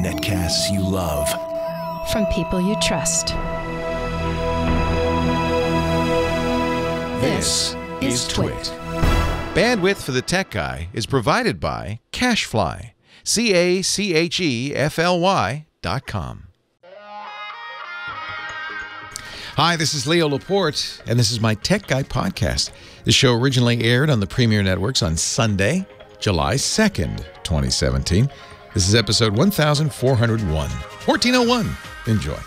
Netcasts you love. From people you trust. This is Twit. Bandwidth for the Tech Guy is provided by Cachefly. CACHEFLY.com. Hi, this is Leo Laporte, and this is my Tech Guy podcast. The show originally aired on the Premier Networks on Sunday, July 2nd, 2017. This is episode 1401. Enjoy.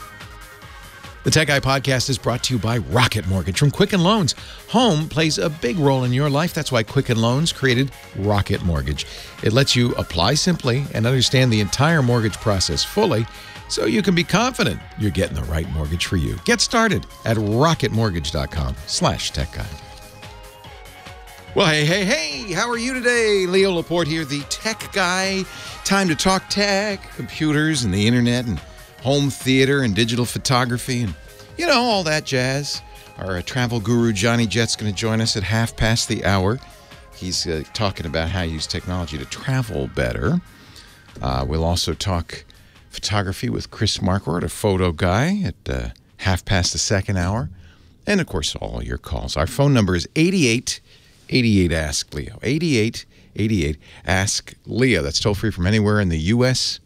The Tech Guy podcast is brought to you by Rocket Mortgage from Quicken Loans. Home plays a big role in your life. That's why Quicken Loans created Rocket Mortgage. It lets you apply simply and understand the entire mortgage process fully, so you can be confident you're getting the right mortgage for you. Get started at rocketmortgage.com/techguy. Well, hey, how are you today? Leo Laporte here, the Tech Guy. Time to talk tech, computers and the internet and home theater and digital photography and, you know, all that jazz. Our travel guru, Johnny Jett's going to join us at 1:30. He's talking about how to use technology to travel better. We'll also talk photography with Chris Marquardt, a photo guy, at 1:30. And, of course, all your calls. Our phone number is 8888-ASK-LEO. 8888-ASK-LEO. That's toll-free from anywhere in the U.S.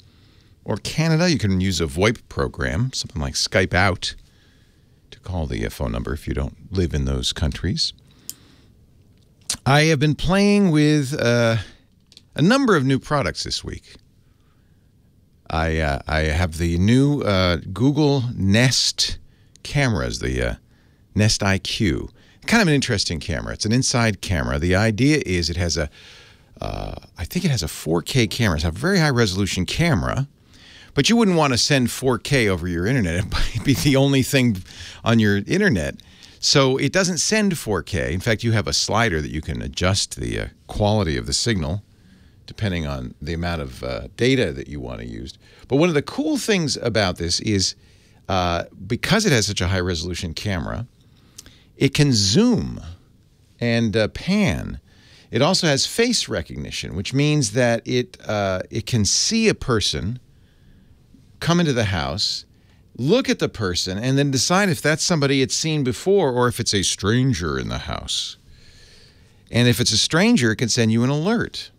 or Canada. You can use a VoIP program, something like Skype Out, to call the phone number if you don't live in those countries. I have been playing with a number of new products this week. I have the new Google Nest cameras, the Nest IQ. Kind of an interesting camera. It's an inside camera. The idea is it has I think it has a 4K camera. It's a very high-resolution camera, but you wouldn't want to send 4K over your internet. It might be the only thing on your internet. So it doesn't send 4K. In fact, you have a slider that you can adjust the quality of the signal depending on the amount of data that you want to use. But one of the cool things about this is because it has such a high-resolution camera, it can zoom and pan. It also has face recognition, which means that it can see a person come into the house, look at the person, and then decide if that's somebody it's seen before or if it's a stranger in the house. And if it's a stranger, it can send you an alert.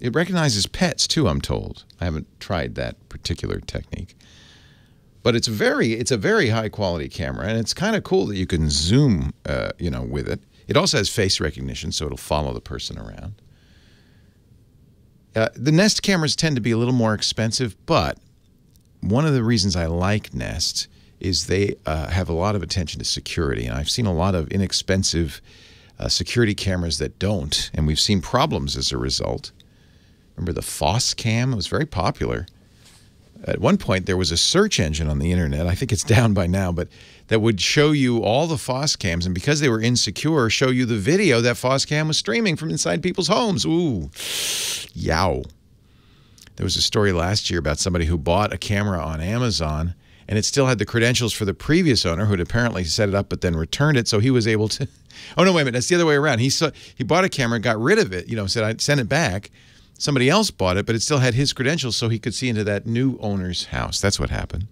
It recognizes pets, too, I'm told. I haven't tried that particular technique. But it's a very high-quality camera, and it's kind of cool that you can zoom with it. It also has face recognition, so it'll follow the person around. The Nest cameras tend to be a little more expensive, but one of the reasons I like Nest is they have a lot of attention to security, and I've seen a lot of inexpensive security cameras that don't, and we've seen problems as a result. Remember the Foss Cam? It was very popular. At one point, there was a search engine on the internet, I think it's down by now, but that would show you all the Foss Cams, and because they were insecure, show you the video that Foss Cam was streaming from inside people's homes. Ooh, yow. There was a story last year about somebody who bought a camera on Amazon, and it still had the credentials for the previous owner who had apparently set it up but then returned it, so he was able to... Oh, no, wait a minute, that's the other way around. He bought a camera, got rid of it, said, I'd send it back. Somebody else bought it, but it still had his credentials so he could see into that new owner's house. That's what happened.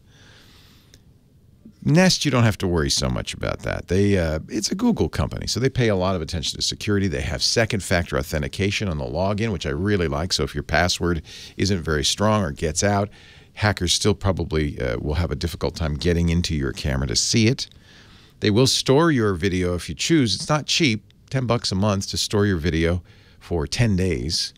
Nest, you don't have to worry so much about that. It's a Google company, so they pay a lot of attention to security. They have second-factor authentication on the login, which I really like. So if your password isn't very strong or gets out, hackers still probably will have a difficult time getting into your camera to see it. They will store your video if you choose. It's not cheap, $10 a month to store your video for 10 days.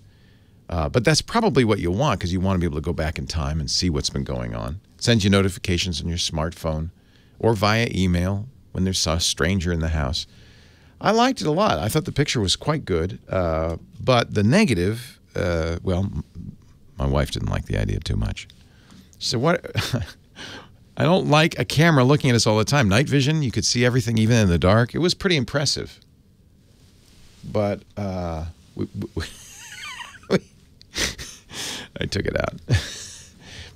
But that's probably what you want because you want to be able to go back in time and see what's been going on. It sends you notifications on your smartphone or via email when there's a stranger in the house. I liked it a lot. I thought the picture was quite good. But the negative, well, my wife didn't like the idea too much. She said, what? I don't like a camera looking at us all the time. Night vision, you could see everything even in the dark. It was pretty impressive. But I took it out.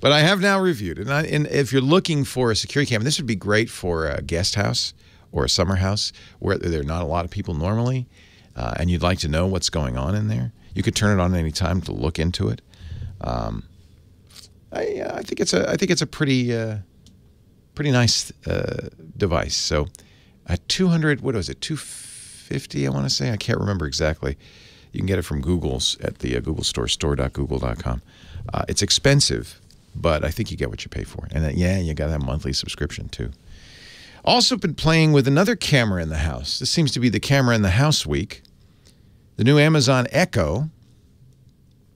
But I have now reviewed it. And if you're looking for a security camera, this would be great for a guest house or a summer house where there are not a lot of people normally, and you'd like to know what's going on in there. You could turn it on any time to look into it. I think it's a pretty nice device. So at 200, what was it, 250? I want to say, I can't remember exactly. You can get it from Google's at the Google store, store.google.com. It's expensive, but I think you get what you pay for it. And then, yeah, you got that monthly subscription too. Also been playing with another camera in the house. This seems to be the camera in the house week. The new Amazon Echo.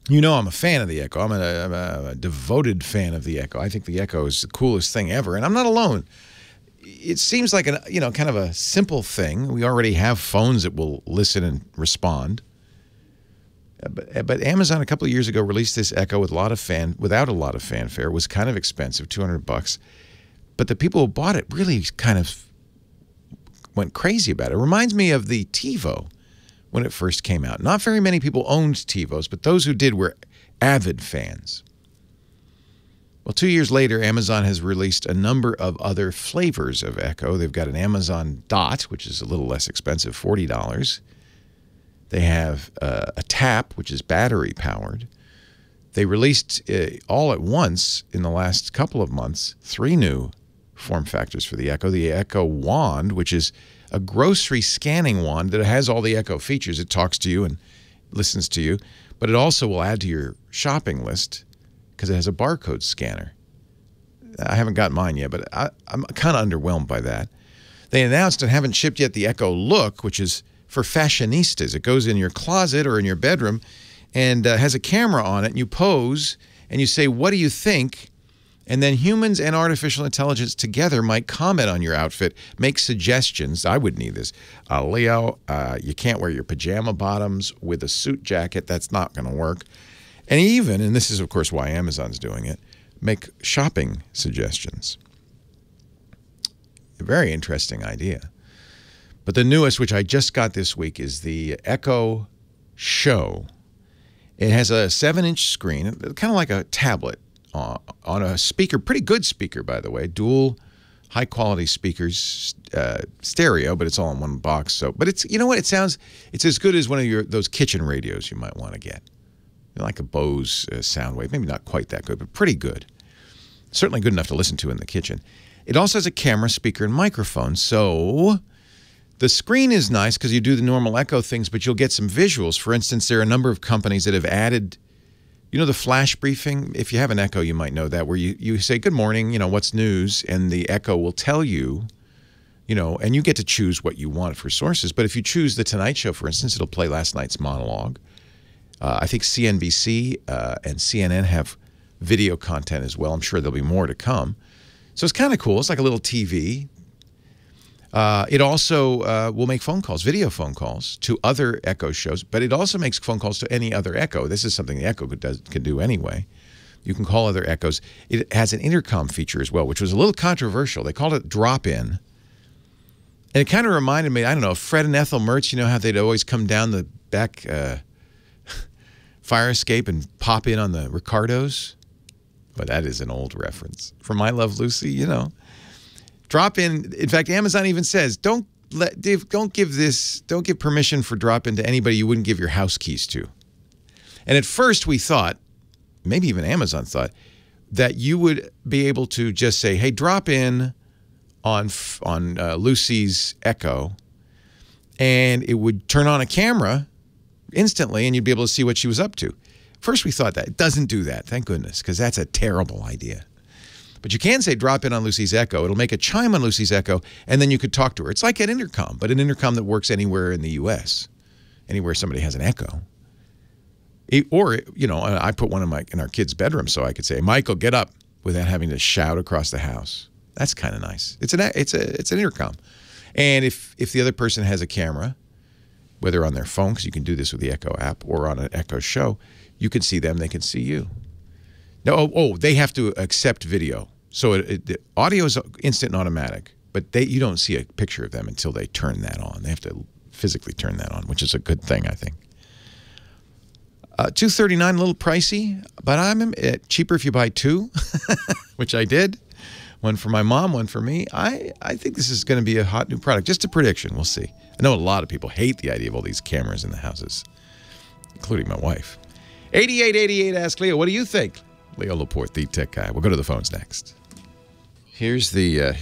You know I'm a fan of the Echo. I'm a devoted fan of the Echo. I think the Echo is the coolest thing ever, and I'm not alone. It seems like kind of a simple thing. We already have phones that will listen and respond. But Amazon a couple of years ago released this Echo without a lot of fanfare. It was kind of expensive, $200. But the people who bought it really kind of went crazy about it. It reminds me of the TiVo when it first came out. Not very many people owned TiVos, but those who did were avid fans. Well, 2 years later, Amazon has released a number of other flavors of Echo. They've got an Amazon Dot, which is a little less expensive, $40. They have a Tap, which is battery-powered. They released all at once in the last couple of months 3 new form factors for the Echo. The Echo Wand, which is a grocery scanning wand that has all the Echo features. It talks to you and listens to you, but it also will add to your shopping list because it has a barcode scanner. I haven't got mine yet, but I'm kind of underwhelmed by that. They announced and haven't shipped yet the Echo Look, which is for fashionistas. It goes in your closet or in your bedroom and has a camera on it, and you pose and you say, what do you think? And then humans and artificial intelligence together might comment on your outfit, make suggestions. I would need this. Leo, you can't wear your pajama bottoms with a suit jacket. That's not going to work. And even, and this is of course why Amazon's doing it, make shopping suggestions. A very interesting idea. But the newest, which I just got this week, is the Echo Show. It has a 7-inch screen, kind of like a tablet, on a speaker, pretty good speaker, by the way, dual high-quality speakers, stereo, but it's all in one box. So, but it's, you know what, it's as good as one of those kitchen radios you might want to get. Like a Bose Soundwave, maybe not quite that good, but pretty good. Certainly good enough to listen to in the kitchen. It also has a camera, speaker, and microphone, so the screen is nice because you do the normal Echo things, but you'll get some visuals. For instance, there are a number of companies that have added, you know, the flash briefing. If you have an Echo, you might know that, where you say, good morning, you know, what's news? And the Echo will tell you, you know, and you get to choose what you want for sources. But if you choose The Tonight Show, for instance, it'll play last night's monologue. I think CNBC and CNN have video content as well. I'm sure there'll be more to come. So it's kind of cool. It's like a little TV. It also will make phone calls, video phone calls to other Echo shows, but it also makes phone calls to any other Echo. This is something the Echo can do anyway. You can call other Echoes. It has an intercom feature as well, which was a little controversial. They called it drop-in. And it kind of reminded me, I don't know, Fred and Ethel Mertz, you know how they'd always come down the back fire escape and pop in on the Ricardos? But that is an old reference. From I Love Lucy, you know. Drop in. In fact, Amazon even says, don't give permission for drop in to anybody you wouldn't give your house keys to. And at first we thought, maybe even Amazon thought, that you would be able to just say, hey, drop in on Lucy's Echo, and it would turn on a camera instantly, and you'd be able to see what she was up to. First we thought that. It doesn't do that, thank goodness, because that's a terrible idea. But you can say drop in on Lucy's Echo. It'll make a chime on Lucy's Echo, and then you could talk to her. It's like an intercom, but an intercom that works anywhere in the U.S., anywhere somebody has an Echo. Or, you know, I put one in our kid's bedroom so I could say, Michael, get up, without having to shout across the house. That's kind of nice. It's an intercom. And if the other person has a camera, whether on their phone, because you can do this with the Echo app, or on an Echo show, you can see them, they can see you. No, they have to accept video. So the audio is instant and automatic, but you don't see a picture of them until they turn that on. They have to physically turn that on, which is a good thing, I think. $239, a little pricey, but I'm cheaper if you buy 2, which I did. One for my mom, one for me. I think this is going to be a hot new product. Just a prediction. We'll see. I know a lot of people hate the idea of all these cameras in the houses. including my wife. 8888 Ask Leo. What do you think? Leo Laporte, the tech guy. We'll go to the phones next. Here's the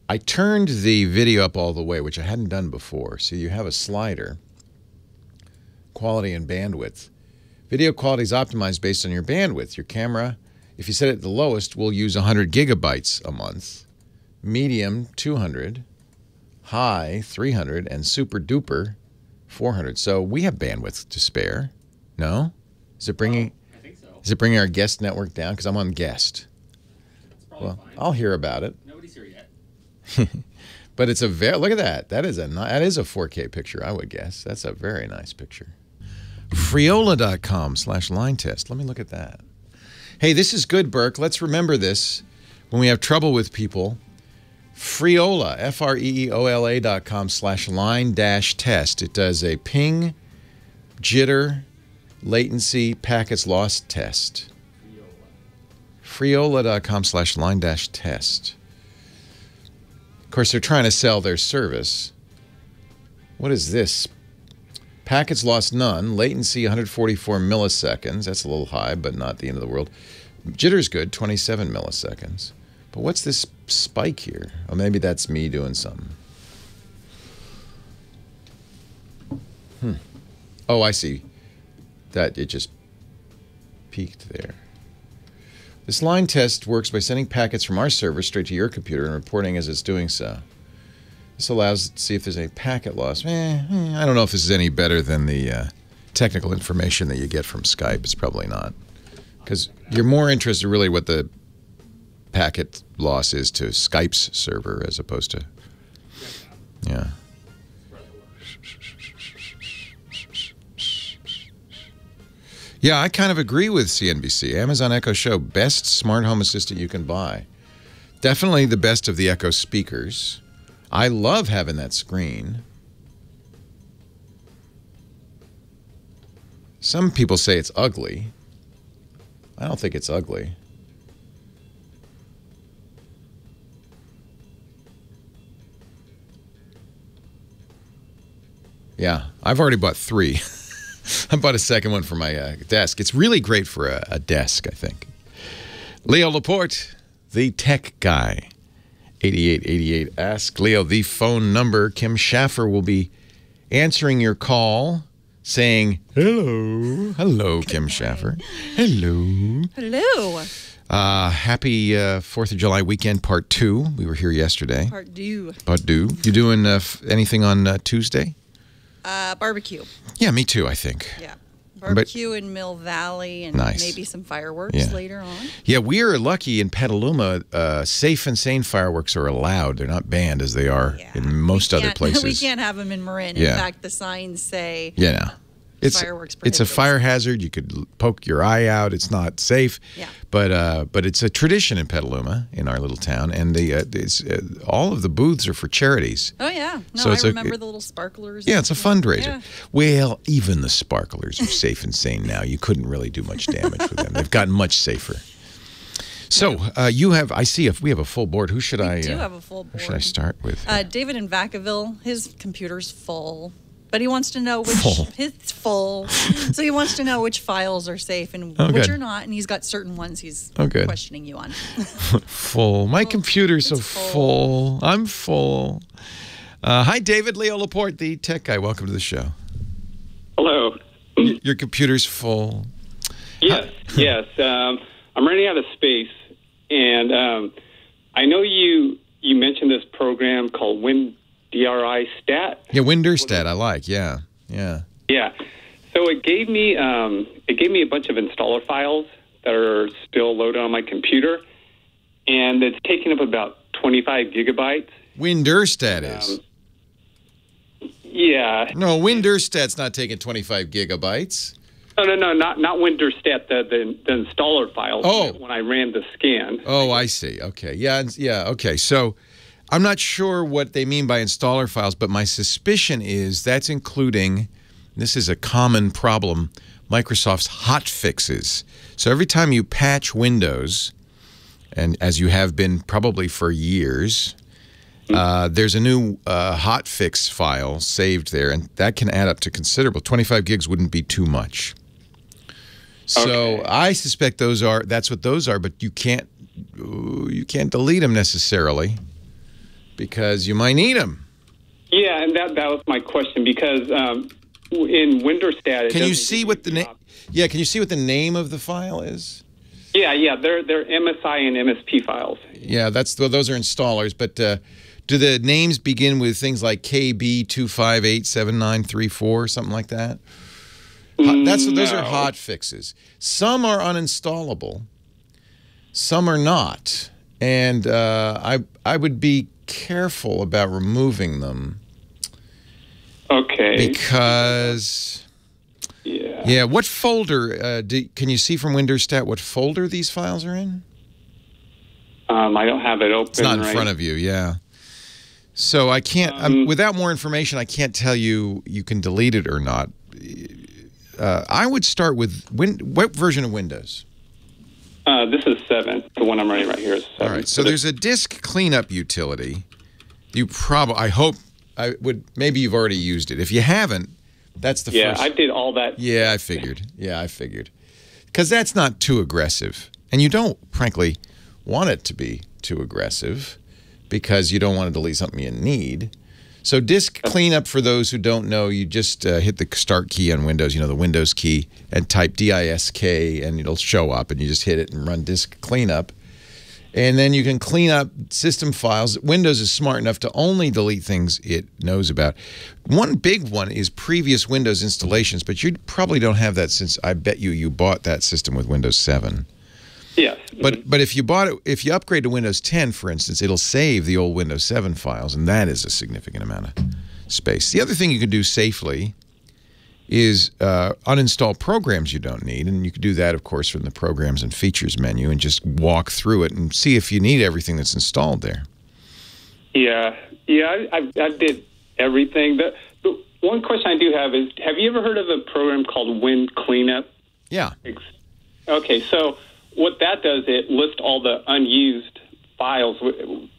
I turned the video up all the way, which I hadn't done before. So you have a slider, quality and bandwidth. Video quality is optimized based on your bandwidth. Your camera, if you set it at the lowest, will use 100 gigabytes a month. Medium, 200. High, 300. And super duper, 400. So we have bandwidth to spare. No? Is it bringing... I think so. Is it bringing our guest network down? Because I'm on guest. That's probably fine. I'll hear about it. Nobody's here yet. But it's a look at that. That is a 4K picture, I would guess. That's a very nice picture. Freola.com/line test. Let me look at that. Hey, this is good, Burke. Let's remember this when we have trouble with people. Freola, FREEOLA.com/line-test. It does a ping, jitter, latency, packets lost test. Freola.com/line-test. Of course, they're trying to sell their service. What is this? Packets lost none. Latency 144 milliseconds. That's a little high, but not the end of the world. Jitter's good, 27 milliseconds. But what's this spike here? Oh, maybe that's me doing something. Oh, I see. That it just peaked there. This line test works by sending packets from our server straight to your computer and reporting as it's doing so. This allows us to see if there's any packet loss. I don't know if this is any better than the technical information that you get from Skype. It's probably not. Because you're more interested really what the packet loss is to Skype's server as opposed to... Yeah. Yeah, I kind of agree with CNBC. Amazon Echo Show, best smart home assistant you can buy. Definitely the best of the Echo speakers. I love having that screen. Some people say it's ugly. I don't think it's ugly. Yeah, I've already bought 3. I bought a second one for my desk. It's really great for a desk, I think. Leo Laporte, the tech guy. 8888 Ask Leo, the phone number. Kim Schaffer will be answering your call, saying, hello. Hello, Kim Schaffer. Hello. Hello. Happy 4th of July weekend, part 2. We were here yesterday. Part due. Part 2. You doing anything on Tuesday? Barbecue. Yeah, me too, I think. Yeah. Barbecue in Mill Valley and Nice. maybe some fireworks later on. Yeah, we are lucky in Petaluma. Safe and sane fireworks are allowed. They're not banned as they are in most other places. We can't have them in Marin. Yeah. In fact, the signs say fireworks It's a fire hazard. You could poke your eye out. It's not safe. Yeah. But it's a tradition in Petaluma, in our little town, and all of the booths are for charities. Oh, yeah. No, So I it's remember the little sparklers. Yeah, it's a fundraiser. Yeah. Well, even the sparklers are safe and sane now. You couldn't really do much damage with them. They've gotten much safer. So you have, we have a full board. Who should I? We do have a full board. Who should I start with? David in Vacaville, his computer's full. But he wants to know which it's full. So he wants to know which files are safe and which are not. And he's got certain ones he's questioning you on. Full. My computer's so full. I'm full. Hi, David. Leo Laporte, the tech guy. Welcome to the show. Hello. Your computer's full. Yes, yes. I'm running out of space, and I know you mentioned this program called WinDRI Stat. Yeah, WinDRStat. I like. Yeah. Yeah. So it gave me a bunch of installer files that are still loaded on my computer, and it's taking up about 25 gigabytes. WinDRStat is. Yeah. No, WinDRStat's not taking 25 gigabytes. No, not WinDRStat, the installer files when I ran the scan. Oh, I see. Okay. Yeah, okay. So I'm not sure what they mean by installer files, but my suspicion is that's including, this is a common problem, Microsoft's hot fixes. So every time you patch Windows, and as you have been probably for years, there's a new hotfix file saved there, and that can add up to considerable. 25 gigs wouldn't be too much. So I suspect that's what those are, but you can't delete them necessarily because you might need them. Yeah, and that was my question because in WindorsStat, can you see what the name? Yeah, can you see what the name of the file is? Yeah, they're MSI and MSP files. Yeah, those are installers, but do the names begin with things like KB2587934, something like that? Those are hot fixes. Some are uninstallable, some are not, and I would be careful about removing them. Okay. Because yeah, what folder can you see from WindorsStat what folder these files are in? I don't have it open. It's not in front of you. Yeah. So I can't. Without more information, I can't tell you can delete it or not. I would start with what version of Windows? This is 7. The one I'm running right here is 7. All right. So there's a disk cleanup utility. Maybe you've already used it. If you haven't, that's the first. Yeah, I did all that. Yeah, I figured. Because that's not too aggressive. And you don't, frankly, want it to be too aggressive because you don't want to delete something you need. So disk cleanup, for those who don't know, you just hit the start key on Windows, the Windows key, and type DISK, and it'll show up, and you just hit it and run disk cleanup. And then you can clean up system files. Windows is smart enough to only delete things it knows about. One big one is previous Windows installations, but you probably don't have that since I bet you bought that system with Windows 7. Yes. But if you upgrade to Windows 10, for instance, it'll save the old Windows 7 files, and that is a significant amount of space. The other thing you can do safely is uninstall programs you don't need, and you can do that, of course, from the Programs and Features menu and just walk through it and see if you need everything that's installed there. Yeah, I did everything. The one question I do have is, have you ever heard of a program called Win Cleanup? Yeah. Okay, so what that does, it lists all the unused files.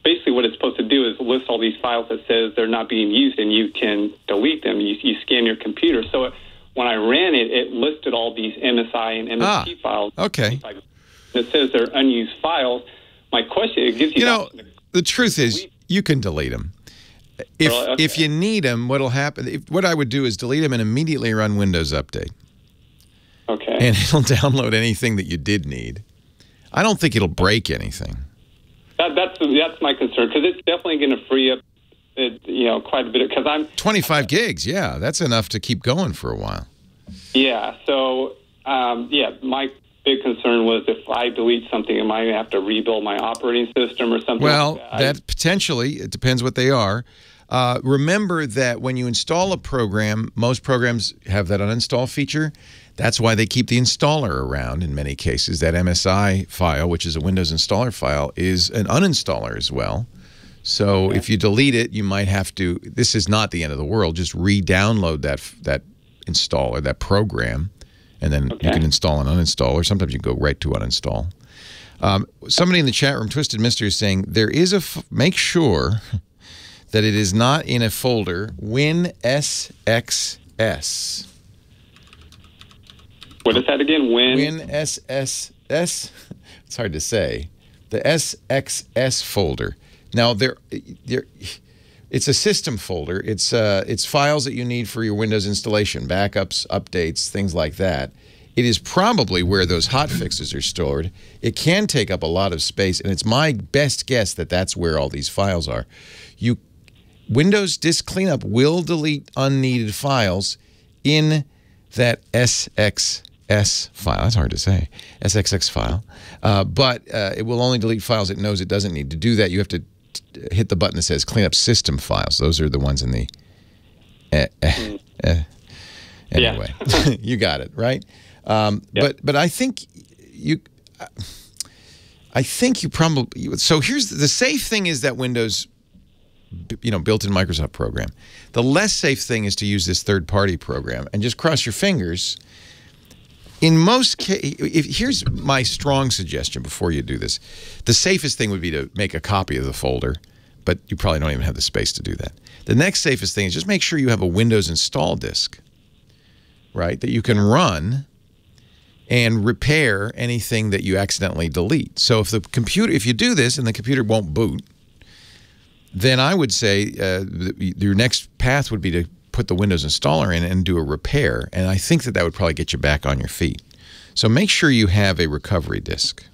Basically what it's supposed to do is list all these files that says they're not being used, and you can delete them. You scan your computer. So when I ran it, it listed all these MSI and MSP files. Okay. It says they're unused files. My question, it gives you... the truth is, you can delete them. If you need them, what'll happen... what I would do is delete them and immediately run Windows Update. Okay. And it'll download anything that you did need. I don't think it'll break anything. That's my concern, because it's definitely going to free up, quite a bit. Because I'm 25 gigs. Yeah, that's enough to keep going for a while. Yeah. So, my big concern was if I delete something, am I going to have to rebuild my operating system or something? Well, like that? that potentially, it depends what they are. Remember that when you install a program, most programs have that uninstall feature. That's why they keep the installer around in many cases. That MSI file, which is a Windows installer file, is an uninstaller as well. So if you delete it, you might have to, this is not the end of the world, just re-download that installer, that program, and then you can install and uninstall, or sometimes you can go right to uninstall. Somebody in the chat room, Twisted Mystery, is saying there is make sure that it is not in a folder WinSXS. What is that again? WinSSS. It's hard to say. The SXS folder. Now it's a system folder. It's files that you need for your Windows installation, backups, updates, things like that. It is probably where those hotfixes are stored. It can take up a lot of space, and it's my best guess that that's where all these files are. Windows Disk Cleanup will delete unneeded files in that SXS file. That's hard to say. SXX file. But it will only delete files it knows it doesn't need. To do that, you have to hit the button that says Clean Up System Files. Those are the ones in the... Anyway, you got it, right? But I think you probably... So here's the safe thing is that Windows... built-in Microsoft program. The less safe thing is to use this third-party program and just cross your fingers. In most cases, here's my strong suggestion before you do this. The safest thing would be to make a copy of the folder, but you probably don't even have the space to do that. The next safest thing is just make sure you have a Windows install disk, right, that you can run and repair anything that you accidentally delete. So if you do this and the computer won't boot, then I would say your next path would be to put the Windows installer in and do a repair. And I think that would probably get you back on your feet. So make sure you have a recovery disk.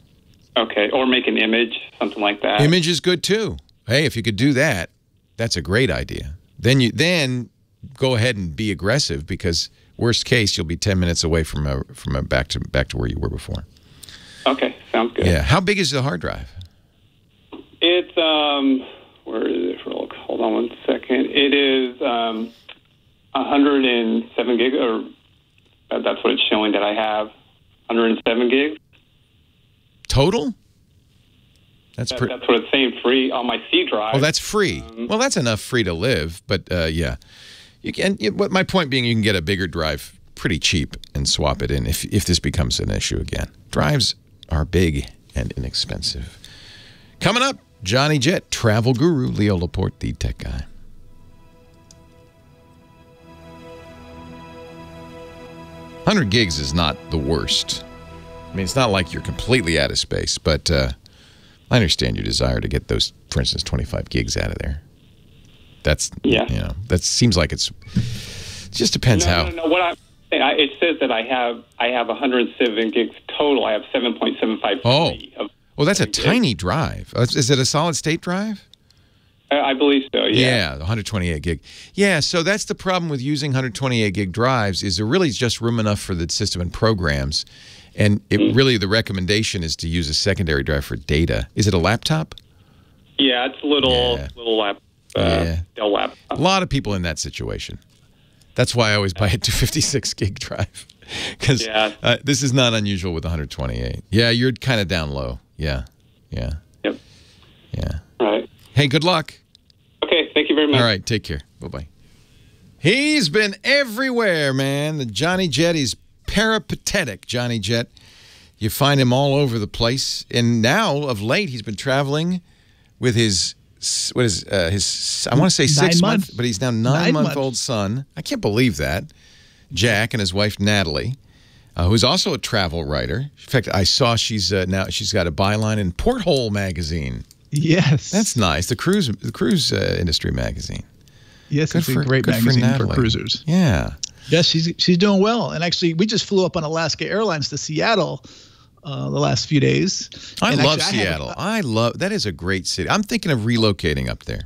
Okay, or make an image, something like that. Image is good too. Hey, if you could do that, that's a great idea. Then go ahead and be aggressive, because worst case you'll be 10 minutes away from a back to where you were before. Okay, sounds good. Yeah. How big is the hard drive? It's where is it? Hold on one second. It is 107 gigs, or that's what it's showing that I have. 107 gigs. Total? That's what it's saying, free on my C drive. Well, that's free. Well, that's enough free to live, but yeah. You can. My point being, you can get a bigger drive pretty cheap and swap it in if this becomes an issue again. Drives are big and inexpensive. Coming up, Johnny Jet, travel guru, Leo Laporte, the tech guy. $100 gigs is not the worst. I mean, it's not like you're completely out of space, but I understand your desire to get those, for instance, 25 gigs out of there. That's, that seems like it just depends how. No. It says that I have 107 gigs total. I have 7.75. Oh, well, that's a tiny drive. Is it a solid state drive? I believe so, yeah. Yeah, 128 gig. Yeah, so that's the problem with using 128 gig drives, is there really is just room enough for the system and programs. And really the recommendation is to use a secondary drive for data. Is it a laptop? Yeah, it's a little laptop. Dell laptop. A lot of people in that situation. That's why I always buy a 256 gig drive, because this is not unusual with 128. Yeah, you're kind of down low. Yeah. Yep. Yeah. All right. Hey, good luck. Okay, thank you very much. All right, take care. Bye-bye. He's been everywhere, man. The Johnny Jet, he's peripatetic, Johnny Jet. You find him all over the place. And now, of late, he's been traveling with his, I want to say 6 months, but he's now 9-month-old son. I can't believe that. Jack and his wife, Natalie, who's also a travel writer. In fact, I saw she's got a byline in Porthole magazine. Yes. That's nice. The cruise industry magazine. Yes, it's a great magazine for cruisers. Yeah. Yes, she's doing well. And actually, we just flew up on Alaska Airlines to Seattle the last few days. I love Seattle. That is a great city. I'm thinking of relocating up there.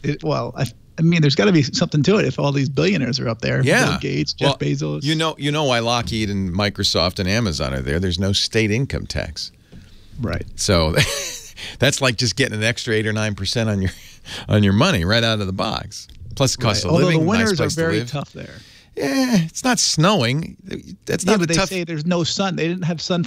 I mean, there's got to be something to it if all these billionaires are up there. Yeah. Bill Gates, Jeff Bezos. You know why Lockheed and Microsoft and Amazon are there. There's no state income tax. Right. So that's like just getting an extra 8 or 9% on your money right out of the box. Plus the cost of living. Although the winters nice are very tough there. Yeah, it's not snowing. That's not but they say there's no sun. They didn't have sun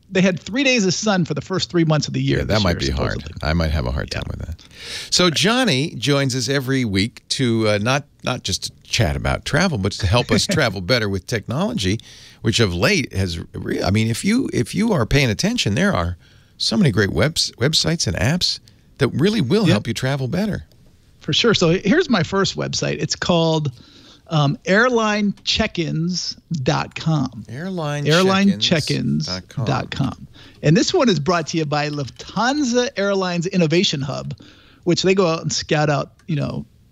they had 3 days of sun for the first 3 months of the year. Yeah, that might be hard. I might have a hard time with that. So Johnny joins us every week to not just to chat about travel, but to help us travel better with technology, which of late has. I mean, if you are paying attention, there are so many great websites and apps that really will help you travel better. For sure. So here's my first website. It's called airlinecheckins.com. Airlinecheckins.com. And this one is brought to you by Lufthansa Airlines Innovation Hub, which they go out and scout out,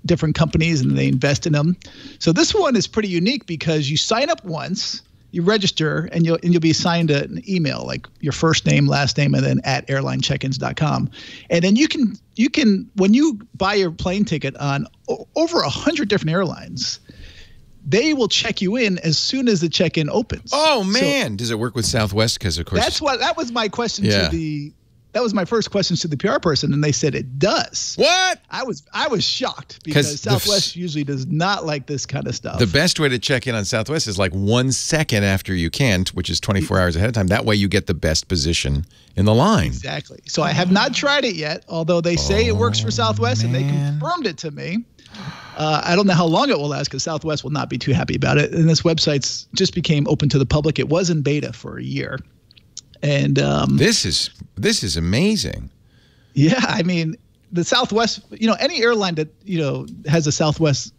different companies and they invest in them. So this one is pretty unique because you sign up once, you register, and you'll be assigned an email, like your first name, last name, and then at airlinecheckins.com. And then you can when you buy your plane ticket on over 100 different airlines, they will check you in as soon as the check-in opens. Oh man, does it work with Southwest? Because of course that was my question that was my first question to the PR person, and they said it does. What? I was shocked because Southwest usually does not like this kind of stuff. The best way to check in on Southwest is like 1 second after you can, which is 24 hours ahead of time. That way you get the best position in the line. Exactly. So I have not tried it yet, although they say it works for Southwest, and they confirmed it to me. I don't know how long it will last because Southwest will not be too happy about it. And this website just became open to the public. It was in beta for a year. And this is amazing. Yeah, I mean, the Southwest, any airline that, has a Southwest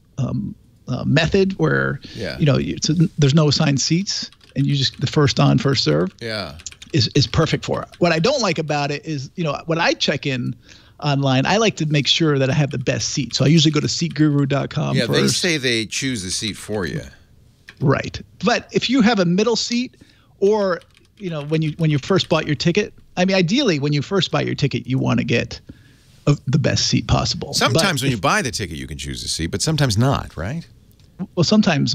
method where, there's no assigned seats and you just the first on, first serve. Yeah. Is perfect for it. What I don't like about it is, when I check in online, I like to make sure that I have the best seat. So I usually go to seatguru.com. Yeah, first. they say they choose the seat for you. Right. But if you have a middle seat or, when you first bought your ticket, ideally when you first buy your ticket, you want to get the best seat possible. Sometimes when you buy the ticket, you can choose a seat, but sometimes not, right? Well,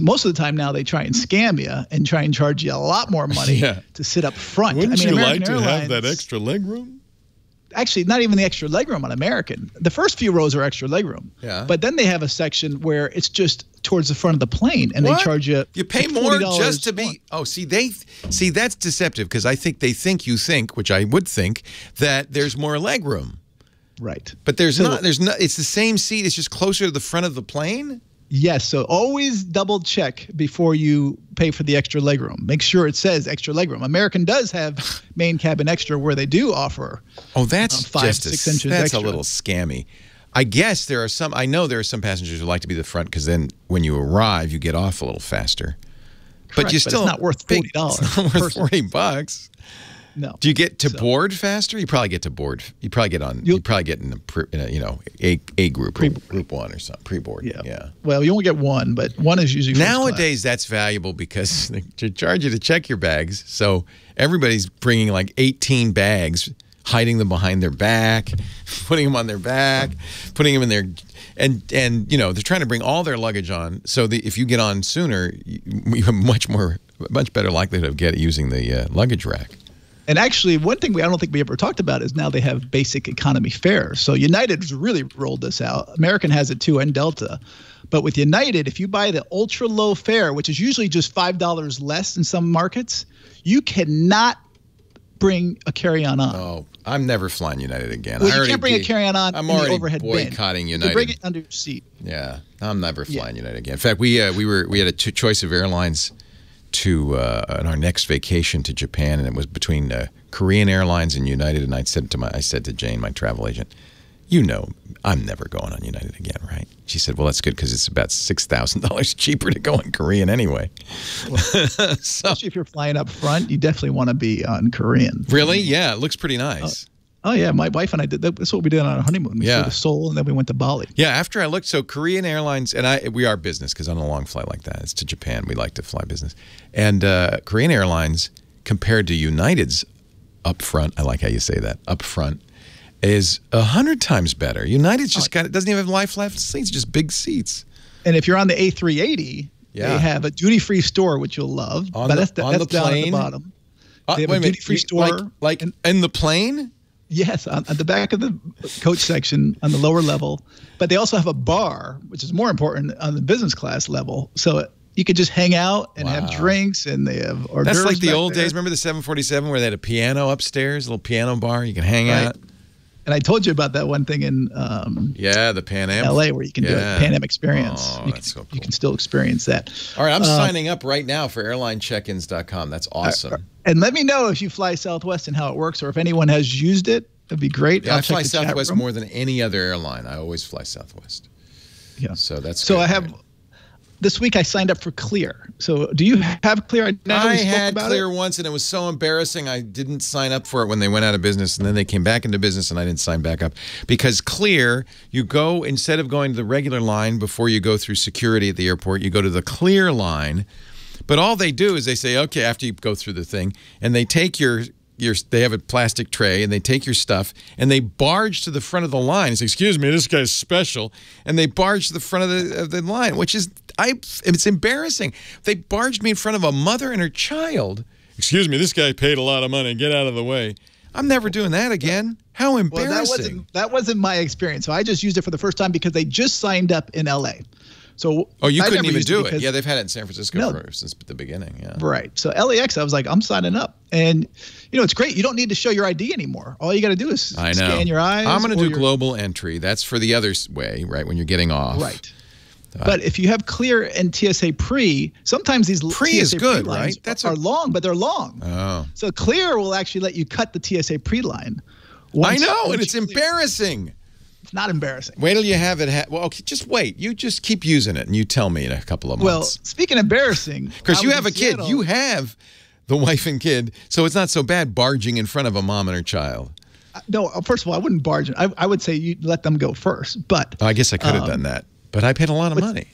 most of the time now they try and scam you and try and charge you a lot more money to sit up front. Wouldn't you American like to Airlines, have that extra legroom? Actually, not even the extra legroom on American. The first few rows are extra legroom. Yeah. But then they have a section where it's just towards the front of the plane, and they charge you. You pay more just to be. Oh, see, that's deceptive because I think they think you think, which I would think, that there's more legroom. Right. But there's not. There's not. It's the same seat. It's just closer to the front of the plane. Yes, so always double check before you pay for the extra legroom. Make sure it says extra legroom. American does have main cabin extra where they do offer. Oh, that's 5-6 inches that's extra. a little scammy. I guess there are some. I know there are some passengers who like to be the front because then when you arrive, you get off a little faster. Correct, but you still it's not worth $40. It's not worth $40. No. Do you get to board faster? You probably get to board. You probably get on. You probably get in a group, group one or something, pre-board. Yeah. Well, you only get one, but one is usually first nowadays. class. That's valuable because they charge you to check your bags. So everybody's bringing like 18 bags, hiding them behind their back, putting them on their back, putting them in their. And they're trying to bring all their luggage on. So if you get on sooner, you have much better likelihood of using the luggage rack. And actually, one thing I don't think we ever talked about is now they have basic economy fares. So United's really rolled this out. American has it too, and Delta. But with United, if you buy the ultra low fare, which is usually just $5 less in some markets, you cannot bring a carry-on on. Oh, I'm never flying United again. Well, you can't bring a carry-on on I'm in the already overhead boycotting bin. United. You bring it under your seat. Yeah, I'm never flying United again. In fact, we had a choice of airlines to on our next vacation to Japan, and it was between Korean Airlines and United. And I said to Jane, my travel agent, I'm never going on United again, right? She said, well, that's good because it's about $6,000 cheaper to go on Korean anyway. Well, especially if you're flying up front, you definitely want to be on Korean. Really? Yeah, it looks pretty nice. Oh, yeah. My wife and I did that. That's what we did on our honeymoon. We flew to Seoul, and then we went to Bali. Yeah, after I looked, so Korean Airlines, and we are business because on a long flight like that, it's to Japan. We like to fly business. And Korean Airlines, compared to United's up front, I like how you say that, up front, is 100 times better. United's just doesn't even have lie flat seats, just big seats. And if you're on the A380, they have a duty-free store, which you'll love. That's down at the bottom. They have a duty-free store. Like in the plane? Yes, on the back of the coach section on the lower level. But they also have a bar, which is more important, on the business class level. So you could just hang out and have drinks, and they have hors d'oeuvres. That's like the old there. days. Remember the 747 where they had a piano upstairs, a little piano bar? You can hang out. And I told you about that one thing in the Pan Am. LA where you can do a Pan Am experience. Oh, that's so cool. You can still experience that. All right, I'm signing up right now for airlinecheckins.com. That's awesome. And let me know if you fly Southwest and how it works, or if anyone has used it. That'd be great. Yeah, I fly Southwest more than any other airline. I always fly Southwest. Yeah. So that's so good. I have this week I signed up for Clear. So do you have Clear? I had Clear once, and it was so embarrassing. I didn't sign up for it when they went out of business, and then they came back into business, and I didn't sign back up. Because Clear, you go, instead of going to the regular line before you go through security at the airport, you go to the Clear line. But all they do is they say, okay, after you go through the thing, and they take they have a plastic tray, and they take your stuff, and they barge to the front of the line. It's, excuse me, this guy's special. And they barge to the front of the line, which is, it's embarrassing. They barged me in front of a mother and her child. Excuse me, this guy paid a lot of money. Get out of the way. I'm never doing that again. How embarrassing. Well, that wasn't my experience. So I just used it for the first time because they just signed up in L.A. So you couldn't even do it. Yeah, they've had it in San Francisco since the beginning. Yeah. Right. So LAX, I was like, I'm signing up. And, it's great. You don't need to show your ID anymore. All you got to do is scan your eyes. I'm going to do global entry. That's for the other way, right, when you're getting off. Right. But if you have Clear and TSA Pre, sometimes these Pre is good, right? Are long, but they're long. Oh. So Clear will actually let you cut the TSA Pre line. I know, and it's embarrassing. It's not embarrassing. Wait till you have it. Well, okay, just wait. You just keep using it, and you tell me in a couple of months. Well, speaking of embarrassing, because you have a kid, you have the wife and kid, so it's not so bad barging in front of a mom and her child. No, first of all, I wouldn't barge in. I would say you let them go first. But I guess I could have done that, but I paid a lot of money.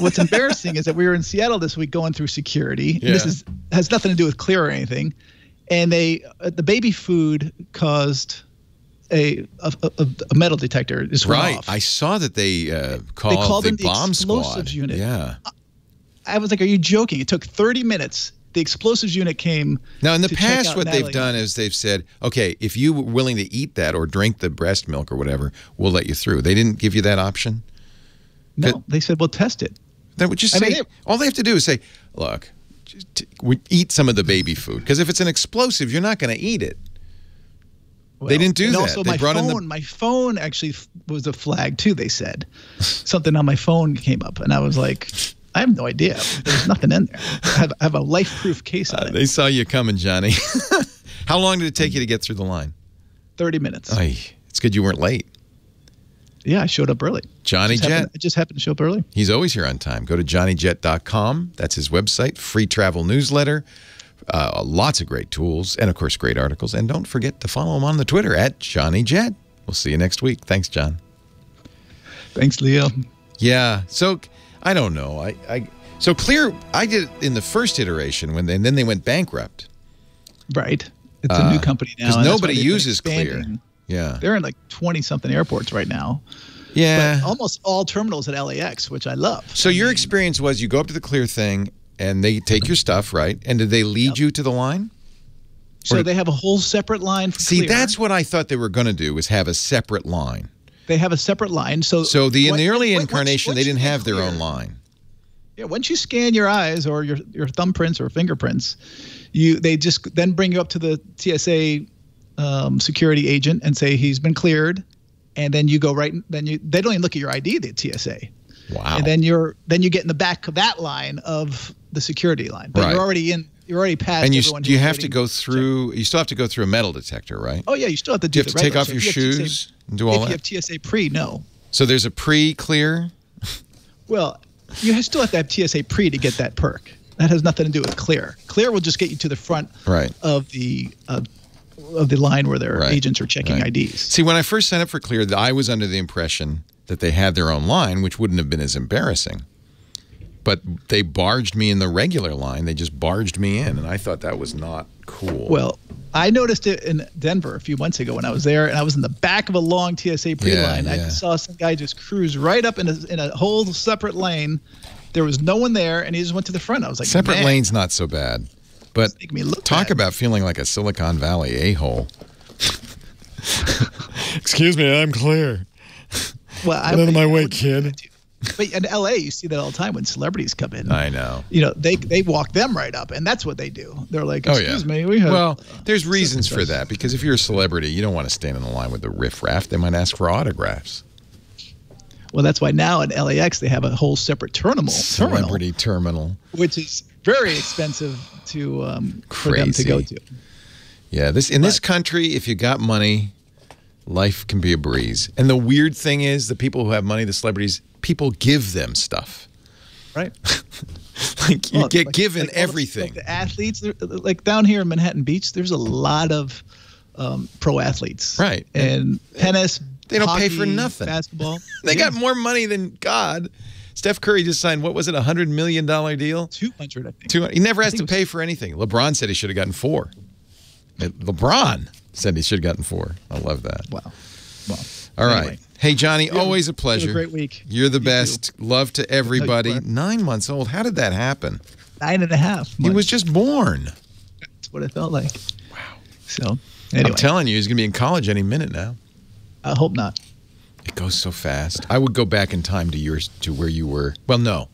What's embarrassing is that we were in Seattle this week going through security. Yeah. This has nothing to do with Clear or anything, and the baby food caused a metal detector just went Right. off. I saw that they called the bomb explosives squad. unit. Yeah. I was like, "Are you joking?" It took 30 minutes. The explosives unit came. Now, in the to check past, out what they've Natalie. done is they've said, okay, if you were willing to eat that or drink the breast milk or whatever, we'll let you through. They didn't give you that option? No, they said, "Well, test it." They would just say, all they have to do is say, look, eat some of the baby food. Because if it's an explosive, you're not going to eat it. Well, they didn't do and that. Also, they brought my phone actually was a flag too. They said something on my phone came up, and I was like, I have no idea. There's nothing in there. I have a life-proof case on it. They saw you coming, Johnny. How long did it take you to get through the line? 30 minutes. Ay, it's good you weren't late. Yeah, I showed up early. Johnny Jet. I just happened to show up early. He's always here on time. Go to johnnyjet.com. That's his website. Free travel newsletter. Lots of great tools and, of course, great articles. And don't forget to follow him on the Twitter @JohnnyJet. We'll see you next week. Thanks, John. Thanks, Leo. Yeah. So I don't know. So Clear, I did it in the first iteration and then they went bankrupt. Right. It's a new company now. Because nobody uses Clear. Yeah. They're in like 20-something airports right now. Yeah. But almost all terminals at LAX, which I love. So your experience was you go up to the Clear thing and they take your stuff, right? And did they lead you to the line? So they have a whole separate line for Clear. See, that's what I thought they were going to do, was have a separate line. They have a separate line. So in the early incarnation, they didn't have their own line. Yeah, once you scan your eyes or your thumbprints or fingerprints, they just then bring you up to the TSA security agent and say he's been cleared, and then you go right. They don't even look at your ID, the TSA. Wow. And then you get in the back of that line of the security line, but you're already in. You're already past. And everyone you have to go through. You still have to go through a metal detector, right? Oh yeah, you still have to do. Do you have to take off your shoes and do all that? If you have TSA pre, no. So there's a pre-clear. Well, you still have to have TSA pre to get that perk. That has nothing to do with Clear. Clear will just get you to the front of the line where their agents are checking IDs. See, when I first signed up for Clear, I was under the impression that they had their own line, which wouldn't have been as embarrassing. But they barged me in the regular line. They just barged me in, and I thought that was not cool. Well, I noticed it in Denver a few months ago when I was there, and I was in the back of a long TSA pre-line. I saw some guy just cruise right up in a whole separate lane. There was no one there, and he just went to the front. I was like, separate lane's not so bad. But talk about feeling like a Silicon Valley a-hole. Excuse me, I'm Clear. Well, Get out of my way, kid. But in LA, you see that all the time when celebrities come in. I know. They walk them right up, and that's what they do. They're like, excuse me, we have. Well, there's reasons for that, because if you're a celebrity, you don't want to stand in the line with the riffraff. They might ask for autographs. Well, that's why now at LAX they have a whole separate celebrity terminal, which is very expensive for them to go to. Yeah, in this country, if you got money, life can be a breeze. And the weird thing is, the people who have money, the celebrities, people give them stuff. Right. You get given everything. The athletes, like down here in Manhattan Beach, there's a lot of pro athletes. Right. And tennis, they don't hockey, pay for nothing. Basketball. They got more money than God. Steph Curry just signed, what was it, $100 million deal? 200, I think. 200. He never has to pay for anything. LeBron said he should have gotten 4. LeBron said he should have gotten 4. I love that. Wow. Well, all right. Hey, Johnny, always a pleasure. Have a great week. You're the best. Too. Love to everybody. 9 months old. How did that happen? 9.5 months. He was just born. That's what it felt like. Wow. So, anyway. I'm telling you, he's going to be in college any minute now. I hope not. It goes so fast. I would go back in time to where you were. Well, no.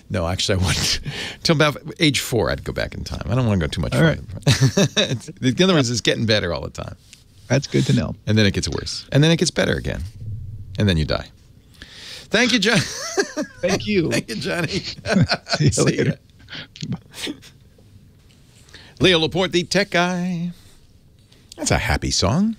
No, actually, I wouldn't. Till about age 4, I'd go back in time. I don't want to go too much further. Right. In other words, it's getting better all the time. That's good to know. And then it gets worse. And then it gets better again. And then you die. Thank you, John. Thank you. Thank you, Johnny. See you later. Leo Laporte, the tech guy. That's a happy song.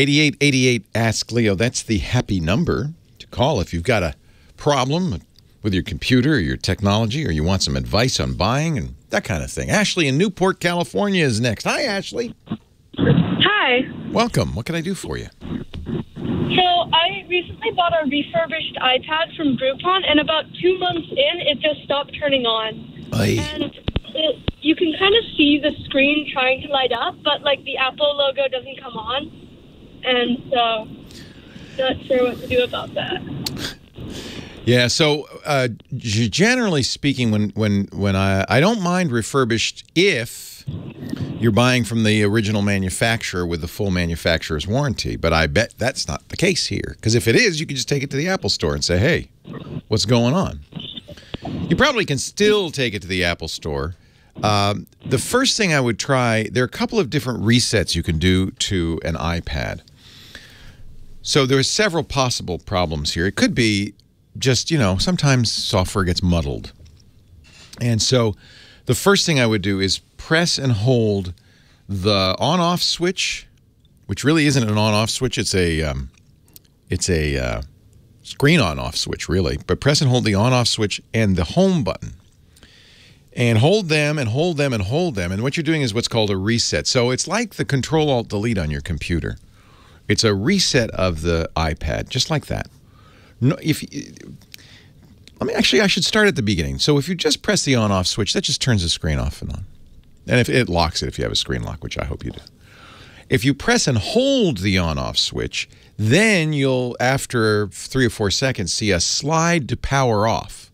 8888 Ask Leo. That's the happy number to call if you've got a problem with your computer or your technology, or you want some advice on buying and that kind of thing. Ashley in Newport, California is next. Hi, Ashley. Hi. Welcome. What can I do for you? So I recently bought a refurbished iPad from Groupon, and about 2 months in, it just stopped turning on. Aye. And you can kind of see the screen trying to light up, but like the Apple logo doesn't come on. And so, not sure what to do about that. Yeah, so generally speaking, when I don't mind refurbished if you're buying from the original manufacturer with the full manufacturer's warranty, but I bet that's not the case here. Because if it is, you can just take it to the Apple Store and say, hey, what's going on? You probably can still take it to the Apple Store. The first thing I would try, there are a couple of different resets you can do to an iPad. So there are several possible problems here. It could be just, sometimes software gets muddled. And so the first thing I would do is press and hold the on-off switch, which really isn't an on-off switch. It's a screen on-off switch, really. But press and hold the on-off switch and the home button. And hold them and hold them and hold them. And what you're doing is what's called a reset. So it's like the Control-Alt-Delete on your computer. It's a reset of the iPad, just like that. No, I should start at the beginning. So if you just press the on-off switch, that just turns the screen off and on. And if it locks it if you have a screen lock, which I hope you do. If you press and hold the on-off switch, then you'll, after 3 or 4 seconds, see a slide to power off.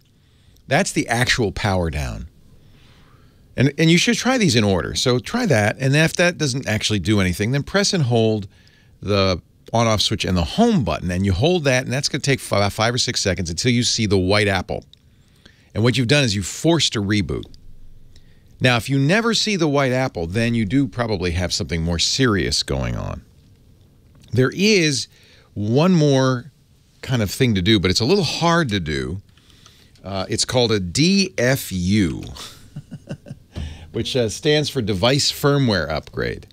That's the actual power down. And you should try these in order. So try that, and if that doesn't actually do anything, then press and hold the on-off switch and the home button, and you hold that, and that's going to take about 5 or 6 seconds until you see the white apple. And what you've done is you've forced a reboot. Now, if you never see the white apple, then you do probably have something more serious going on. There is one more kind of thing to do, but it's a little hard to do. It's called a DFU, which stands for Device Firmware Upgrade.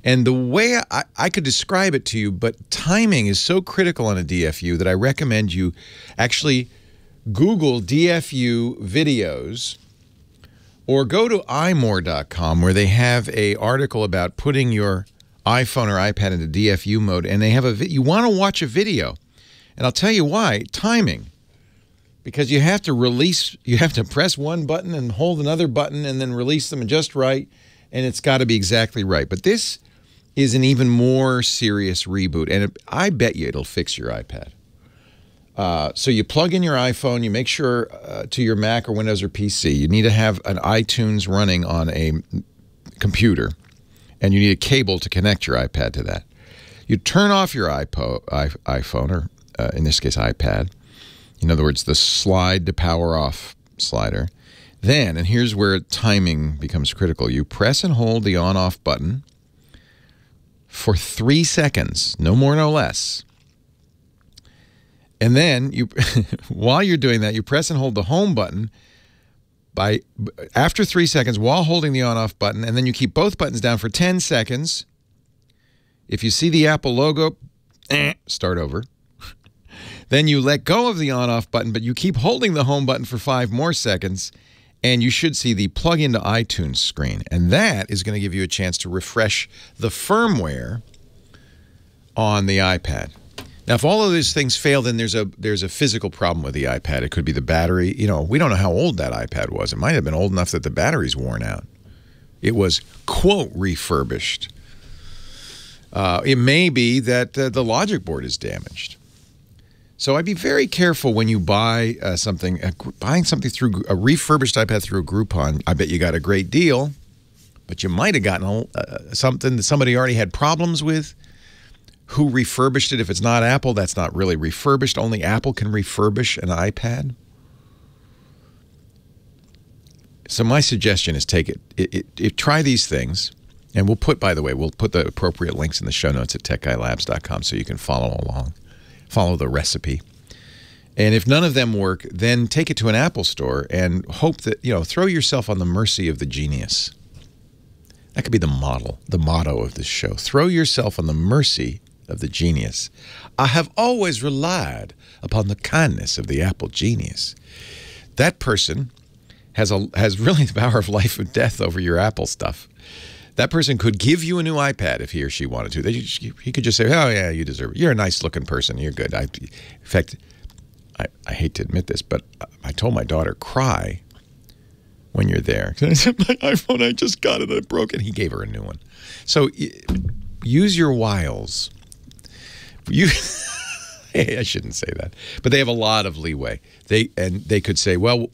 And the way I could describe it to you, but timing is so critical on a DFU that I recommend you actually Google DFU videos or go to imore.com where they have an article about putting your iPhone or iPad into DFU mode, and they have you want to watch a video. And I'll tell you why, timing. Because you have to press one button and hold another button and then release them just right, and it's got to be exactly right. But this is an even more serious reboot, and I bet you it'll fix your iPad. So you plug in your iPhone, you make sure to your Mac or Windows or PC, you need to have an iTunes running on a computer, and you need a cable to connect your iPad to that. You turn off your iPhone, or in this case iPad, in other words, the slide to power off slider. Then, and here's where timing becomes critical, you press and hold the on-off button for 3 seconds, no more, no less. And then, while you're doing that, you press and hold the home button after 3 seconds while holding the on-off button, and then you keep both buttons down for 10 seconds. If you see the Apple logo, start over. Then you let go of the on-off button, but you keep holding the home button for 5 more seconds, and you should see the plug into iTunes screen. And that is going to give you a chance to refresh the firmware on the iPad. Now, if all of these things fail, then there's a physical problem with the iPad. It could be the battery. We don't know how old that iPad was. It might have been old enough that the battery's worn out. It was, quote, refurbished. It may be that the logic board is damaged. So I'd be very careful when you buy buying something through a refurbished iPad through a Groupon. I bet you got a great deal, but you might have gotten something that somebody already had problems with. Who refurbished it? If it's not Apple, that's not really refurbished. Only Apple can refurbish an iPad. So my suggestion is take it. Try these things, and we'll put the appropriate links in the show notes at techguylabs.com so you can follow along. Follow the recipe. And if none of them work, then take it to an Apple store and hope that, throw yourself on the mercy of the genius. That could be the motto of this show. Throw yourself on the mercy of the genius. I have always relied upon the kindness of the Apple genius. That person has really the power of life and death over your Apple stuff. That person could give you a new iPad if he or she wanted to. He could just say, oh, yeah, you deserve it. You're a nice-looking person. You're good. In fact, I hate to admit this, but I told my daughter, cry when you're there. I said, my iPhone, I just got it. I broke it. He gave her a new one. So use your wiles. I shouldn't say that. But they have a lot of leeway. They could say, well,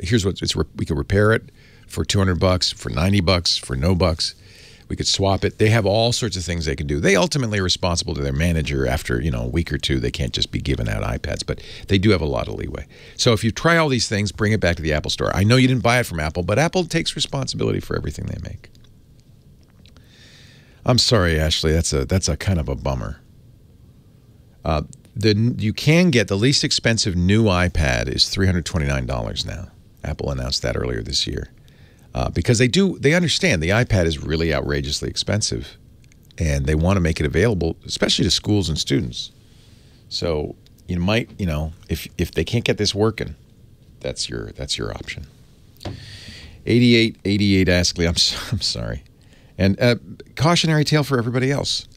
here's what we could repair it for $200, for $90, for no bucks. We could swap it. They have all sorts of things they can do. They ultimately are responsible to their manager after, a week or two. They can't just be giving out iPads, but they do have a lot of leeway. So if you try all these things, bring it back to the Apple Store. I know you didn't buy it from Apple, but Apple takes responsibility for everything they make. I'm sorry, Ashley. That's a kind of a bummer. You can get the least expensive new iPad is $329 now. Apple announced that earlier this year. Because they understand the iPad is really outrageously expensive, and they want to make it available, especially to schools and students. So you might, if they can't get this working, that's your option. 8888 Askley, I'm sorry, and cautionary tale for everybody else.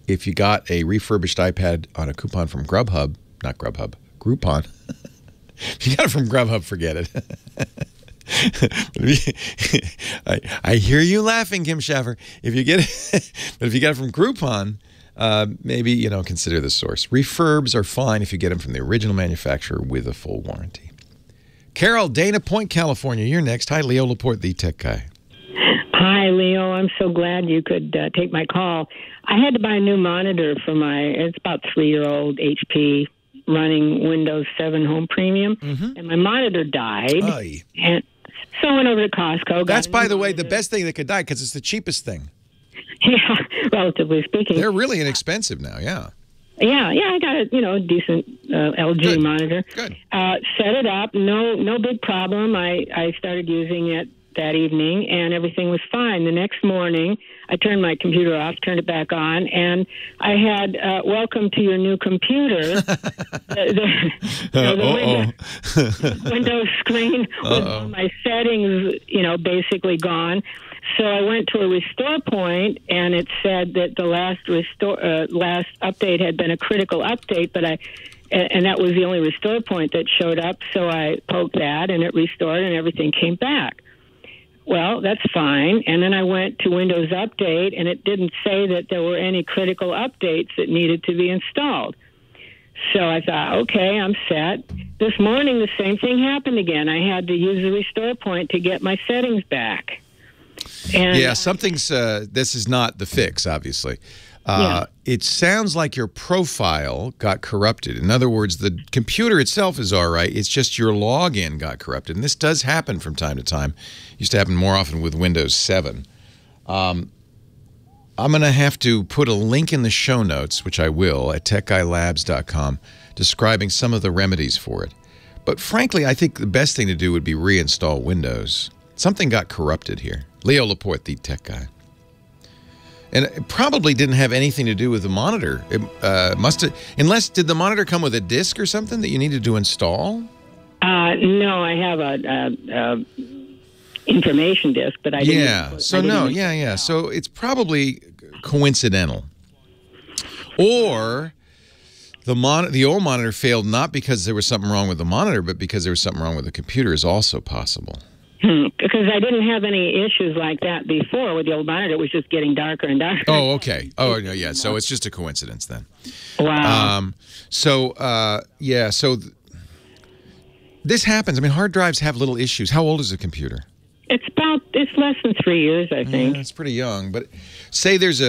If you got a refurbished iPad on a coupon from Groupon. If you got it from Grubhub, forget it. I hear you laughing, Kim Schaffer. If you get it, but if you get it from Groupon, maybe consider the source. Refurbs are fine if you get them from the original manufacturer with a full warranty. Carol, Dana Point, California. You're next. Hi, Leo Laporte, the tech guy. Hi, Leo. I'm so glad you could take my call. I had to buy a new monitor for it's about 3-year-old HP running Windows 7 Home Premium, and my monitor died. Aye. And so I went over to Costco. That's, by the way, the best thing that could die because it's the cheapest thing. Yeah, relatively speaking. They're really inexpensive now, yeah. Yeah, I got a decent LG monitor. Good. Set it up, no big problem. I started using it that evening, and everything was fine. The next morning, I turned my computer off, turned it back on, and I had welcome to your new computer. the Windows screen with all my settings, basically gone. So I went to a restore point, and it said that the last update had been a critical update, and that was the only restore point that showed up. So I poked that, and it restored, and everything came back. Well, that's fine. And then I went to Windows Update, and it didn't say that there were any critical updates that needed to be installed. So I thought, okay, I'm set. This morning, the same thing happened again. I had to use the restore point to get my settings back. And yeah, something's, this is not the fix, obviously. It sounds like your profile got corrupted. In other words, the computer itself is all right. It's just your login got corrupted. And this does happen from time to time. It used to happen more often with Windows 7. I'm going to have to put a link in the show notes, which I will, at techguylabs.com, describing some of the remedies for it. But frankly, I think the best thing to do would be reinstall Windows. Something got corrupted here. Leo Laporte, the tech guy. And it probably didn't have anything to do with the monitor. It must have, did the monitor come with a disk or something that you needed to install? No, I have a information disk, but I didn't. Yeah. So it's probably coincidental. Or the old monitor failed not because there was something wrong with the monitor, but because there was something wrong with the computer is also possible. Because I didn't have any issues like that before with the old monitor. It was just getting darker and darker. Oh, okay. Oh, yeah. So it's just a coincidence then. Wow. So this happens. I mean, hard drives have little issues. How old is the computer? It's less than 3 years, I think. It's pretty young. But say there's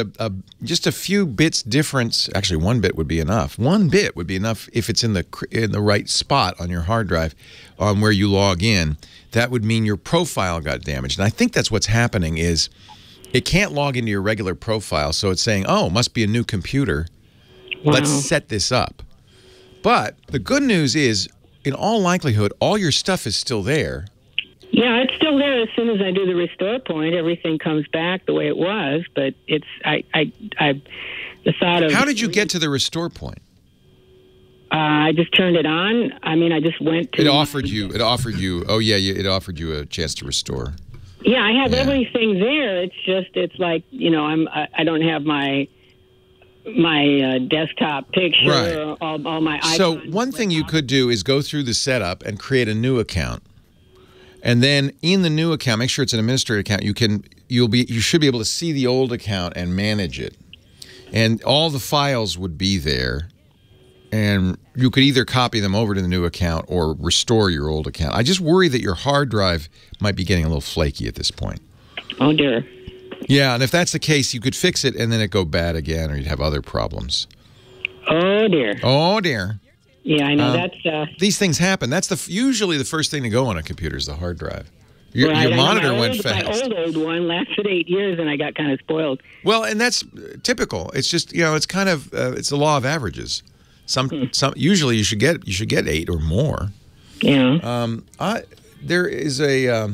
just a few bits difference. Actually, 1 bit would be enough. 1 bit would be enough if it's in the right spot on your hard drive, on where you log in. That would mean your profile got damaged. And I think that's what's happening is it can't log into your regular profile. So it's saying, oh, must be a new computer. Wow. Let's set this up. But the good news is, in all likelihood, all your stuff is still there. Yeah, it's still there. As soon as I do the restore point, everything comes back the way it was. But it's the thought of. How did you get to the restore point? I just turned it on. I mean, I just went to. It offered you. Oh yeah, it offered you a chance to restore. Yeah, I have everything there. It's like I don't have my desktop picture, right. Or all my icons. So one thing you could do is go through the setup and create a new account. And then in the new account, make sure it's an administrator account. You should be able to see the old account and manage it. And all the files would be there. And you could either copy them over to the new account or restore your old account. I just worry that your hard drive might be getting a little flaky at this point. Oh, dear. Yeah, and if that's the case, you could fix it and then it'd go bad again, or you'd have other problems. Oh, dear. Oh, dear. Yeah, I know. That's these things happen. That's usually the first thing to go on a computer is the hard drive. Your right, monitor went fast. My old one lasted 8 years, and I got kind of spoiled. Well, and that's typical. It's just it's kind of it's the law of averages. Usually you should get 8 or more. Yeah. There is a.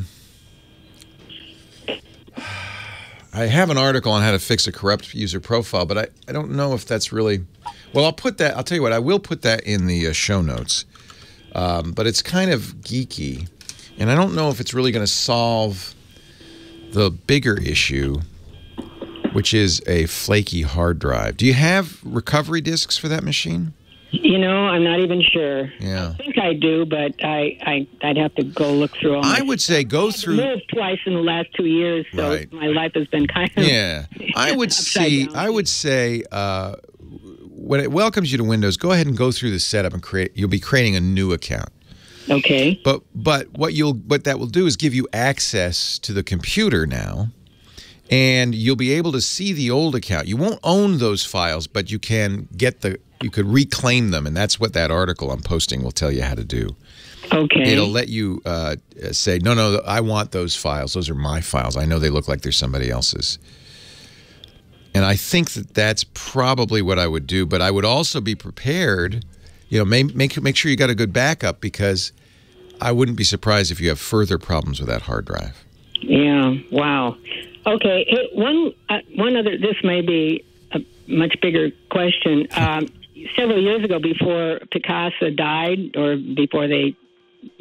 I have an article on how to fix a corrupt user profile, but I don't know if that's really. Well, I'll tell you what. I will put that in the show notes. But it's kind of geeky, and I don't know if it's really going to solve the bigger issue, which is a flaky hard drive. Do you have recovery disks for that machine? I'm not even sure. Yeah. I think I do, but I'd have to go look through all I would say go through. I've moved twice in the last 2 years, so right. My life has been kind of I would say when it welcomes you to Windows, go ahead and go through the setup and you'll be creating a new account. Okay. But what that will do is give you access to the computer now. And you'll be able to see the old account. You won't own those files, but you can you could reclaim them, and that's what that article I'm posting will tell you how to do. Okay. It'll let you say, no, I want those files. Those are my files. I know they look like they're somebody else's. And I think that's probably what I would do, but I would also be prepared, make sure you got a good backup, because I wouldn't be surprised if you have further problems with that hard drive. Yeah, wow. Okay, one other, this may be a much bigger question. Several years ago, before Picasa died, or before they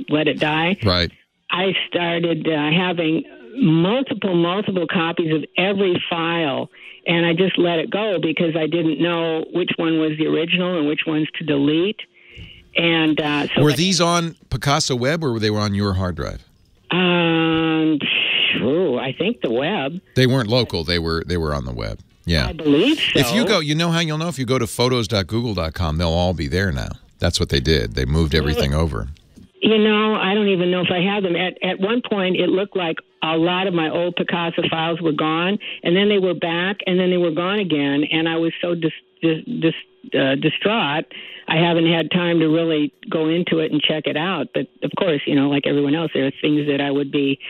let it die, right? I started having multiple copies of every file, and I just let it go because I didn't know which one was the original and which ones to delete. And so were these on Picasa Web, or were they on your hard drive? I think the web. They weren't local. They were on the web. Yeah. I believe so. If you go, you know how you'll know? If you go to photos.google.com, they'll all be there now. That's what they did. They moved everything over. I don't even know if I have them. At one point, it looked like a lot of my old Picasa files were gone, and then they were back, and then they were gone again, and I was so distraught, I haven't had time to really go into it and check it out. But, of course, like everyone else, there are things that I would be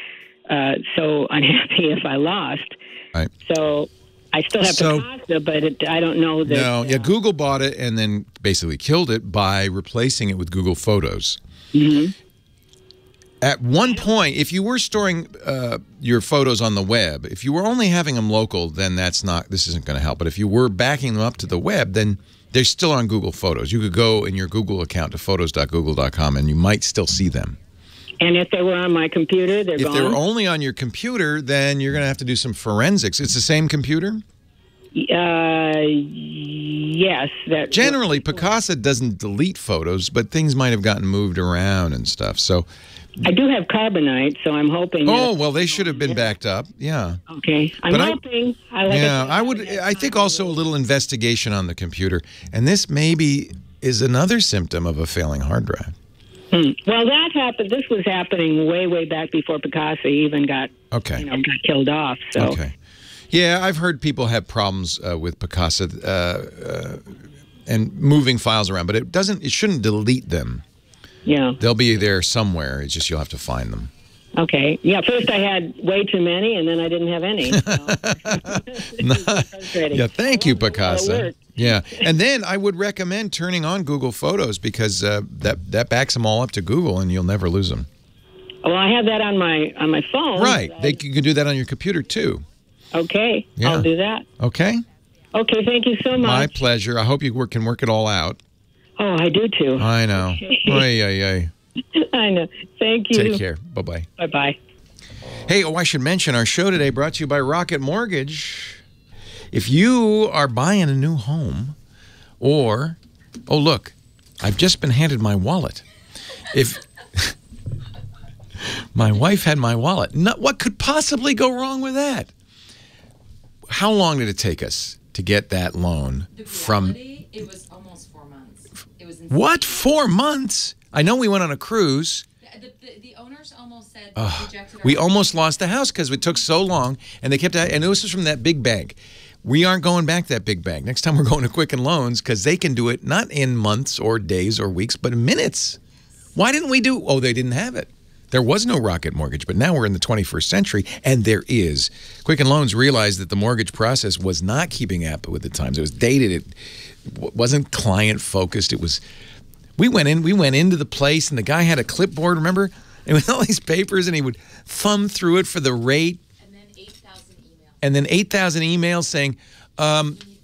so unhappy if I lost. Right. So I still have Picasa, but I don't know that. No, Google bought it and then basically killed it by replacing it with Google Photos. Mm-hmm. At one point, if you were storing your photos on the web, if you were only having them local, then this isn't going to help. But if you were backing them up to the web, then they're still on Google Photos. You could go in your Google account to photos.google.com and you might still see them. And if they were on my computer, they're gone? If they were only on your computer, then you're going to have to do some forensics. It's the same computer? Yes. Generally, Picasa doesn't delete photos, but things might have gotten moved around and stuff. So I do have Carbonite, so I'm hoping. Oh, well, they should have been backed up. Yeah. Okay. I'm hoping. I think also a little investigation on the computer. And this maybe is another symptom of a failing hard drive. Well, that happened. This was happening way back before Picasa even got got killed off. So. Okay. Yeah, I've heard people have problems with Picasa and moving files around, but it shouldn't delete them. Yeah. They'll be there somewhere. It's just you'll have to find them. Okay. Yeah, first I had way too many, and then I didn't have any. So. Yeah, thank you, Picasa. Yeah, and then I would recommend turning on Google Photos because that backs them all up to Google, and you'll never lose them. Well, I have that on my phone. Right. You can do that on your computer, too. Okay. Yeah. I'll do that. Okay. Okay, thank you so much. My pleasure. I hope you can work it all out. Oh, I do, too. I know. Ay. I know. Thank you. Take care. Bye-bye. Bye-bye. Hey, I should mention our show today brought to you by Rocket Mortgage. If you are buying a new home or, oh, look, I've just been handed my wallet. If my wife had my wallet, what could possibly go wrong with that? How long did it take us to get that loan from? It was almost 4 months. It was insane. What? 4 months? I know we went on a cruise. The owners almost said rejected. We almost lost the house because it took so long, and they kept. And this was from that big bank. We aren't going back to that big bank. Next time we're going to Quicken Loans because they can do it not in months or days or weeks, but in minutes. Why didn't we do? Oh, they didn't have it. There was no Rocket Mortgage, but now we're in the 21st century, and there is. Quicken Loans realized that the mortgage process was not keeping up with the times. It was dated. It wasn't client-focused. It was. We went into the place, and the guy had a clipboard, remember? And with all these papers, and he would thumb through it for the rate. And then 8,000 emails. And then 8,000 emails saying,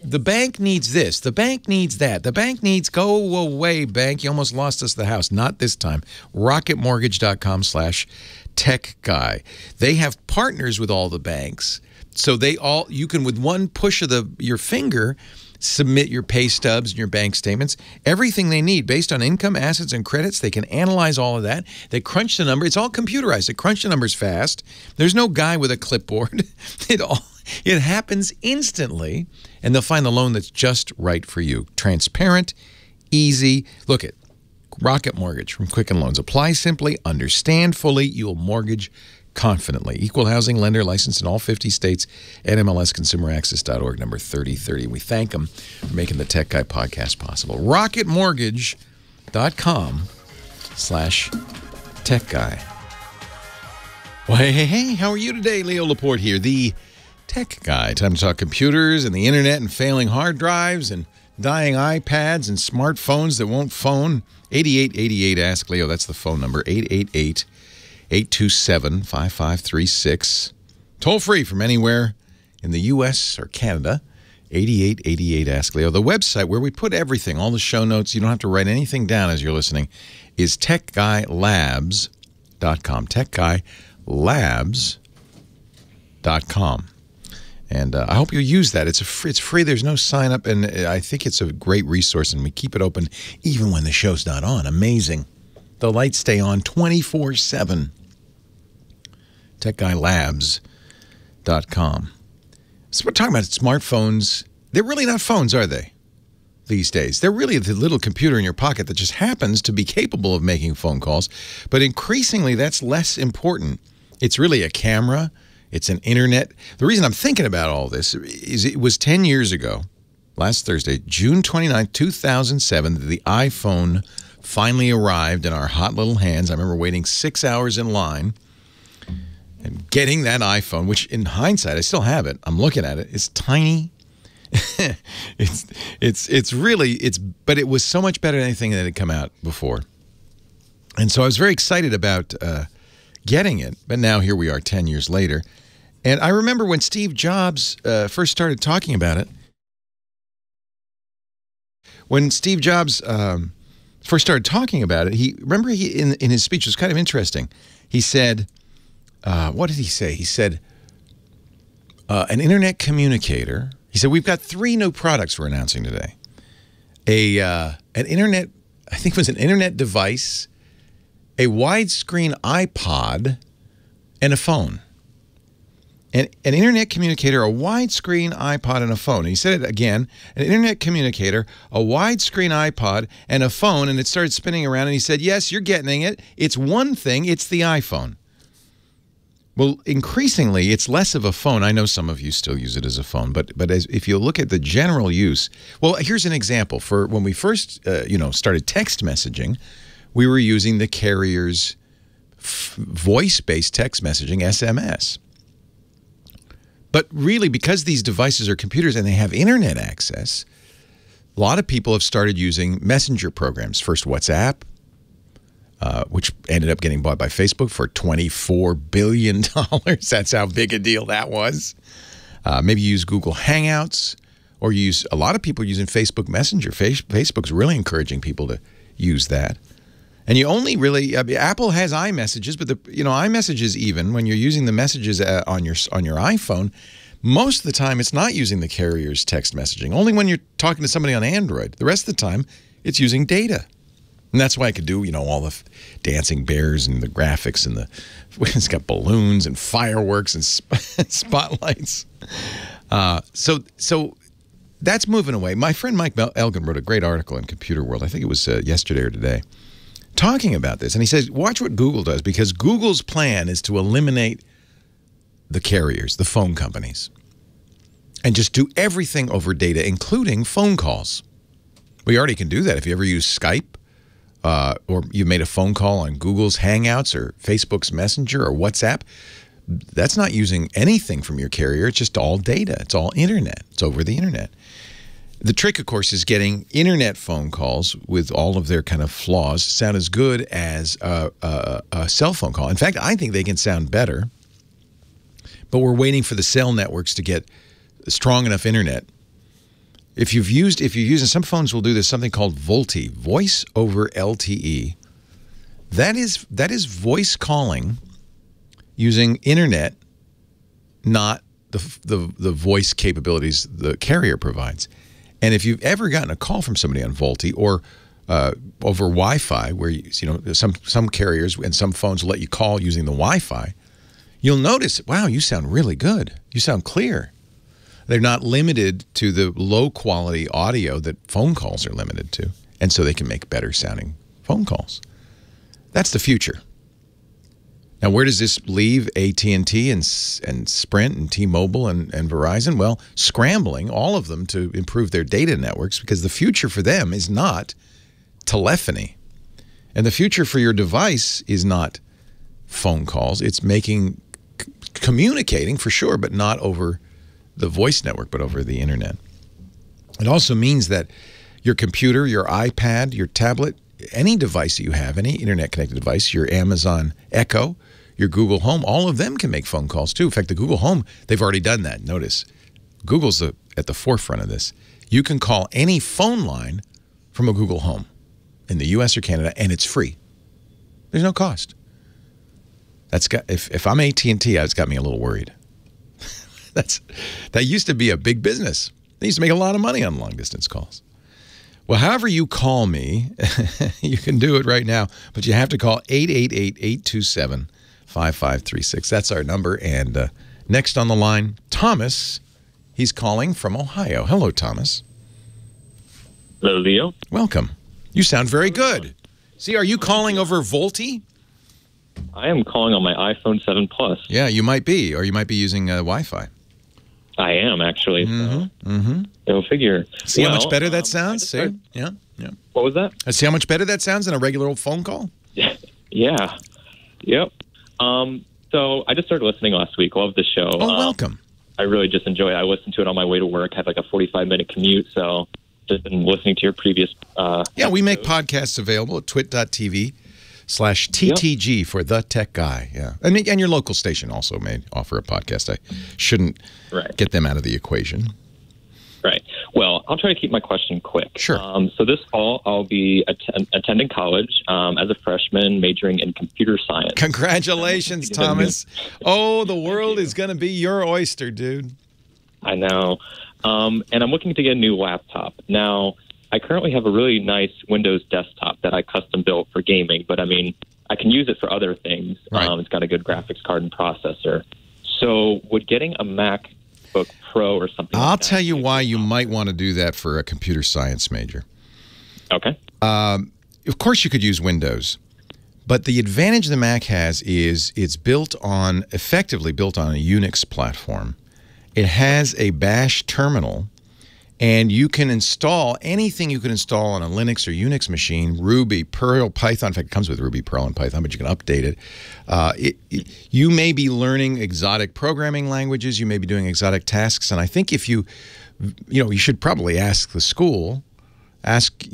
the bank needs this. The bank needs that. The bank needs, go away, bank. You almost lost us the house. Not this time. RocketMortgage.com/techguy. They have partners with all the banks. So you can, with one push of your finger, submit your pay stubs and your bank statements, everything they need based on income, assets, and credits. They can analyze all of that. They crunch the number. It's all computerized. They crunch the numbers fast. There's no guy with a clipboard. It happens instantly, and they'll find the loan that's just right for you. Transparent, easy. Look at Rocket Mortgage from Quicken Loans. Apply simply, understand fully, you'll mortgage confidently. Equal housing lender licensed in all 50 states. NMLSconsumeraccess.org, number 3030. We thank them for making the Tech Guy podcast possible. RocketMortgage.com/techguy. Well, hey, how are you today? Leo Laporte here, the Tech Guy. Time to talk computers and the internet and failing hard drives and dying iPads and smartphones that won't phone. 8888 Ask Leo. That's the phone number. 888-827-5536. Toll free from anywhere in the U.S. or Canada. 8888 Ask Leo. The website where we put everything, all the show notes, you don't have to write anything down as you're listening, is techguylabs.com. Techguylabs.com. And I hope you use that. It's free. There's no sign up, and I think it's a great resource, and we keep it open even when the show's not on. Amazing. The lights stay on 24/7. TechGuyLabs.com. So we're talking about smartphones. They're really not phones, are they, these days? They're really the little computer in your pocket that just happens to be capable of making phone calls. But increasingly, that's less important. It's really a camera. It's an internet. The reason I'm thinking about all this is it was 10 years ago, last Thursday, June 29, 2007, that the iPhone finally arrived in our hot little hands. I remember waiting 6 hours in line and getting that iPhone, which in hindsight, I still have it. I'm looking at it. It's tiny. But it was so much better than anything that had come out before. And so I was very excited about getting it. But now here we are 10 years later. And I remember when Steve Jobs first started talking about it. When Steve Jobs first started talking about it, in his speech, it was kind of interesting. He said, what did he say? He said, an internet communicator. He said, we've got 3 new products we're announcing today. An internet, I think it was an internet device, a widescreen iPod, and a phone. An internet communicator, a widescreen iPod, and a phone. And he said it again, an internet communicator, a widescreen iPod, and a phone, and it started spinning around, and he said, yes, you're getting it. It's one thing. It's the iPhone. Well, increasingly, it's less of a phone. I know some of you still use it as a phone, but if you look at the general use, well, here's an example. For when we first, started text messaging, we were using the carrier's voice-based text messaging, SMS. But really, because these devices are computers and they have internet access, a lot of people have started using messenger programs. First WhatsApp, and ended up getting bought by Facebook for $24 billion. That's how big a deal that was. Maybe you use Google Hangouts, or a lot of people using Facebook Messenger. Facebook's really encouraging people to use that. And you only really, Apple has iMessages, but iMessages, even when you're using the messages on your iPhone, most of the time it's not using the carrier's text messaging. Only when you're talking to somebody on Android. The rest of the time, it's using data. And that's why I could do, all the dancing bears and the graphics and it's got balloons and fireworks and spotlights. So that's moving away. My friend Mike Elgin wrote a great article in Computer World. I think it was yesterday or today, talking about this. And he says, watch what Google does, because Google's plan is to eliminate the carriers, the phone companies, and just do everything over data, including phone calls. We already can do that. If you ever use Skype, or you made a phone call on Google's Hangouts or Facebook's Messenger or WhatsApp, that's not using anything from your carrier. It's just all data. It's all internet. It's over the internet. The trick, of course, is getting internet phone calls with all of their kind of flaws sound as good as a cell phone call. In fact, I think they can sound better, but we're waiting for the cell networks to get strong enough internet. If you're using, some phones will do this, something called VoLTE, Voice over LTE. That is voice calling using internet, not the voice capabilities the carrier provides. And if you've ever gotten a call from somebody on VoLTE or over Wi-Fi, where some carriers and some phones will let you call using the Wi-Fi, you'll notice, wow, you sound really good. You sound clear. They're not limited to the low-quality audio that phone calls are limited to, and so they can make better-sounding phone calls. That's the future. Now, where does this leave AT&T and Sprint and T-Mobile and Verizon? Well, scrambling, all of them, to improve their data networks, because the future for them is not telephony. And the future for your device is not phone calls. It's communicating, for sure, but not over the voice network, but over the internet. It also means that your computer, your iPad, your tablet, any device that you have, any internet-connected device, your Amazon Echo, your Google Home, all of them can make phone calls too. In fact, the Google Home, they've already done that. Notice, Google's at the forefront of this. You can call any phone line from a Google Home in the U.S. or Canada, and it's free. There's no cost. If I'm AT&T, it's got me a little worried. That used to be a big business. They used to make a lot of money on long-distance calls. Well, however you call me, you can do it right now, but you have to call 888-827-5536. That's our number. And next on the line, Thomas. He's calling from Ohio. Hello, Thomas. Hello, Leo. Welcome. You sound very good. See, are you calling over VoLTE? I am calling on my iPhone 7 Plus. Yeah, you might be, or you might be using Wi-Fi. I am, actually. Go figure. See how much better that sounds? See? Yeah. What was that? See how much better that sounds than a regular old phone call? Yeah. Yep. So I just started listening last week. Love the show. Oh, welcome. I really just enjoy it. I listened to it on my way to work. I had like a 45-minute commute, so just been listening to your previous Yeah, we make podcasts available at twit.tv/TTG for The Tech Guy. Yeah. And your local station also may offer a podcast. I shouldn't get them out of the equation. Right. Well, I'll try to keep my question quick. Sure. So this fall, I'll be attending college as a freshman, majoring in computer science. Congratulations, Thomas. Oh, the world is going to be your oyster, dude. I know. And I'm looking to get a new laptop. Now, I currently have a really nice Windows desktop that I custom built for gaming, but I mean, I can use it for other things. Right. It's got a good graphics card and processor. So would getting a MacBook Pro or something I'll like that tell you why you might want to do that for a computer science major. Okay. Of course you could use Windows, but the advantage the Mac has is it's effectively built on a Unix platform. It has a Bash terminal, and you can install anything you can install on a Linux or Unix machine, Ruby, Perl, Python. In fact, it comes with Ruby, Perl, and Python, but you can update it. You may be learning exotic programming languages. You may be doing exotic tasks. And I think if you should probably ask the school Ask,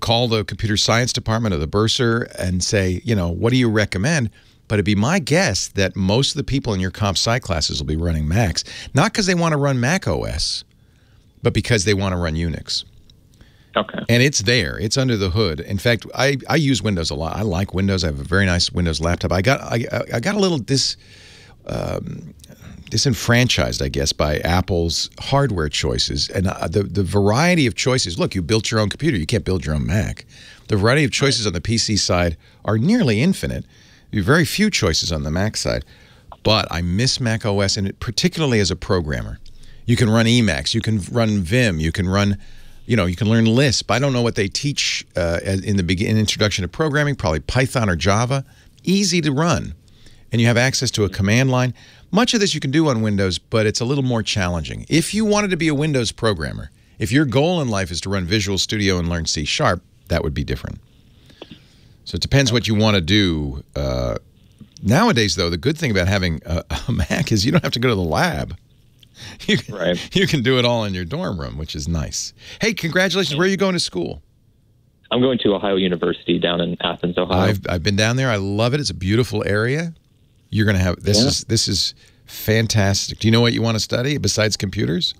call the computer science department or the bursar and say, what do you recommend? But it'd be my guess that most of the people in your comp sci classes will be running Macs, not because they want to run Mac OS, but because they want to run Unix. Okay. And it's there. It's under the hood. In fact, I use Windows a lot. I like Windows. I have a very nice Windows laptop. I got a little disenfranchised, I guess, by Apple's hardware choices. And the variety of choices. Look, you built your own computer. You can't build your own Mac. The variety of choices on the PC side are nearly infinite. You have very few choices on the Mac side. But I miss Mac OS, and particularly as a programmer. You can run Emacs. You can run Vim. You can run, you can learn Lisp. I don't know what they teach in the introduction to programming, probably Python or Java. Easy to run. And you have access to a command line. Much of this you can do on Windows, but it's a little more challenging. If you wanted to be a Windows programmer, if your goal in life is to run Visual Studio and learn C#, that would be different. So it depends what you want to do. Nowadays, though, the good thing about having a Mac is you don't have to go to the lab. You can do it all in your dorm room, which is nice. Hey, congratulations. Where are you going to school? I'm going to Ohio University down in Athens, Ohio. I've been down there. I love it. It's a beautiful area. You're going to have this is fantastic. Do you know what you want to study besides computers?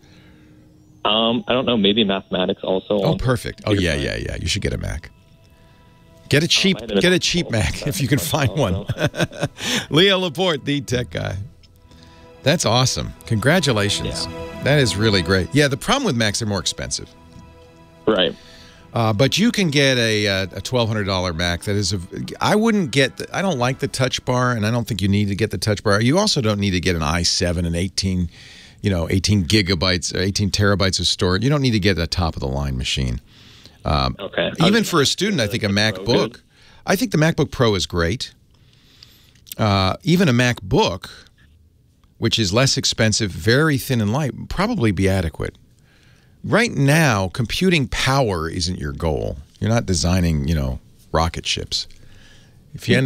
I don't know. Maybe mathematics also. Oh, perfect. Oh, yeah. You should get a Mac. Get a cheap Mac if you can find one. Leo Laporte, the tech guy. That's awesome. Congratulations. Yeah. That is really great. Yeah, the problem with Macs, they're more expensive. Right. But you can get a $1,200 Mac that is I don't like the touch bar, and I don't think you need to get the touch bar. You also don't need to get an i7 and 18 gigabytes, 18 terabytes of storage. You don't need to get a top of the line machine. Okay. Even for a student, I think a MacBook. I think the MacBook Pro is great. Even a MacBook, which is less expensive, very thin and light, would probably be adequate. Right now, computing power isn't your goal. You're not designing, rocket ships. If you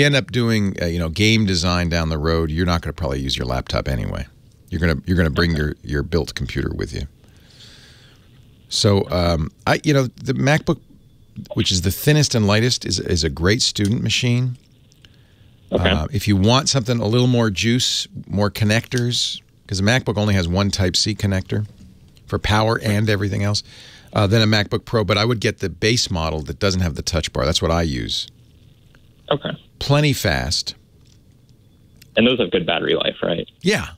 end up doing, game design down the road, you're not going to probably use your laptop anyway. You're gonna bring your built computer with you. So, the MacBook, which is the thinnest and lightest, is a great student machine. Okay. If you want something a little more juice, more connectors, because the MacBook only has one Type-C connector for power and everything else, then a MacBook Pro. But I would get the base model that doesn't have the touch bar. That's what I use. Okay. Plenty fast. And those have good battery life, right? Yeah.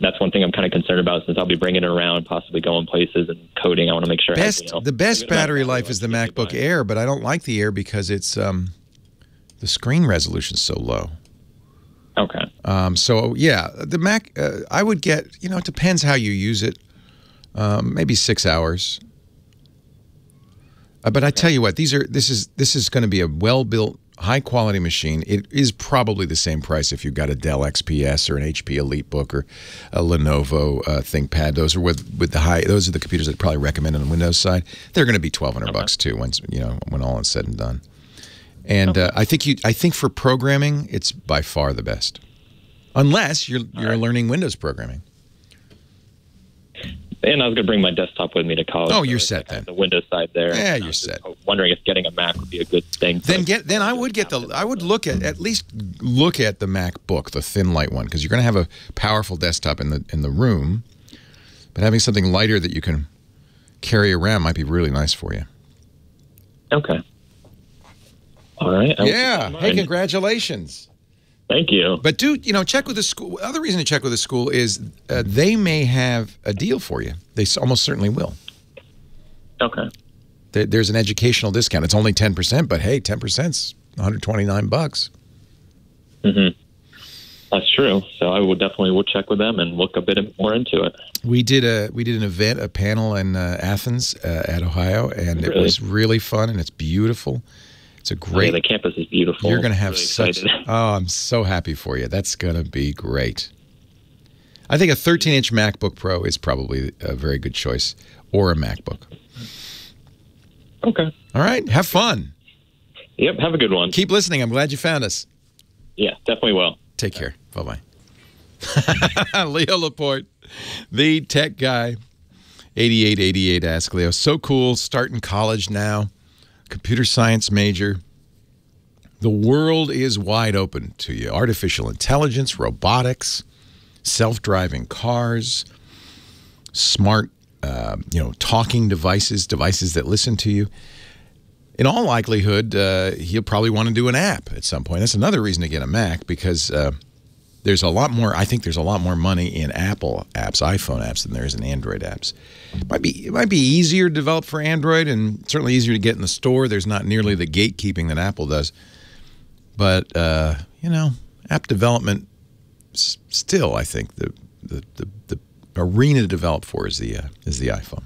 That's one thing I'm kind of concerned about, since I'll be bringing it around, possibly going places and coding. I want to make sure the best battery life is the MacBook Air, but I don't like the Air because it's the screen resolution is so low. Okay. So yeah, the Mac I would get. It depends how you use it. Maybe 6 hours. But I tell you what, this is going to be a well-built, high-quality machine. It is probably the same price if you've got a Dell XPS or an HP EliteBook or a Lenovo ThinkPad. Those are those are the computers that probably recommend on the Windows side. They're going to be $1,200 too when all is said and done. And I think for programming, it's by far the best, unless you're learning Windows programming. And I was going to bring my desktop with me to college. Oh, you're set then. The Windows side there. Yeah, you're set. Wondering if getting a Mac would be a good thing. Then I would look at least look at the MacBook, the thin light one, because you're going to have a powerful desktop in the room, but having something lighter that you can carry around might be really nice for you. Okay. All right. Yeah. Hey, congratulations. Thank you. But check with the school. The other reason to check with the school is they may have a deal for you. They almost certainly will. Okay. There's an educational discount. It's only 10%, but hey, 10%'s $129. Mm-hmm. That's true. So I will check with them and look a bit more into it. We did an event, a panel in Athens at Ohio, and it was really fun, and it's beautiful. It's a great. Yeah, the campus is beautiful. You're going to have I'm so happy for you. That's going to be great. I think a 13-inch MacBook Pro is probably a very good choice, or a MacBook. Okay. All right. Have fun. Yep. Have a good one. Keep listening. I'm glad you found us. Yeah, definitely will. Take care. Bye-bye. Leo Laporte, the tech guy. 8888 Ask Leo. So cool. Starting college now. Computer science major. The world is wide open to you. Artificial intelligence, robotics, self-driving cars, smart, talking devices that listen to you. In all likelihood, he'll probably want to do an app at some point. That's another reason to get a Mac, because there's a lot more. I think there's a lot more money in Apple apps, iPhone apps, than there is in Android apps. It might be easier to develop for Android, and certainly easier to get in the store. There's not nearly the gatekeeping that Apple does. But app development still, I think the arena to develop for is the iPhone.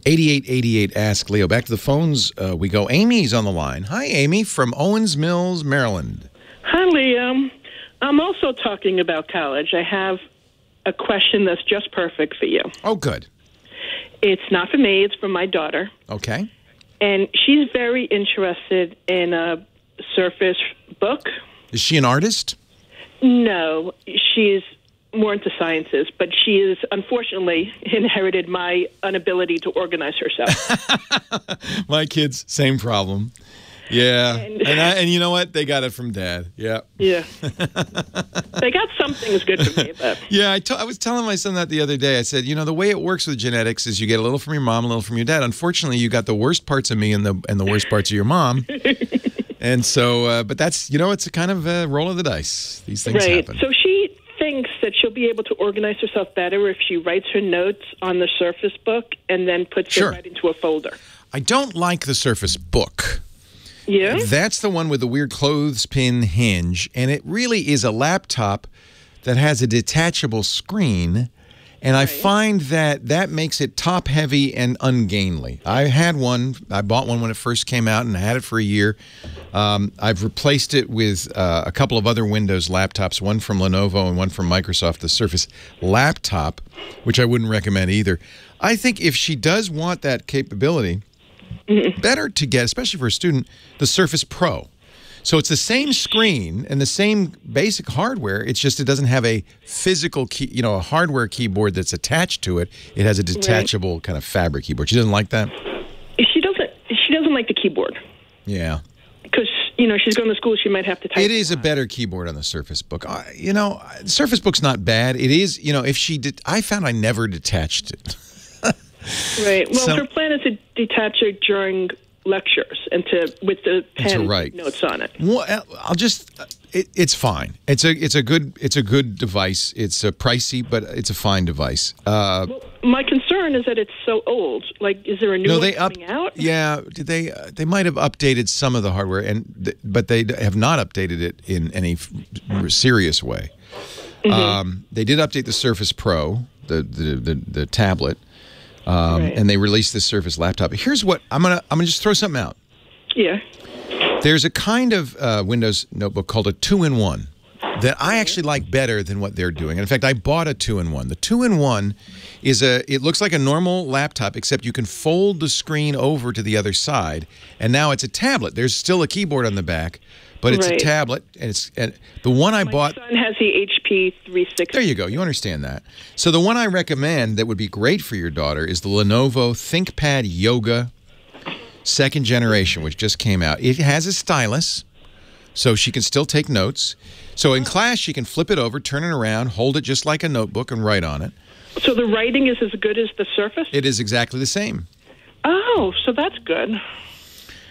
8888 Ask Leo. Back to the phones we go. Amy's on the line. Hi, Amy from Owens Mills, Maryland. Hi, Leo. I'm also talking about college. I have a question that's just perfect for you. Oh, good. It's not for me. It's for my daughter. Okay. And she's very interested in a Surface Book. Is she an artist? No, she's more into sciences, but she has unfortunately inherited my inability to organize herself. My kids, same problem. Yeah, and you know what? They got it from Dad. Yeah. Yeah. They got some things good from me, but yeah, I was telling my son that the other day. I said, the way it works with genetics is you get a little from your mom, a little from your dad. Unfortunately, you got the worst parts of me and the worst parts of your mom. And so, but that's, it's a kind of a roll of the dice. These things happen. So she thinks that she'll be able to organize herself better if she writes her notes on the Surface Book and then puts it right into a folder. I don't like the Surface Book. Yeah? That's the one with the weird clothespin hinge, and it really is a laptop that has a detachable screen, and I find that makes it top-heavy and ungainly. I had one. I bought one when it first came out, and I had it for a year. I've replaced it with a couple of other Windows laptops, one from Lenovo and one from Microsoft, the Surface Laptop, which I wouldn't recommend either. I think if she does want that capability, better to get, especially for a student, the Surface Pro. So it's the same screen and the same basic hardware. It's just it doesn't have a physical key, a hardware keyboard that's attached to it. It has a detachable kind of fabric keyboard. She doesn't like that? She doesn't like the keyboard. Yeah. Because, she's going to school, she might have to type. It is a better keyboard on the Surface Book. The Surface Book's not bad. It is, if she did, I found I never detached it. Right. Well, her plan is to detach it during lectures and with the pen notes on it. Well, it's fine. It's a good device. It's pricey, but it's a fine device. Well, my concern is that it's so old. Like, is there a new one coming out? Yeah, they might have updated some of the hardware, but they have not updated it in any serious way. They did update the Surface Pro, the tablet. And they released this Surface Laptop. Here's what I'm gonna just throw something out. Yeah. There's a kind of Windows notebook called a 2-in-1 that I actually like better than what they're doing. And in fact, I bought a 2-in-1. The 2-in-1 is it looks like a normal laptop, except you can fold the screen over to the other side, and now it's a tablet. There's still a keyboard on the back, but it's a tablet, and the one I bought. My son has the HP 360. There you go. You understand that. So the one I recommend that would be great for your daughter is the Lenovo ThinkPad Yoga 2nd generation, which just came out. It has a stylus, so she can still take notes. So in class, she can flip it over, turn it around, hold it just like a notebook, and write on it. So the writing is as good as the Surface? It is exactly the same. Oh, so that's good.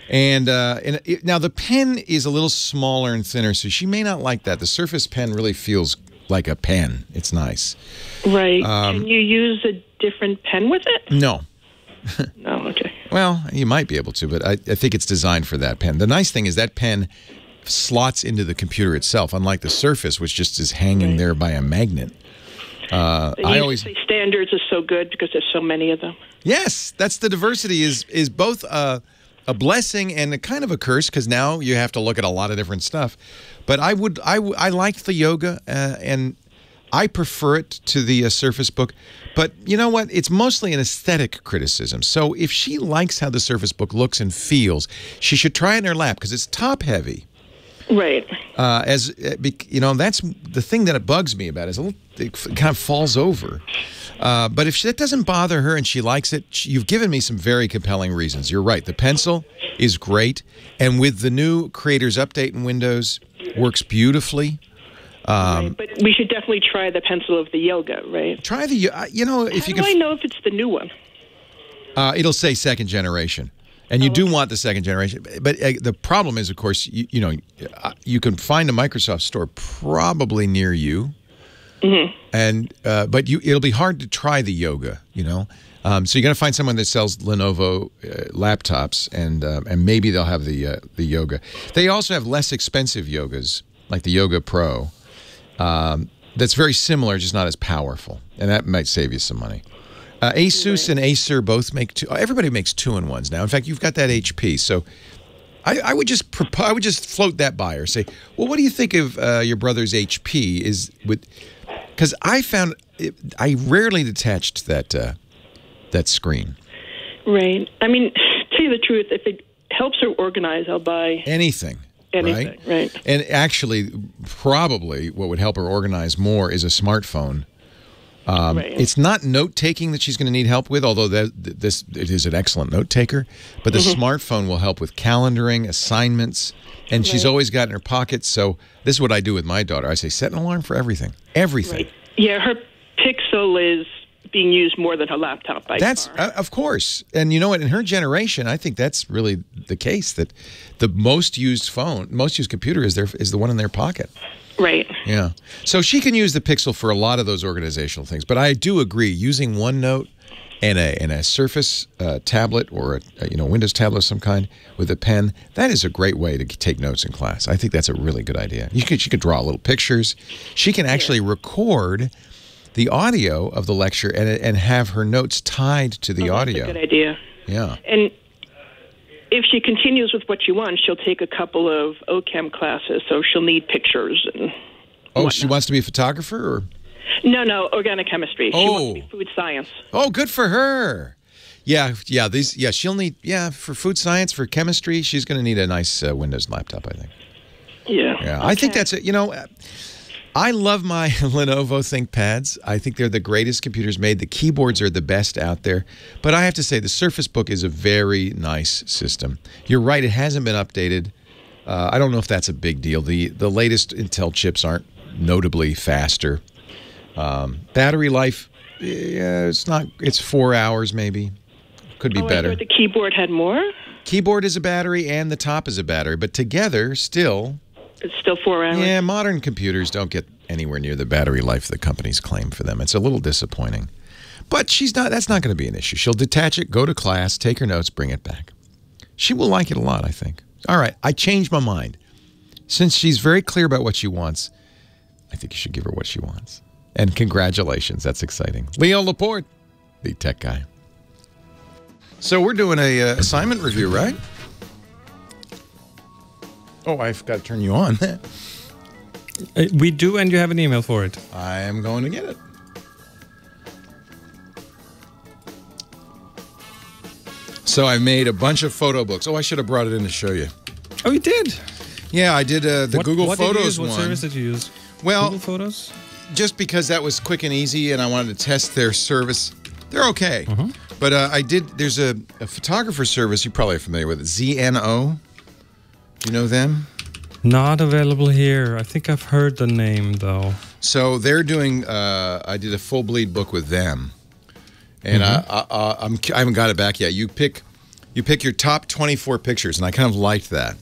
And now the pen is a little smaller and thinner, so she may not like that. The Surface pen really feels like a pen. It's nice. Right. Can you use a different pen with it? No. No, okay. Well, you might be able to, but I think it's designed for that pen. The nice thing is that pen slots into the computer itself, unlike the Surface, which just is hanging there by a magnet. I always say standards are so good because there's so many of them. Yes, that's the diversity is both a blessing and a kind of a curse, because now you have to look at a lot of different stuff. But I liked the Yoga, and I prefer it to the Surface Book. But you know what? It's mostly an aesthetic criticism. So if she likes how the Surface Book looks and feels, she should try it in her lap, because it's top heavy. Right. That's the thing that bugs me about it. Is it kind of falls over. But if that doesn't bother her and she likes it, you've given me some very compelling reasons. You're right. The pencil is great. And with the new Creators Update in Windows, works beautifully. Right, but we should definitely try the pencil of the Yoga, right? Try the, if you can. How do I know if it's the new one? It'll say second generation. And you do want the second generation. But the problem is, of course, you can find a Microsoft store probably near you. Mm-hmm. And but it'll be hard to try the Yoga, So you're going to find someone that sells Lenovo laptops, and maybe they'll have the Yoga. They also have less expensive Yogas, like the Yoga Pro. That's very similar, just not as powerful, and that might save you some money. Asus and Acer both make two. Everybody makes 2-in-1s now. In fact, you've got that HP, so I would just float that by her. Say, well, what do you think of your brother's HP? Because I found I rarely detached that screen. Right. I mean, to tell you the truth, if it helps her organize, I'll buy anything. Right. And actually, probably what would help her organize more is a smartphone. It's not note-taking that she's going to need help with, although it is an excellent note-taker. But the smartphone will help with calendaring, assignments, and she's always got in her pocket. So this is what I do with my daughter. I say, set an alarm for everything. Everything. Right. Yeah, her Pixel is being used more than her laptop by far. Of course. And you know what? In her generation, I think that's really the case, that the most used computer is the one in their pocket. Right. Yeah. So she can use the Pixel for a lot of those organizational things. But I do agree, using OneNote and a Surface tablet or a Windows tablet of some kind with a pen, that is a great way to take notes in class. I think that's a really good idea. She could draw little pictures. She can actually record the audio of the lecture and have her notes tied to the audio. That's a good idea. Yeah. And if she continues with what she wants, she'll take a couple of OChem classes, so she'll need pictures and whatnot. She wants to be a photographer? Or? No, organic chemistry. She wants to be food science. Oh, good for her. Yeah, she'll need, for food science, for chemistry, she's going to need a nice Windows laptop, I think. Yeah. Yeah, okay. I think that's it. I love my Lenovo ThinkPads. I think they're the greatest computers made. The keyboards are the best out there. But I have to say, the Surface Book is a very nice system. You're right, it hasn't been updated. I don't know if that's a big deal. The latest Intel chips aren't notably faster. Battery life, it's 4 hours maybe. Could be better. The keyboard had more? Keyboard is a battery and the top is a battery. But together, still... It's still 4 hours. Yeah, modern computers don't get anywhere near the battery life the companies claim for them. It's a little disappointing. But that's not going to be an issue. She'll detach it, go to class, take her notes, bring it back. She will like it a lot, I think. All right, I changed my mind. Since she's very clear about what she wants, I think you should give her what she wants. And congratulations, that's exciting. Leo Laporte, the tech guy. So we're doing a assignment review, right? Oh, I've got to turn you on. We do, and you have an email for it. I am going to get it. So I made a bunch of photo books. Oh, I should have brought it in to show you. Oh, you did? Yeah, I did the Google Photos one. What service did you use? Well, Google Photos? Just because that was quick and easy, and I wanted to test their service. They're okay. But there's a photographer service, you probably are familiar with it, ZNO. Do you know them? Not available here. I think I've heard the name, though. So they're doing, I did a full bleed book with them. And I haven't got it back yet. You pick your top 24 pictures, and I kind of liked that.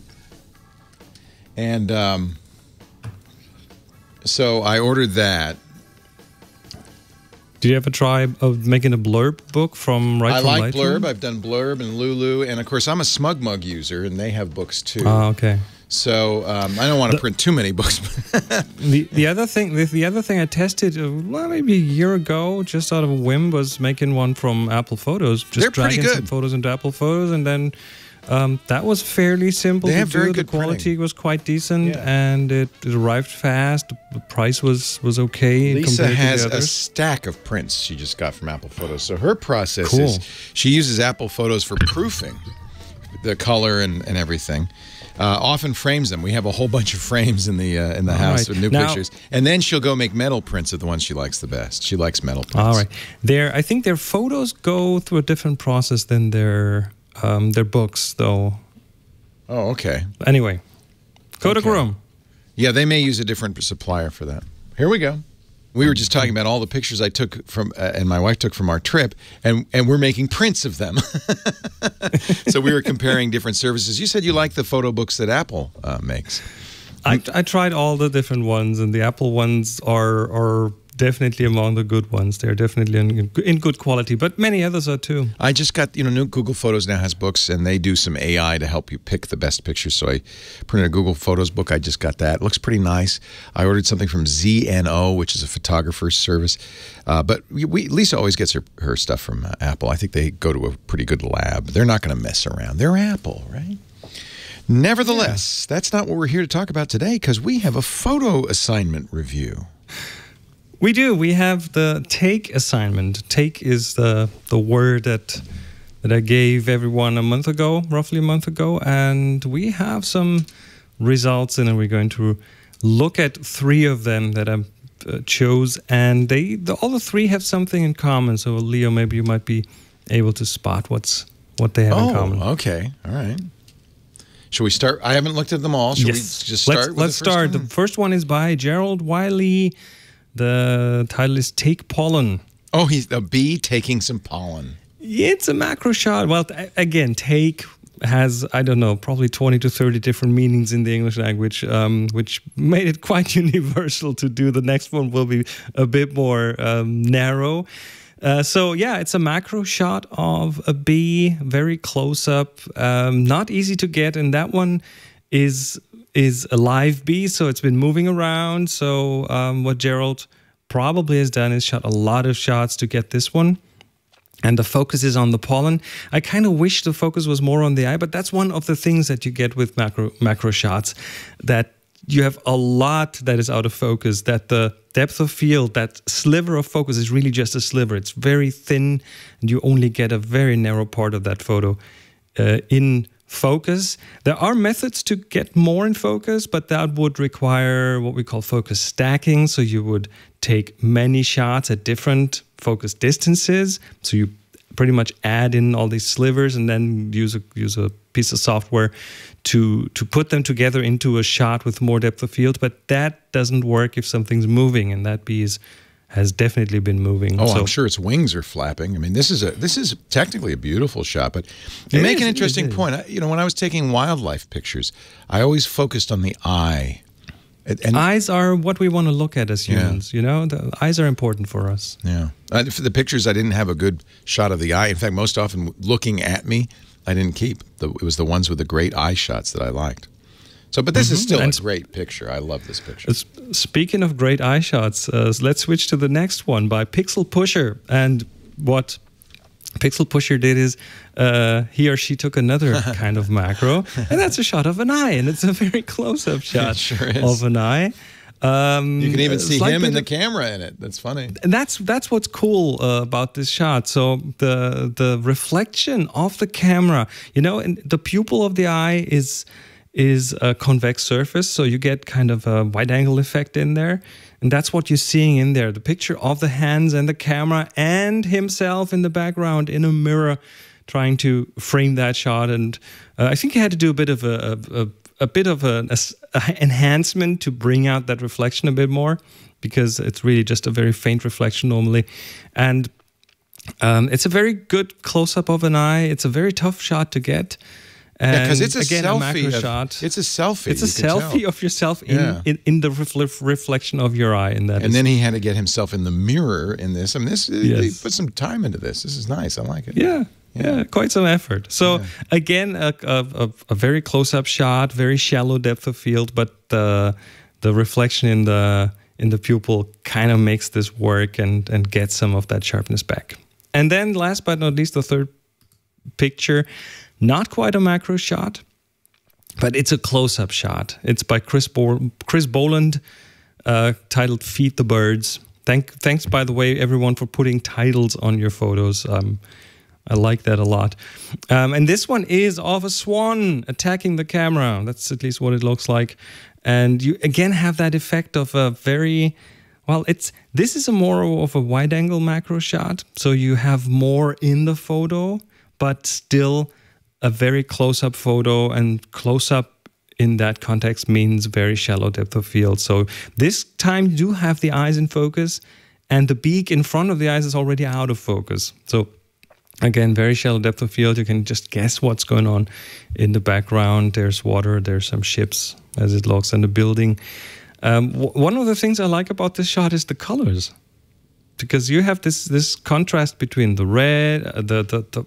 And so I ordered that. Did you ever try of making a blurb book from I like Lightroom? Blurb. I've done Blurb and Lulu. And, of course, I'm a SmugMug user, and they have books, too. Oh, okay. So I don't want to print too many books. the other thing I tested maybe a year ago, just out of a whim, was making one from Apple Photos. Just dragging some photos into Apple Photos, and then that was fairly simple to do. The quality was quite decent, and it arrived fast. The price was okay. Lisa has a stack of prints she just got from Apple Photos. So her process is she uses Apple Photos for proofing the color and everything. often frames them. We have a whole bunch of frames in the house with new pictures. And then she'll go make metal prints of the ones she likes the best. She likes metal prints. All right. I think their photos go through a different process than their books, though. Oh, okay. Anyway, Kodachrome. Yeah, they may use a different supplier for that. Here we go. We were just talking about all the pictures I took from, and my wife took from our trip, and we're making prints of them. So we were comparing different services. You said you like the photo books that Apple makes. I tried all the different ones, and the Apple ones are definitely among the good ones. They're definitely in good quality, but many others are too. I just got, new Google Photos now has books, and they do some AI to help you pick the best pictures. So I printed a Google Photos book. I just got that. It looks pretty nice. I ordered something from ZNO, which is a photographer's service. But Lisa always gets her stuff from Apple. I think they go to a pretty good lab. They're not going to mess around. They're Apple, right? Nevertheless, that's not what we're here to talk about today, because we have a photo assignment review. We do. We have the take assignment. Take is the word that I gave everyone roughly a month ago, and we have some results, and we're going to look at 3 of them that I chose, and all the 3 have something in common. So, Leo, maybe you might be able to spot what they have in common. Oh, okay. All right. Should we start? I haven't looked at them all. Should we just start? Let's start. The first one is by Gerald Wiley. The title is Take Pollen. Oh, he's a bee taking some pollen. It's a macro shot. Well, again, take has, I don't know, probably 20 to 30 different meanings in the English language, which made it quite universal to do. The next one will be a bit more narrow. So, yeah, it's a macro shot of a bee, very close up, not easy to get. And that one is a live bee, so it's been moving around. So what Gerald probably has done is shot a lot of shots to get this one. And the focus is on the pollen. I kind of wish the focus was more on the eye, but that's one of the things that you get with macro shots, that you have a lot that is out of focus, that the depth of field, that sliver of focus is really just a sliver. It's very thin, and you only get a very narrow part of that photo in focus. There are methods to get more in focus, but that would require what we call focus stacking. So you would take many shots at different focus distances. So you pretty much add in all these slivers and then use a piece of software to put them together into a shot with more depth of field. But that doesn't work if something's moving, and that bee has definitely been moving. Oh, so, I'm sure its wings are flapping. I mean, this is technically a beautiful shot, but you make an interesting point. When I was taking wildlife pictures, I always focused on the eye. And eyes are what we want to look at as humans. Yeah. The eyes are important for us. Yeah. For the pictures, I didn't have a good shot of the eye. In fact, most often looking at me, I didn't keep. It was the ones with the great eye shots that I liked. So, but this is still a great picture. I love this picture. Speaking of great eye shots, let's switch to the next one by Pixel Pusher. And what Pixel Pusher did is he or she took another kind of macro, and that's a shot of an eye, and it's a very close-up shot of an eye. You can even see him and the camera in it. That's funny. And that's what's cool about this shot. So the reflection of the camera, and the pupil of the eye is a convex surface, so you get kind of a wide angle effect in there, and that's what you're seeing in there, the picture of the hands and the camera and himself in the background in a mirror trying to frame that shot. And I think he had to do a bit of an enhancement to bring out that reflection a bit more, because it's really just a very faint reflection normally. And it's a very good close-up of an eye. It's a very tough shot to get. Because it's a again, selfie. A macro shot. It's a selfie. It's a selfie of yourself in the reflection of your eye. And then he had to get himself in the mirror in this. I mean, they put some time into this. This is nice. I like it. Yeah, quite some effort. So again, a very close-up shot, very shallow depth of field, but the reflection in the pupil kind of makes this work and gets some of that sharpness back. And then last but not least, the third picture. Not quite a macro shot, but it's a close-up shot. It's by Chris Boland, titled "Feed the Birds." Thanks, by the way, everyone, for putting titles on your photos. I like that a lot. And this one is of a swan attacking the camera. That's at least what it looks like. And you again have that effect of a very, well, this is a more of a wide angle macro shot. So you have more in the photo, but still a very close up photo, and close up in that context means very shallow depth of field. So this time you do have the eyes in focus, and the beak in front of the eyes is already out of focus. So again, very shallow depth of field. You can just guess what's going on in the background. There's water, there's some ships as it looks, and the building. One of the things I like about this shot is the colors, because you have this contrast between the red, the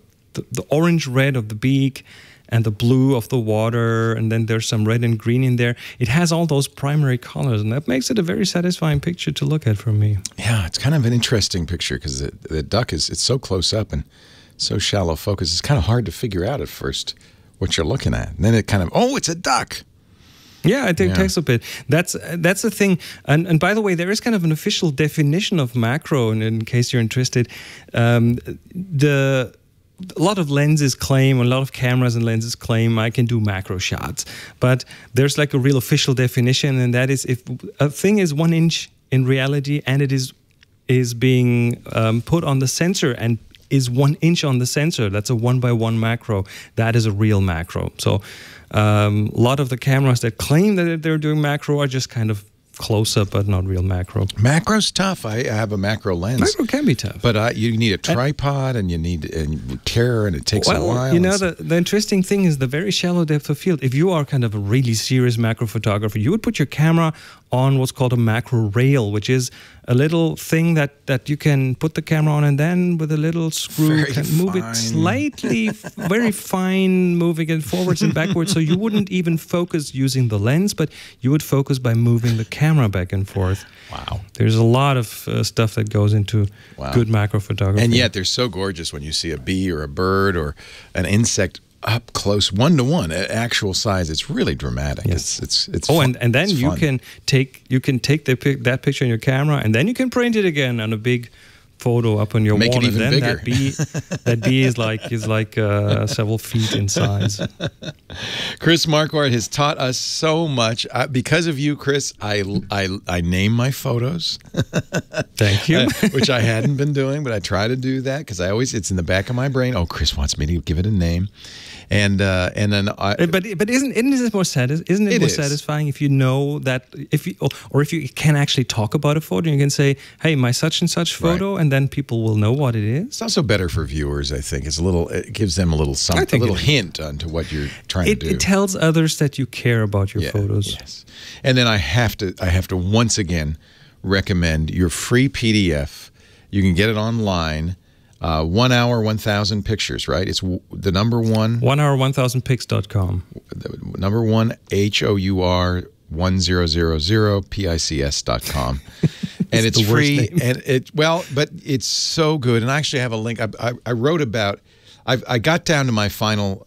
orange red of the beak, and the blue of the water, and then there's some red and green in there. It has all those primary colors, and that makes it a very satisfying picture to look at for me. Yeah, it's kind of an interesting picture because the duck it's so close up and so shallow focus. It's kind of hard to figure out at first what you're looking at. And then it kind of, oh, it's a duck. Yeah, it takes a bit. That's the thing. And by the way, there is kind of an official definition of macro, and in case you're interested, a lot of lenses claim, a lot of cameras and lenses claim I can do macro shots. But there's like a real official definition, and that is if a thing is 1 inch in reality and it is being put on the sensor and is 1 inch on the sensor, that's a 1x1 macro. That is a real macro. So a lot of the cameras that claim that they're doing macro are just kind of close up, but not real macro. Macro's tough. I have a macro lens. Macro can be tough, but you need a tripod, and you need care, and it takes a while. You know, the interesting thing is the very shallow depth of field. If you are kind of a really serious macro photographer, you would put your camera on what's called a macro rail, which is a little thing that you can put the camera on, and then with a little screw can move it slightly, very fine, moving it forwards and backwards. So you wouldn't even focus using the lens, but you would focus by moving the camera back and forth. Wow. There's a lot of stuff that goes into good macro photography. And yet they're so gorgeous when you see a bee or a bird or an insect up close, 1-to-1, actual size. It's really dramatic. Yes. It's oh, fun. and then you can take that picture on your camera, and then you can print it again on a big photo up on your Make wall, it even and then bigger. that bee is like several feet in size. Chris Marquardt has taught us so much. Because of you, Chris, I name my photos. Thank you. Which I hadn't been doing, but I try to do that because it's in the back of my brain. Oh, Chris wants me to give it a name. And then but isn't it more satisfying if you know that if you can actually talk about a photo, you can say, hey, my such and such photo, and then people will know what it is. It's also better for viewers, I think. It gives them a little something, a little hint onto what you're trying to do. It tells others that you care about your photos. Yes. And then I have to once again recommend your free PDF. You can get it online. 1 hour, 1,000 pictures, right? It's the number one. 1hour1000pics.com. Number one, HOUR 1000pics.com. And it's free. And but it's so good. And I actually have a link. I wrote about, I got down to my final,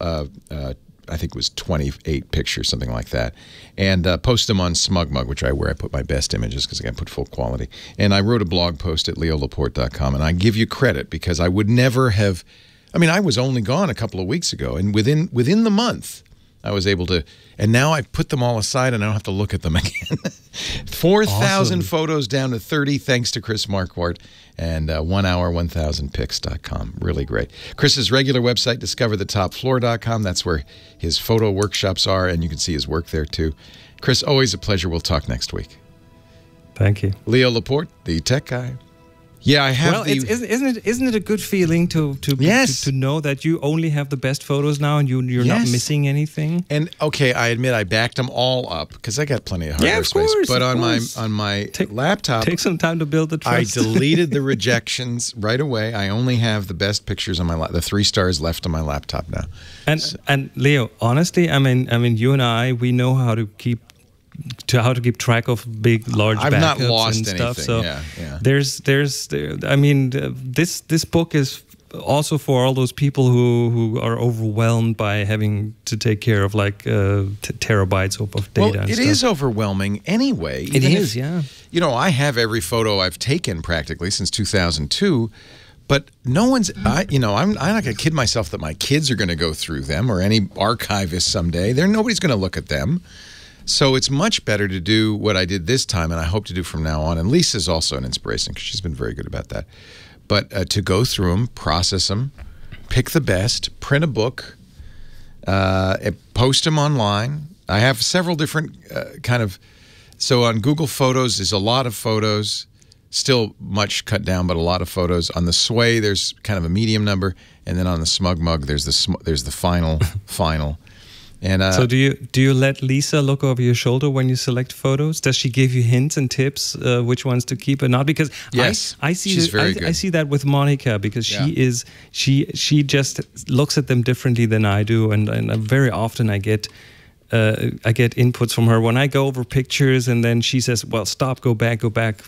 I think it was 28 pictures, something like that, and post them on SmugMug, where I put my best images because I got to put full quality. And I wrote a blog post at leolaporte.com, and I give you credit because I would never have. I mean, I was only gone a couple of weeks ago, and within the month, I was able to. And now I put them all aside, and I don't have to look at them again. 4,000 photos down to 30, thanks to Chris Marquardt. And 1hour1000pics.com. Really great. Chris's regular website, discoverthetopfloor.com. That's where his photo workshops are, and you can see his work there too. Chris, always a pleasure. We'll talk next week. Thank you. Leo Laporte, the tech guy. Yeah, I have. Well, isn't it a good feeling to know that you only have the best photos now and you're not missing anything? And okay, I admit I backed them all up because I got plenty of hardware space. But on my laptop, take some time to build the trust. I deleted the rejections right away. I only have the best pictures on my the 3 stars left on my laptop now. And Leo, honestly, I mean, you and I, we know how to keep track of large backups. I've not lost and stuff. anything. So I mean, this book is also for all those people who are overwhelmed by having to take care of terabytes of data. Well, it is overwhelming anyway. It is, yeah. You know, I have every photo I've taken practically since 2002. But no one's, I'm not going to kid myself that my kids are going to go through them or any archivist someday. Nobody's going to look at them. So it's much better to do what I did this time, and I hope to do from now on. And Lisa's also an inspiration because she's been very good about that. But to go through them, process them, pick the best, print a book, post them online. I have several different so on Google Photos, there's a lot of photos, still much cut down, but a lot of photos. On the Sway, there's kind of a medium number, and then on the Smug Mug, there's the final. And so do you let Lisa look over your shoulder when you select photos? Does she give you hints and tips which ones to keep or not? Because yes, I see she's very good. I see that with Monica because she just looks at them differently than I do, and very often I get inputs from her when I go over pictures, and then she says, well, stop, go back,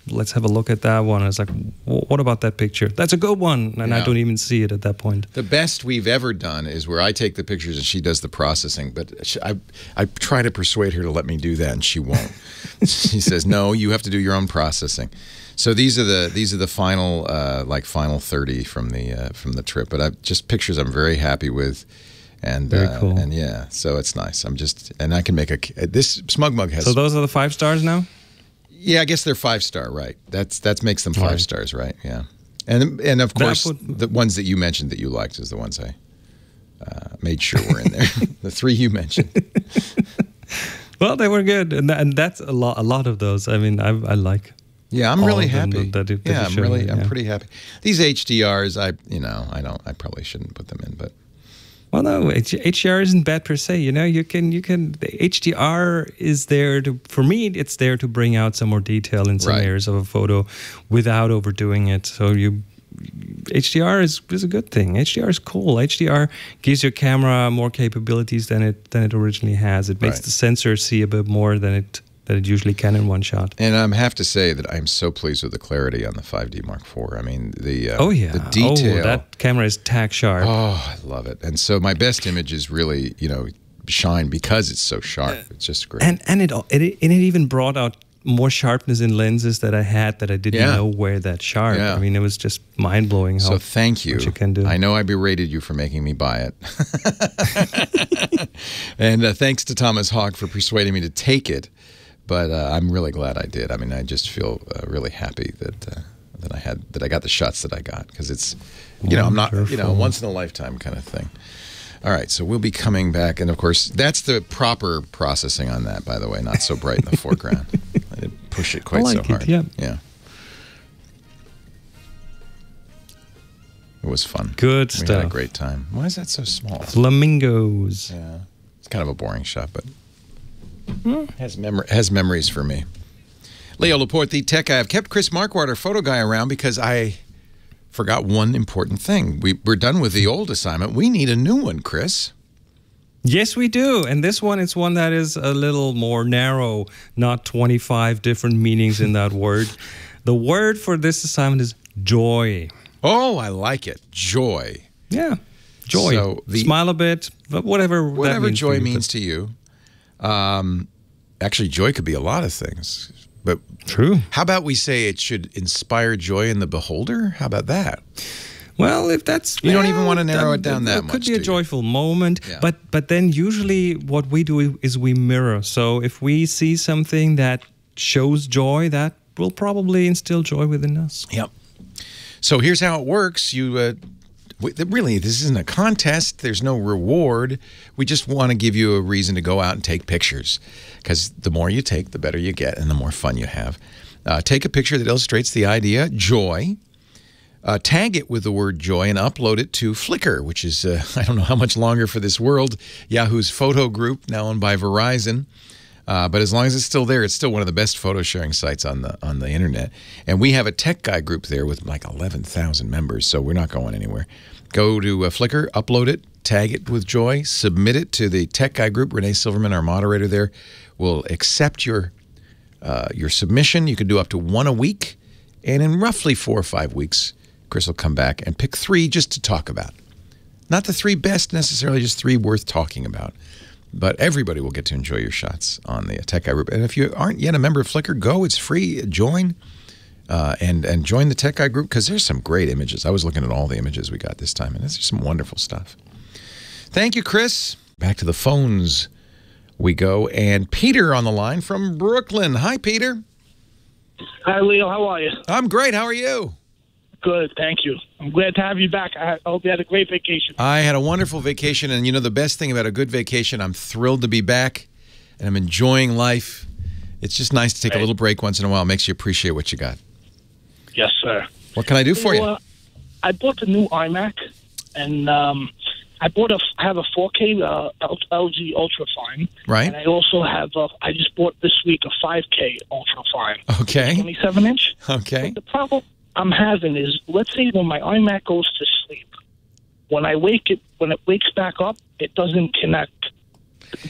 let's have a look at that one. I was like, what about that picture? That's a good one. And I don't even see it at that point. The best we've ever done is where I take the pictures and she does the processing, but I try to persuade her to let me do that, and she won't. She says, no, you have to do your own processing. So these are the final final 30 from the trip, but just pictures I'm very happy with. And very cool. And yeah, so it's nice. I can make this Smug Mug has. So those are the 5 stars now? Yeah, I guess they're 5-star, right? That makes them 5 stars, right? Yeah, and of course the ones that you mentioned that you liked is the ones I made sure were in there. The 3 you mentioned. Well, they were good, and that's a lot of those. I mean, I like. Yeah, I'm really happy. I'm pretty happy. These HDRs, I probably shouldn't put them in, but. Well, no, HDR isn't bad per se. The HDR is there for me, it's there to bring out some more detail in some areas of a photo without overdoing it. So HDR is a good thing. HDR is cool. HDR gives your camera more capabilities than it originally has. It makes the sensor see a bit more than it usually can in one shot. And I have to say that I'm so pleased with the clarity on the 5D Mark IV. I mean, the detail. Oh, that camera is tack sharp. Oh, I love it. And so my best images really, shine because it's so sharp. It's just great. And it even brought out more sharpness in lenses that I had that I didn't know were that sharp. Yeah. I mean, it was just mind-blowing how thank you. Much you can do. I know I berated you for making me buy it. And thanks to Thomas Hawk for persuading me to take it. But I'm really glad I did. I mean, I just feel really happy that I got the shots that I got because it's, I'm not, once in a lifetime kind of thing. All right, so we'll be coming back, and of course, that's the proper processing on that. By the way, not so bright in the foreground. I didn't push it quite so hard. Yeah. It was fun. Good stuff. We had a great time. Why is that so small? Flamingos. Yeah, it's kind of a boring shot, but. Has memories for me. Leo Laporte, the tech guy. I've kept Chris Marquardt, our photo guy, around because I forgot one important thing. We're done with the old assignment. We need a new one, Chris. Yes, we do. And this one is one that is a little more narrow, not 25 different meanings in that word. The word for this assignment is joy. Oh, I like it. Joy. Yeah, joy. So smile a bit, but whatever joy means to you. Actually, joy could be a lot of things. But true. How about we say it should inspire joy in the beholder? How about that? Well, if that's you don't even want to narrow it down that much. It could be a joyful moment, but then usually what we do is we mirror. So if we see something that shows joy, that will probably instill joy within us. Yep. So here's how it works. Really, this isn't a contest. There's no reward. We just want to give you a reason to go out and take pictures because the more you take, the better you get and the more fun you have. Take a picture that illustrates the idea, joy. Tag it with the word joy and upload it to Flickr, which is, I don't know how much longer for this world, Yahoo's photo group, now owned by Verizon. But as long as it's still there, it's still one of the best photo sharing sites on the internet. And we have a tech guy group there with like 11,000 members, so we're not going anywhere. Go to Flickr, upload it, tag it with joy, submit it to the tech guy group. Renee Silverman, our moderator there, will accept your submission. You can do up to 1 a week, and in roughly 4 or 5 weeks, Chris will come back and pick 3 just to talk about. Not the 3 best necessarily, just 3 worth talking about. But everybody will get to enjoy your shots on the Tech Guy group. And if you aren't yet a member of Flickr, go. It's free. Join. and join the Tech Guy group because there's some great images. I was looking at all the images we got this time, and there's some wonderful stuff. Thank you, Chris. Back to the phones we go. And Peter on the line from Brooklyn. Hi, Peter. Hi, Leo. How are you? I'm great. How are you? Good, thank you. I'm glad to have you back. I hope you had a great vacation. I had a wonderful vacation, and you know the best thing about a good vacation, I'm thrilled to be back, and I'm enjoying life. It's just nice to take a little break once in a while. It makes you appreciate what you got. Yes, sir. What can I do for you? I bought the new iMac, and I have a 4K LG Ultrafine. Right. And I also have I just bought this week a 5K Ultrafine. Okay. 27-inch. Okay. But the problem I'm having is, let's say when my iMac goes to sleep, when it wakes back up, it doesn't connect.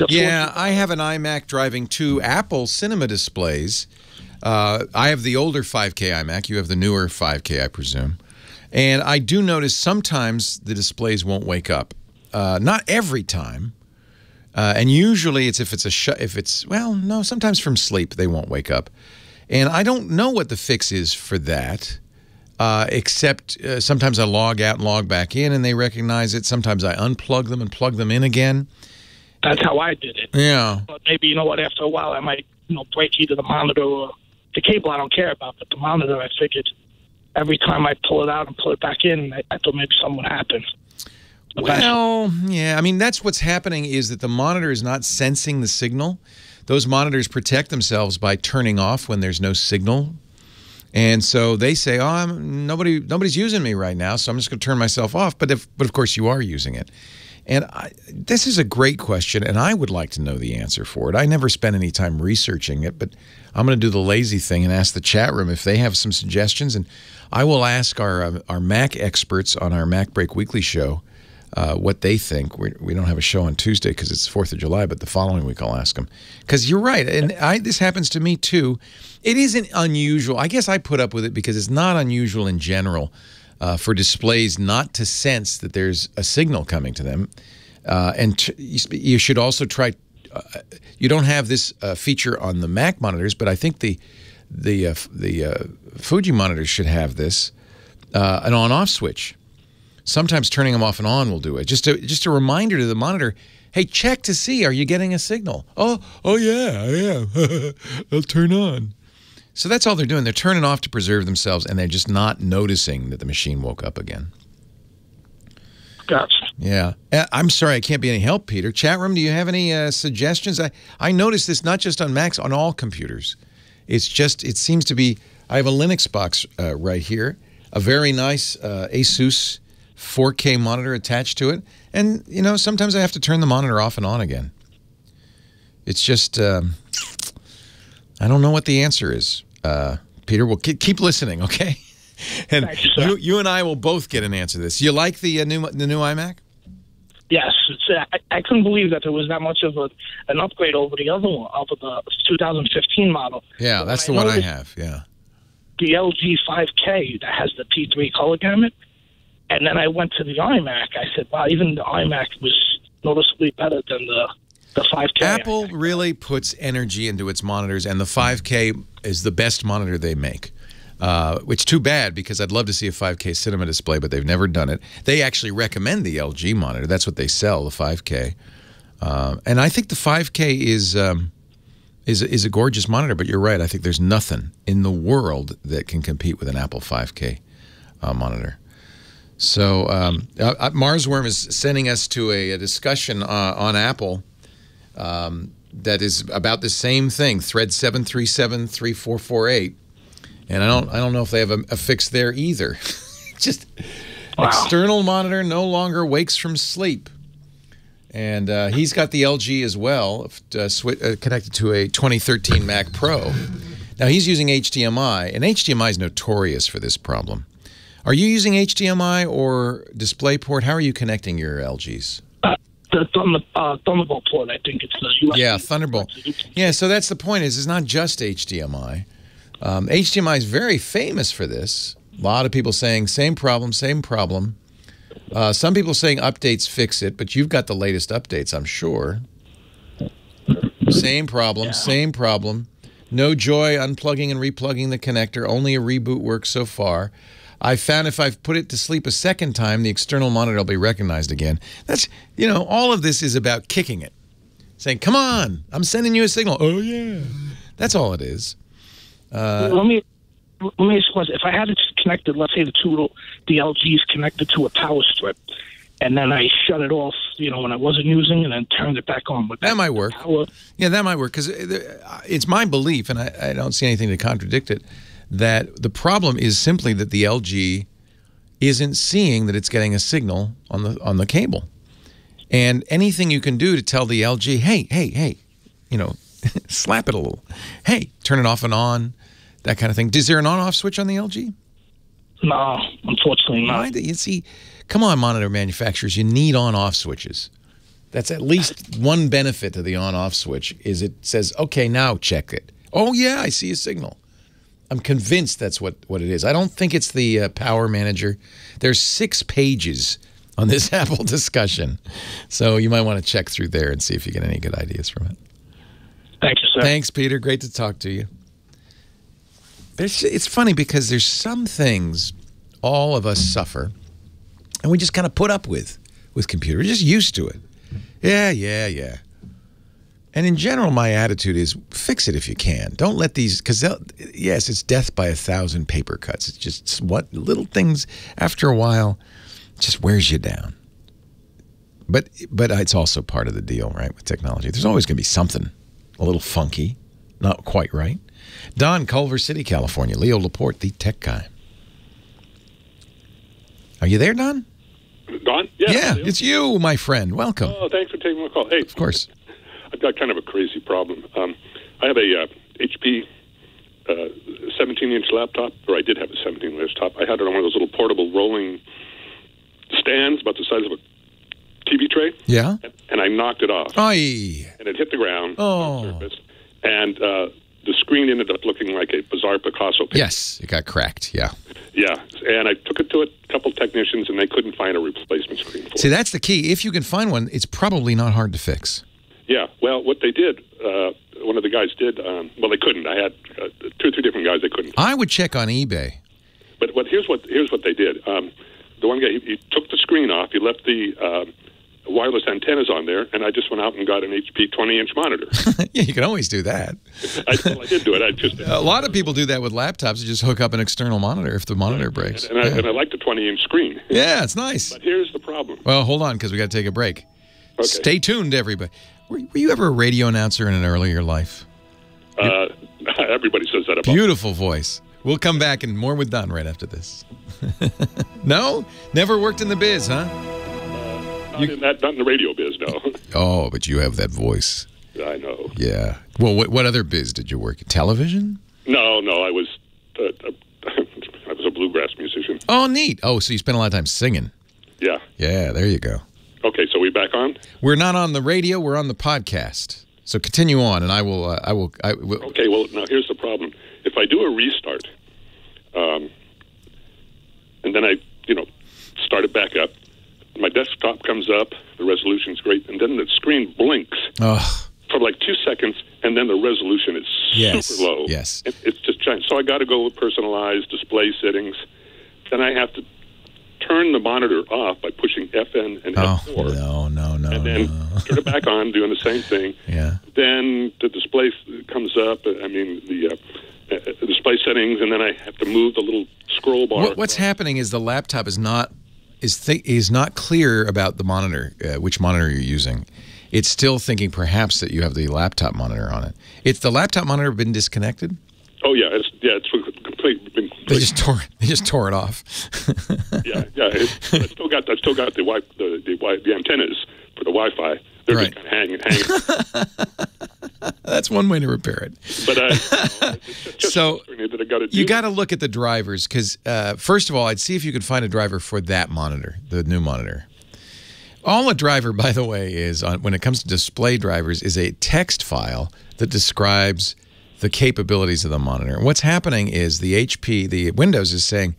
I have an iMac driving 2 Apple Cinema displays. I have the older 5K iMac. You have the newer 5K, I presume. And I do notice sometimes the displays won't wake up. Not every time. And usually it's sometimes from sleep they won't wake up. And I don't know what the fix is for that. Except sometimes I log out and log back in and they recognize it. Sometimes I unplug them and plug them in again. That's how I did it. Yeah. But maybe, you know what, after a while I might, break either the monitor or the cable I don't care about, but the monitor, I figured every time I pull it out and pull it back in, I thought maybe something would happen. Well, yeah, I mean, that's what's happening is that the monitor is not sensing the signal. Those monitors protect themselves by turning off when there's no signal. And so they say, oh, nobody's using me right now, so I'm just going to turn myself off. But of course you are using it. And this is a great question, and I would like to know the answer for it. I never spent any time researching it, but I'm going to do the lazy thing and ask the chat room if they have some suggestions. And I will ask our Mac experts on our Mac Break Weekly show what they think. We don't have a show on Tuesday because it's 4th of July, but the following week I'll ask them. Because you're right, and this happens to me too. It isn't unusual. I guess I put up with it because it's not unusual in general for displays not to sense that there's a signal coming to them. And you should also try, you don't have this feature on the Mac monitors, but I think the Fuji monitors should have this, an on-off switch. Sometimes turning them off and on will do it. Just a reminder to the monitor, hey, check to see, are you getting a signal? Oh yeah, I am. I'll turn on. So that's all they're doing. They're turning off to preserve themselves, and they're just not noticing that the machine woke up again. Gotcha. Yeah. I'm sorry I can't be any help, Peter. Chat room, do you have any suggestions? I noticed this not just on Macs, on all computers. It seems to be, I have a Linux box right here, a very nice Asus 4K monitor attached to it. And, sometimes I have to turn the monitor off and on again. It's just, I don't know what the answer is. Peter, we'll keep listening, okay? And you and I will both get an answer to this. You like the new iMac? Yes. I couldn't believe that there was that much of an upgrade over the other one, over the 2015 model. Yeah, that's the one I have, yeah. The LG 5K that has the T3 color gamut. And then I went to the iMac. I said, wow, even the iMac was noticeably better than the 5K. Apple really puts energy into its monitors, and the 5K is the best monitor they make. Which is too bad because I'd love to see a 5K cinema display, but they've never done it. They actually recommend the LG monitor. That's what they sell, the 5K. And I think the 5K is a gorgeous monitor, but you're right. I think there's nothing in the world that can compete with an Apple 5K monitor. So Marsworm is sending us to a discussion on Apple that is about the same thing, thread 7373448. And I don't know if they have a fix there either. Just external monitor no longer wakes from sleep. And he's got the LG as well, connected to a 2013 Mac Pro. Now he's using HDMI, and HDMI is notorious for this problem. Are you using HDMI or DisplayPort? How are you connecting your LGs? The Thunderbolt port, I think it's the USB. Yeah, Thunderbolt. Yeah, so that's the point. It's not just HDMI. HDMI is very famous for this. A lot of people saying same problem, same problem. Some people saying updates fix it, but you've got the latest updates, I'm sure. Same problem, same problem. No joy unplugging and replugging the connector. Only a reboot works so far. I found if I've put it to sleep a second time, the external monitor will be recognized again. That's, you know, all of this is about kicking it. Saying, come on, I'm sending you a signal. Oh, yeah. That's all it is. Let me ask you a question. If I had it connected, let's say the LG's connected to a power strip, and then I shut it off, you know, when I wasn't using, and then turned it back on. That might work. Yeah, that might work, because it's my belief, and I don't see anything to contradict it, that the problem is simply that the LG isn't seeing that it's getting a signal on the cable. And anything you can do to tell the LG, hey, you know, slap it a little. Hey, turn it off and on, that kind of thing. Is there an on-off switch on the LG? No, unfortunately not. You see, come on, monitor manufacturers, you need on-off switches. That's at least one benefit to the on-off switch, is it says, okay, now check it. Oh, yeah, I see a signal. I'm convinced that's what it is. I don't think it's the power manager. There's 6 pages on this Apple discussion. So you might want to check through there and see if you get any good ideas from it. Thank you, sir. Thanks, Peter. Great to talk to you. It's funny because there's some things all of us suffer, and we just kind of put up with computer. We're just used to it. Yeah. And in general, my attitude is fix it if you can. Don't let these, because yes, it's death by 1,000 paper cuts. It's just what little things, after a while, just wears you down. But it's also part of the deal, right, with technology. There's always going to be something a little funky, not quite right. Don, Culver City, California. Leo Laporte, the tech guy. Are you there, Don? Don? Yeah, it's you, my friend. Welcome. Oh, thanks for taking my call. Hey, of course. I've got kind of a crazy problem. I have a HP 17-inch laptop, or I did have a 17-inch laptop. I had it on one of those little portable rolling stands about the size of a TV tray. Yeah. And I knocked it off. Aye. And it hit the ground on the surface. And the screen ended up looking like a bizarre Picasso painting. Yes, it got cracked, yeah. Yeah, and I took it to a couple technicians, and they couldn't find a replacement screen for it. See, that's the key. If you can find one, it's probably not hard to fix. Yeah, well, what they did, one of the guys did, well, they couldn't. I had 2 or 3 different guys they couldn't. I would check on eBay. But here's what they did. The one guy, he took the screen off, he left the wireless antennas on there, and I just went out and got an HP 20-inch monitor. Yeah, you can always do that. I did do it. A lot of people do that with laptops. You just hook up an external monitor if the monitor breaks. And I like the 20-inch screen. Yeah, it's nice. But here's the problem. Well, hold on, because we got to take a break. Okay. Stay tuned, everybody. Were you ever a radio announcer in an earlier life? Everybody says that about Beautiful voice. We'll come back and more with Don right after this. No? Never worked in the biz, huh? Not in the radio biz, no. Oh, but you have that voice. I know. Yeah. Well, what other biz did you work in? Television? No, I was a bluegrass musician. Oh, neat. Oh, so you spent a lot of time singing. Yeah. Yeah, there you go. Okay, so we back on? We're not on the radio. We're on the podcast. So continue on, and I will. Okay. Well, now here's the problem. If I do a restart, and then I, start it back up, my desktop comes up, the resolution's great, and then the screen blinks for like 2 seconds, and then the resolution is super low. Yes. It's just giant. So I got to go with personalized display settings. Then I have to turn the monitor off by pushing FN and F4. No. And then turn it back on, doing the same thing. Yeah. Then the display comes up. The display settings, and then I have to move the little scroll bar. What's happening is the laptop is not clear about the monitor, which monitor you're using. It's still thinking perhaps that you have the laptop monitor on it. It's the laptop monitor been disconnected? Oh yeah, it's complete. They just tore it off. yeah. I still got the antennas for the Wi-Fi. They're just kind of hanging. That's one way to repair it. But it's just so that I gotta do. You got to look at the drivers because first of all, I'd see if you could find a driver for that monitor, the new monitor. All a driver, by the way, is when it comes to display drivers, is a text file that describes the capabilities of the monitor. And what's happening is the Windows is saying,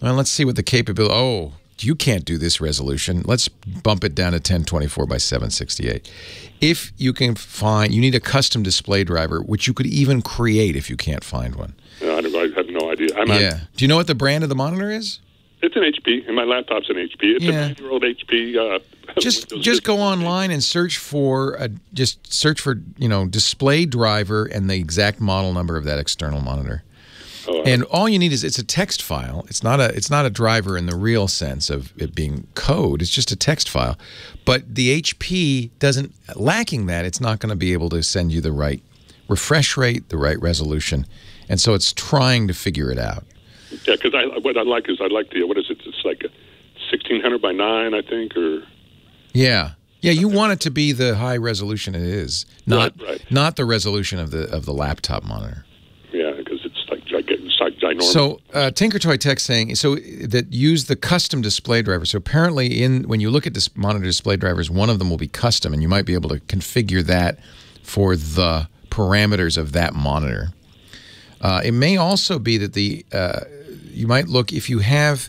well, let's see what the capability. Oh, you can't do this resolution. Let's bump it down to 1024 by 768. If you can find, you need a custom display driver, which you could even create if you can't find one. I have no idea. Do you know what the brand of the monitor is? It's an HP, and my laptop's an HP. It's a 9-year-old HP. Just go online and search for display driver and the exact model number of that external monitor. And all you need is it's a text file. It's not a driver in the real sense of it being code. It's just a text file. But the HP lacking that, it's not going to be able to send you the right refresh rate, the right resolution. And so it's trying to figure it out. Yeah, because what I like is what is it? It's like a 1600 by 9, I think, or... Yeah, you want it to be the high resolution it is, not the resolution of the laptop monitor. Yeah, because it's like ginormous. So Tinker Toy Tech saying that use the custom display driver. So apparently, when you look at this monitor display drivers, one of them will be custom, and you might be able to configure that for the parameters of that monitor. It may also be that you might look if you have.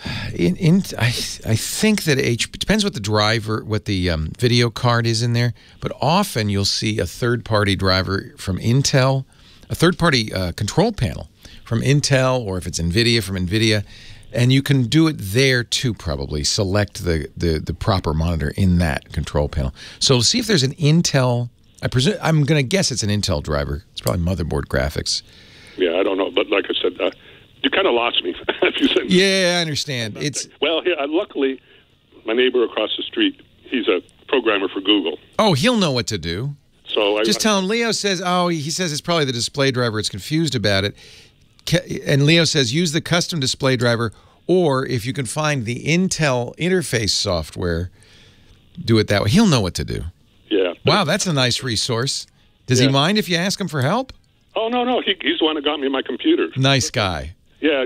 I think that it depends what the driver, what the video card is in there, but often you'll see a third-party driver from Intel, a third-party control panel from Intel, or if it's NVIDIA, from NVIDIA, and you can do it there too, probably. Select the proper monitor in that control panel. So see if there's an Intel, I'm going to guess it's an Intel driver. It's probably motherboard graphics. Yeah, I don't know, but like I said... you kind of lost me. Yeah, I understand. Luckily, my neighbor across the street, he's a programmer for Google. Oh, he'll know what to do. So just tell him. Leo says, he says it's probably the display driver. It's confused about it. And Leo says, use the custom display driver, or if you can find the Intel interface software, do it that way. He'll know what to do. Yeah. Wow, that's a nice resource. Does he mind if you ask him for help? Oh, no. He's the one that got me my computer. Nice guy. Yeah.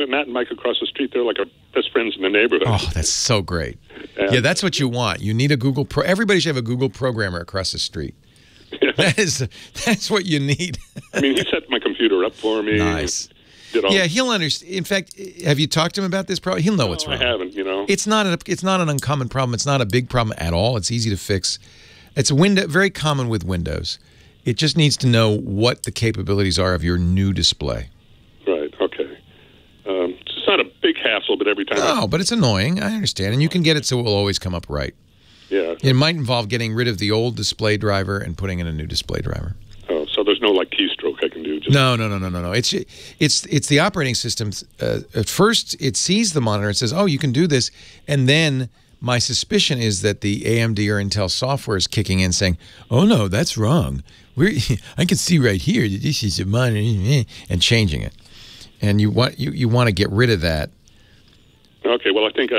Matt and Mike across the street, they're like our best friends in the neighborhood. Oh, that's so great. Yeah, that's what you want. You need a Google everybody should have a Google programmer across the street. Yeah. That's what you need. I mean, he set my computer up for me. Nice. Yeah, he'll understand. In fact, have you talked to him about this problem? He'll know what's wrong. I haven't, It's not an uncommon problem. It's not a big problem at all. It's easy to fix. It's very common with Windows. It just needs to know what the capabilities are of your new display. Right, okay. It's not a big hassle, but every time... No, but it's annoying. I understand. And you can get it so it will always come up right. Yeah. It might involve getting rid of the old display driver and putting in a new display driver. Oh, so there's no, keystroke I can do? No. It's the operating system. At first, it sees the monitor and says, oh, you can do this. And then... my suspicion is that the AMD or Intel software is kicking in saying, oh, no, that's wrong. I can see right here that this is a monitor, and changing it. And you want to get rid of that. Okay, well, I think,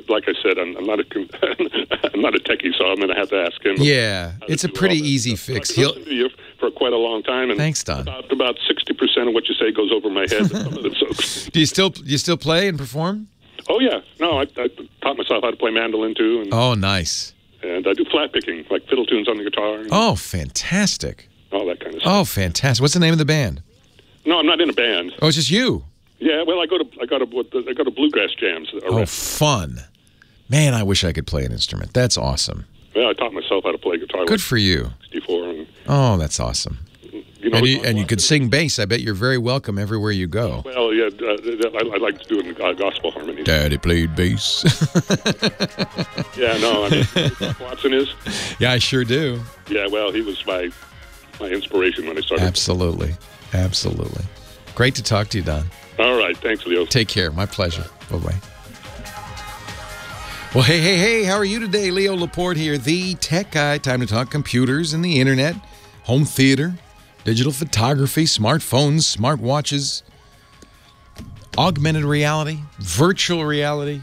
like I said, I'm not a techie, so I'm going to have to ask him. Yeah, it's a pretty easy fix. I've listened to you for quite a long time. And thanks, Don. About 60% of what you say goes over my head. But some of it's Do you still play and perform? Oh, yeah. No, I taught myself how to play mandolin, too. And, oh, nice. And I do flat picking, like fiddle tunes on the guitar. Oh, fantastic. All that kind of stuff. Oh, fantastic. What's the name of the band? No, I'm not in a band. Oh, it's just you? Yeah, well, I go to bluegrass jams. Oh, fun. Man, I wish I could play an instrument. That's awesome. Yeah, I taught myself how to play guitar. Good for you. 64. And, oh, that's awesome. And you could sing bass. I bet you're very welcome everywhere you go. Well, yeah, I like to do it in gospel harmonies. Daddy played bass. Yeah, no, I mean, Watson is? Yeah, I sure do. Yeah, well, he was my inspiration when I started. Absolutely. Great to talk to you, Don. All right, thanks, Leo. Take care. My pleasure. Bye-bye. Well, hey, how are you today? Leo Laporte here, the tech guy. Time to talk computers and the internet, home theater, digital photography, smartphones, smartwatches, augmented reality, virtual reality,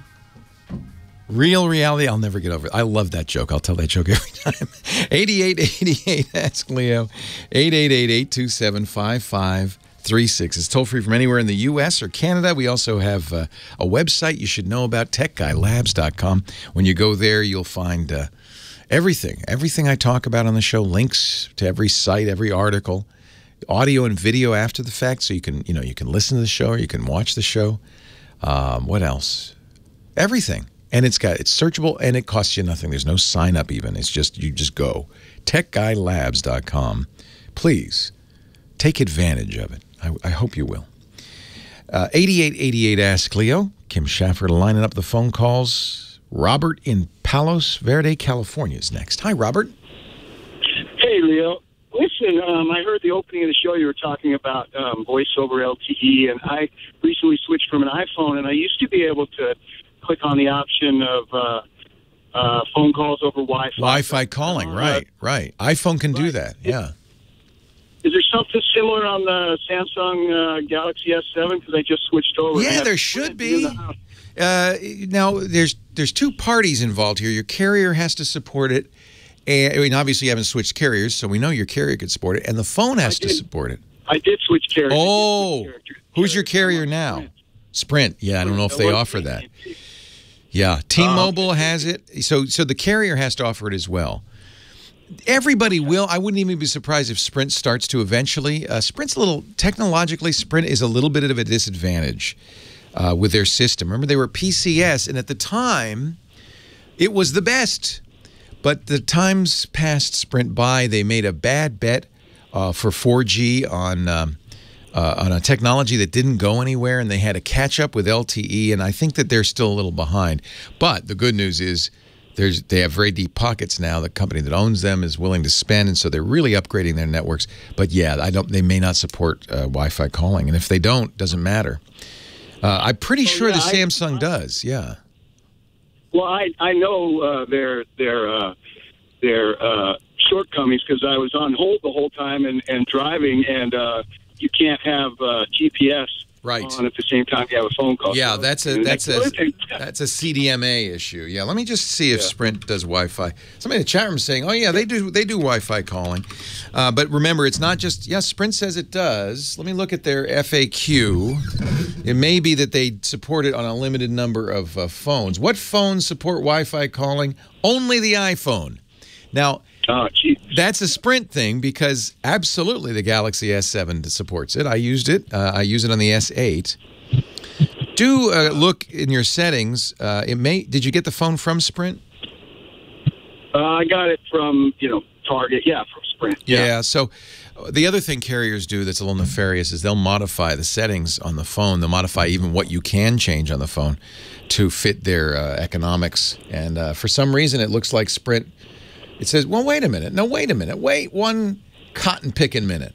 real reality. I'll never get over it. I love that joke. I'll tell that joke every time. 8888, ask Leo. 888-827-5536. It's toll free from anywhere in the U.S. or Canada. We also have a website you should know about, techguylabs.com. When you go there, you'll find everything I talk about on the show, links to every site, every article, audio and video after the fact, so you can listen to the show or you can watch the show. What else? Everything. And it's searchable, and it costs you nothing. There's no sign up even. It's just, you just go. TechGuyLabs.com. Please take advantage of it. I hope you will. 8888 Ask Leo. Kim Schaffer lining up the phone calls. Robert in Palos Verde, California is next. Hi, Robert. Hey, Leo. Listen, I heard the opening of the show you were talking about voice over LTE, and I recently switched from an iPhone, and I used to be able to click on the option of phone calls over Wi-Fi. Wi-Fi calling, right. iPhone can do that, yeah. Is there something similar on the Samsung Galaxy S7? Because I just switched over. Yeah, there should be. Now, there's two parties involved here. Your carrier has to support it. And, I mean, obviously, you haven't switched carriers, so we know your carrier could support it. And the phone has to support it. I did switch carriers. Oh, who's your carrier now? Sprint. Yeah, I don't know if they offer that. Yeah, T-Mobile has it. So the carrier has to offer it as well. Everybody will. I wouldn't even be surprised if Sprint starts to eventually. Sprint's a little, technologically, Sprint is a little bit of a disadvantage with their system. Remember, they were PCS, and at the time, it was the best. But the times passed Sprint by. They made a bad bet for 4G on a technology that didn't go anywhere, and they had to catch up with LTE, and I think that they're still a little behind. But the good news is they have very deep pockets now. The company that owns them is willing to spend, and so they're really upgrading their networks. But yeah, they may not support Wi-Fi calling, and if they don't, doesn't matter. I'm pretty sure the Samsung does. Yeah. Well, I know their shortcomings because I was on hold the whole time and driving, and you can't have GPS on at the same time you have a phone call. Yeah, that's a CDMA issue. Yeah, let me just see if Sprint does Wi-Fi. Somebody in the chat room is saying, "Oh yeah, they do Wi-Fi calling," but remember, it's not just. Yes, Sprint says it does. Let me look at their FAQ. It may be that they support it on a limited number of phones. What phones support Wi-Fi calling? Only the iPhone. Now, that's a Sprint thing because absolutely the Galaxy S7 supports it. I used it. I use it on the S8. Do look in your settings. Did you get the phone from Sprint? I got it from Target. Yeah, from Sprint. Yeah. So the other thing carriers do that's a little nefarious is they'll modify the settings on the phone. They'll modify even what you can change on the phone to fit their economics. And for some reason, it looks like Sprint. It says, well, wait a minute. No, wait a minute. Wait one cotton-picking minute.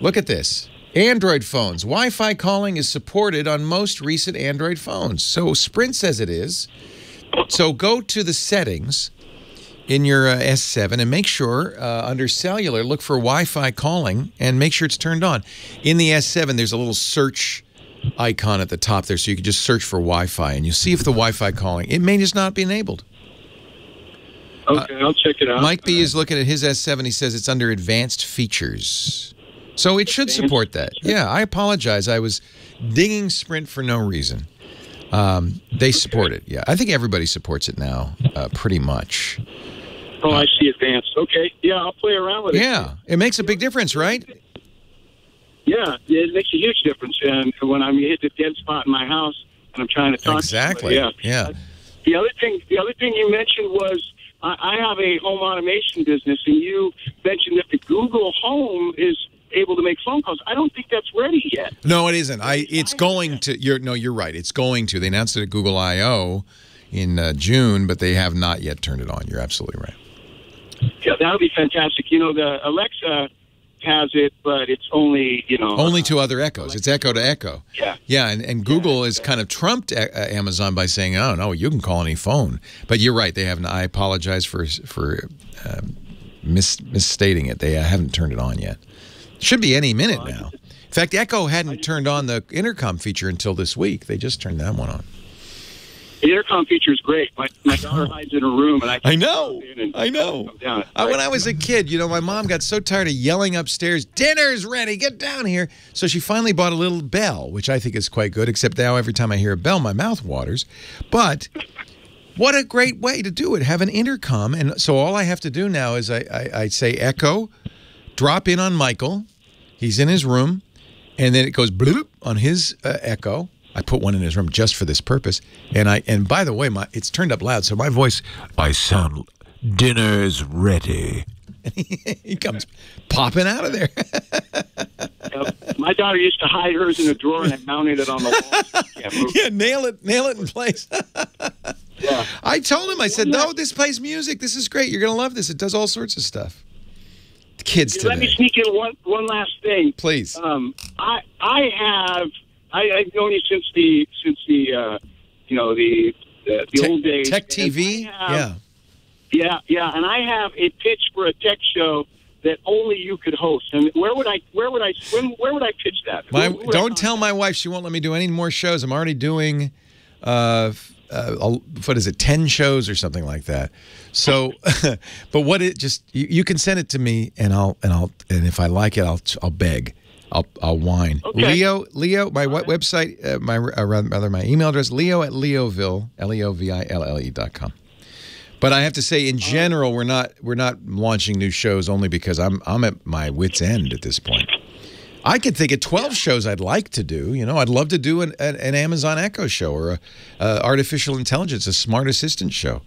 Look at this. Android phones. Wi-Fi calling is supported on most recent Android phones. So Sprint says it is. So go to the settings in your S7 and make sure under cellular, look for Wi-Fi calling and make sure it's turned on. In the S7, there's a little search icon at the top there, so you can just search for Wi-Fi and you see if the Wi-Fi calling, it may just not be enabled. Okay, I'll check it out. Mike B is looking at his S7. He says it's under advanced features. So it should support that. Yeah, I apologize. I was dinging Sprint for no reason. They support it. Yeah, I think everybody supports it now, pretty much. Oh, I see advanced. Okay. Yeah, I'll play around with it. Yeah, it makes a big difference, right? Yeah, it makes a huge difference. And when I'm hit the dead spot in my house and I'm trying to talk exactly. to somebody, yeah. The other thing you mentioned was I have a home automation business, and you mentioned that the Google Home is able to make phone calls. I don't think that's ready yet. No, it isn't. It's going to. You're right. It's going to. They announced it at Google I/O in June, but they have not yet turned it on. You're absolutely right. Yeah, that would be fantastic. The Alexa has it, but it's only, only to other Echoes. It's Echo to Echo. Yeah. Yeah, and Google has kind of trumped Amazon by saying, oh, no, you can call any phone. But you're right. They haven't. I apologize for misstating it. They haven't turned it on yet. Should be any minute now. In fact, Echo hadn't turned on the intercom feature until this week. They just turned that one on. The intercom feature is great. My daughter hides in her room, and I know. When I was a kid, my mom got so tired of yelling upstairs, "Dinner's ready, get down here." So she finally bought a little bell, which I think is quite good, except now every time I hear a bell, my mouth waters. But what a great way to do it, have an intercom. And so all I have to do now is I say, Echo, drop in on Michael. He's in his room. And then it goes bloop on his Echo. I put one in his room just for this purpose. And by the way, it's turned up loud, so my voice, I sound, dinner's ready. He comes popping out of there. My daughter used to hide hers in a drawer, and I mounted it on the wall. Yeah, nail it in place. Yeah. I told him, I said, no, this plays music. This is great. You're going to love this. It does all sorts of stuff. The kids today. Let me sneak in one last thing. Please. I've known you since the old days. Tech TV? Yeah, and I have a pitch for a tech show that only you could host. And where would I pitch that? Don't tell my wife. She won't let me do any more shows. I'm already doing, what is it, 10 shows or something like that. So, but you can send it to me, and if I like it, I'll beg. I'll whine. Okay. Leo, my website, my email address, leo@leoville, LEOVILLE.com. But I have to say, in general, we're not launching new shows only because I'm at my wit's end at this point. I could think of 12 shows I'd like to do. I'd love to do an Amazon Echo show or a artificial intelligence, a smart assistant show.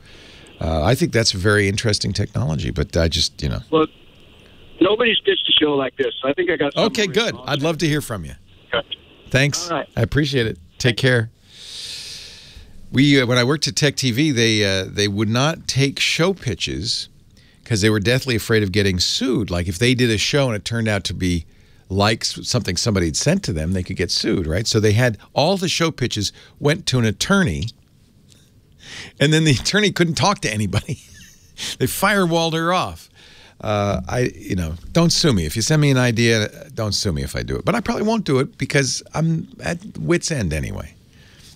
I think that's very interesting technology. But I just, Well, nobody's pitched a show like this. I think I got something. Okay, good. I'd love to hear from you. Okay. Thanks. All right. I appreciate it. Take care. When I worked at Tech TV, they would not take show pitches because they were deathly afraid of getting sued. Like if they did a show and it turned out to be like something somebody had sent to them, they could get sued, right? So they had all the show pitches went to an attorney, and then the attorney couldn't talk to anybody. They firewalled her off. Don't sue me. If you send me an idea, don't sue me if I do it. But I probably won't do it because I'm at wit's end anyway.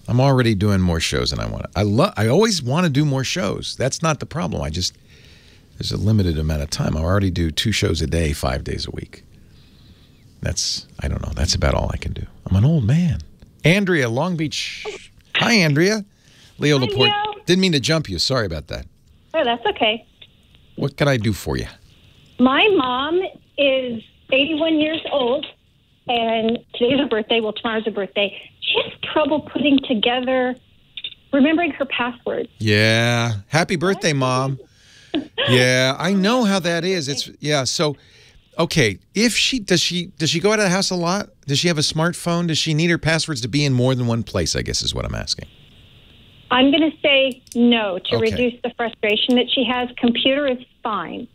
I'm already doing more shows than I want to. I always want to do more shows. That's not the problem. There's a limited amount of time. I already do 2 shows a day, 5 days a week. I don't know. That's about all I can do. I'm an old man. Andrea, Long Beach. Hi, Andrea. Leo Laporte. Didn't mean to jump you. Sorry about that. Oh, that's okay. What can I do for you? My mom is 81 years old, and today's her birthday. Well, tomorrow's her birthday. She has trouble remembering her password. Yeah. Happy birthday, Mom. Yeah, I know how that is. So, okay, does she go out of the house a lot? Does she have a smartphone? Does she need her passwords to be in more than one place, I guess is what I'm asking. I'm going to say no to reduce the frustration that she has. Computer is fine.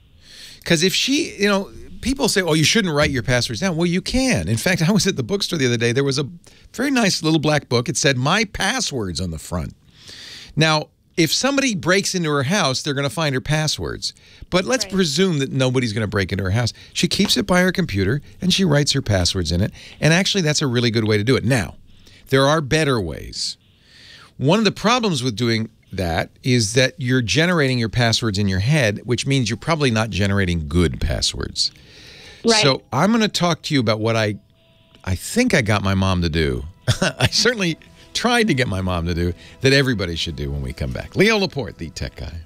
Because if she, people say, oh, you shouldn't write your passwords down. Well, you can. In fact, I was at the bookstore the other day. There was a very nice little black book. It said, My Passwords on the front. Now, if somebody breaks into her house, they're going to find her passwords. But let's presume that nobody's going to break into her house. She keeps it by her computer, and she writes her passwords in it. And actually, that's a really good way to do it. Now, there are better ways. One of the problems with doing that is that you're generating your passwords in your head, which means you're probably not generating good passwords. Right. So I'm going to talk to you about what I think I got my mom to do. I certainly tried to get my mom to do that everybody should do when we come back. Leo Laporte, the tech guy.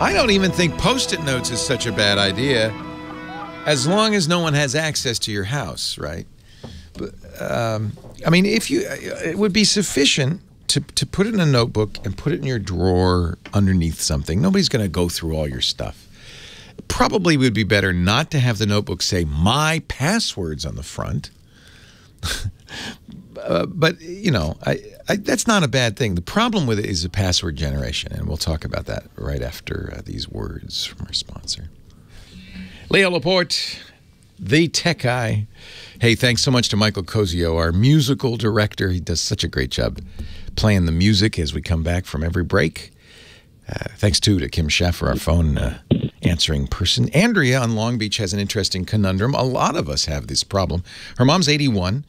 I don't even think Post-it notes is such a bad idea as long as no one has access to your house, right? But, I mean, it would be sufficient to put it in a notebook and put it in your drawer underneath something. Nobody's going to go through all your stuff. Probably would be better not to have the notebook say My Passwords on the front. But, that's not a bad thing. The problem with it is the password generation, and we'll talk about that right after these words from our sponsor. Leo Laporte, the tech guy. Hey, thanks so much to Michael Cozio, our musical director. He does such a great job playing the music as we come back from every break. Thanks, too, to Kim Schaffer, our phone answering person. Andrea on Long Beach has an interesting conundrum. A lot of us have this problem. Her mom's 81.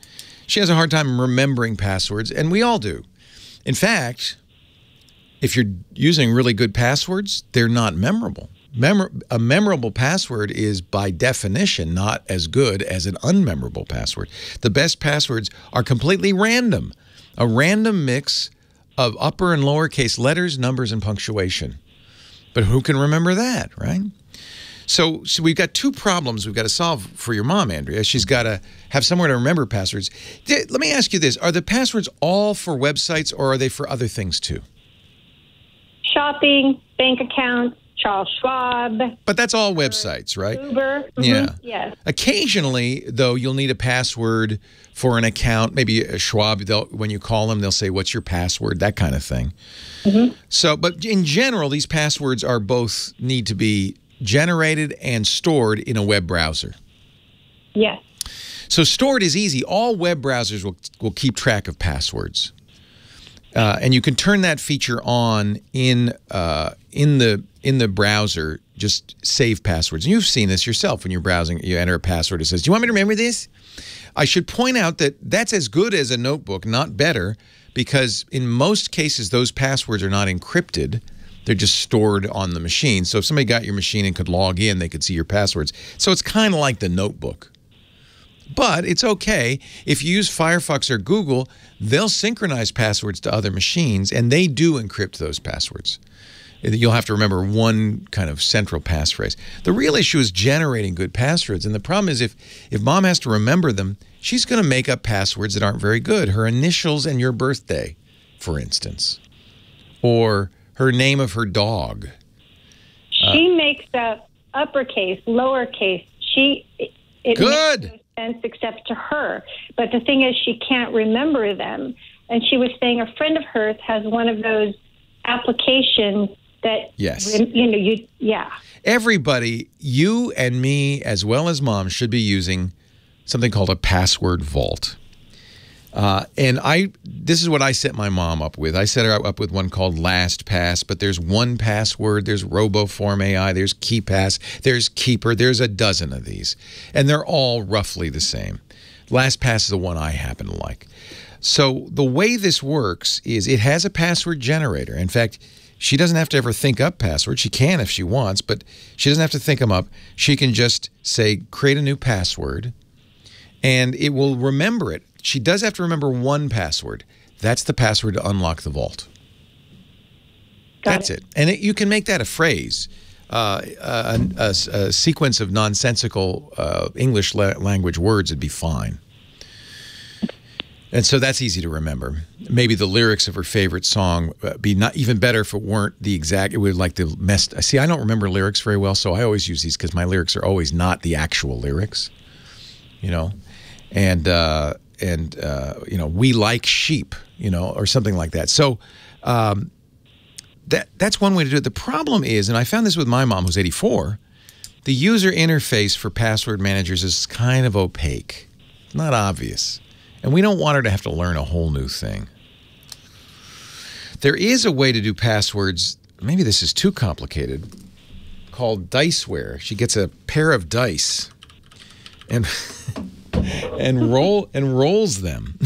She has a hard time remembering passwords, and we all do. In fact, if you're using really good passwords, they're not memorable. A memorable password is, by definition, not as good as an unmemorable password. The best passwords are completely random, a random mix of upper and lowercase letters, numbers, and punctuation. But who can remember that, right? So we've got two problems we've got to solve for your mom, Andrea. She's got to have somewhere to remember passwords. Let me ask you this. Are the passwords all for websites, or are they for other things too? Shopping, bank accounts, Charles Schwab. But that's all websites, right? Uber. Yeah. Yes. Occasionally, though, you'll need a password for an account. Maybe a Schwab, when you call them, they'll say, what's your password? That kind of thing. So, but in general, these passwords are both need to be generated and stored in a web browser. Yes. So stored is easy. All web browsers will keep track of passwords. And you can turn that feature on in the browser. Just save passwords. And you've seen this yourself when you're browsing. You enter a password. It says, "Do you want me to remember this?" I should point out that that's as good as a notebook, not better, because in most cases those passwords are not encrypted. They're just stored on the machine. So if somebody got your machine and could log in, they could see your passwords. So it's kind of like the notebook. But it's okay. If you use Firefox or Google, they'll synchronize passwords to other machines, and they do encrypt those passwords. You'll have to remember one kind of central passphrase. The real issue is generating good passwords, and the problem is if Mom has to remember them, she's going to make up passwords that aren't very good. Her initials and your birthday, for instance, or her name of her dog. She makes up uppercase, lowercase. It good. Makes no sense except to her. But the thing is, she can't remember them. And she was saying a friend of hers has one of those applications that, yes. Everybody, you and me, as well as Mom, should be using something called a password vault. And this is what I set my mom up with. I set her up with one called LastPass, but there's 1Password, there's RoboForm AI, there's KeePass, there's Keeper, there's a dozen of these. And they're all roughly the same. LastPass is the one I happen to like. So the way this works is it has a password generator. In fact, she doesn't have to ever think up passwords. She can if she wants, but she doesn't have to think them up. She can just say, create a new password, and it will remember it. She does have to remember one password. That's the password to unlock the vault. That's it. And you can make that a phrase, a sequence of nonsensical English language words would be fine. And so that's easy to remember. Maybe the lyrics of her favorite song be not even better if it weren't the exact. It would like the messed. See, I don't remember lyrics very well, so I always use these because my lyrics are always not the actual lyrics. You know, and you know, we like sheep, you know, or something like that. So that's one way to do it. The problem is, and I found this with my mom, who's 84, the user interface for password managers is kind of opaque. It's not obvious. And we don't want her to have to learn a whole new thing. There is a way to do passwords, maybe this is too complicated, called diceware. She gets a pair of dice and rolls them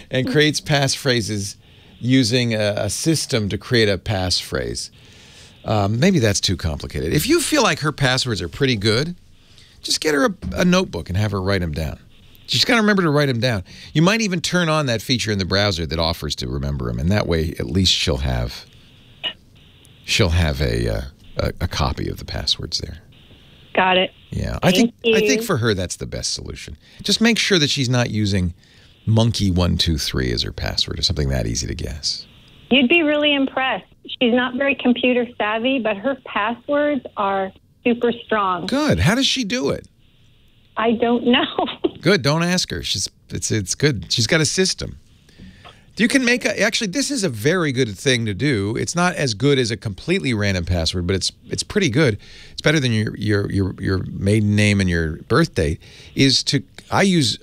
and creates passphrases using a system to create a passphrase. Maybe that's too complicated. If you feel like her passwords are pretty good, just get her a notebook and have her write them down. She's got to remember to write them down. You might even turn on that feature in the browser that offers to remember them, and that way at least she'll have a copy of the passwords there. Got it. Yeah, I think for her that's the best solution. Just make sure that she's not using monkey123 as her password or something that easy to guess. You'd be really impressed. She's not very computer savvy, but her passwords are super strong. Good. How does she do it? I don't know. Good. Don't ask her. It's good. She's got a system. You can make actually, this is a very good thing to do. It's not as good as a completely random password, but it's pretty good. It's better than your maiden name and your birth date. I use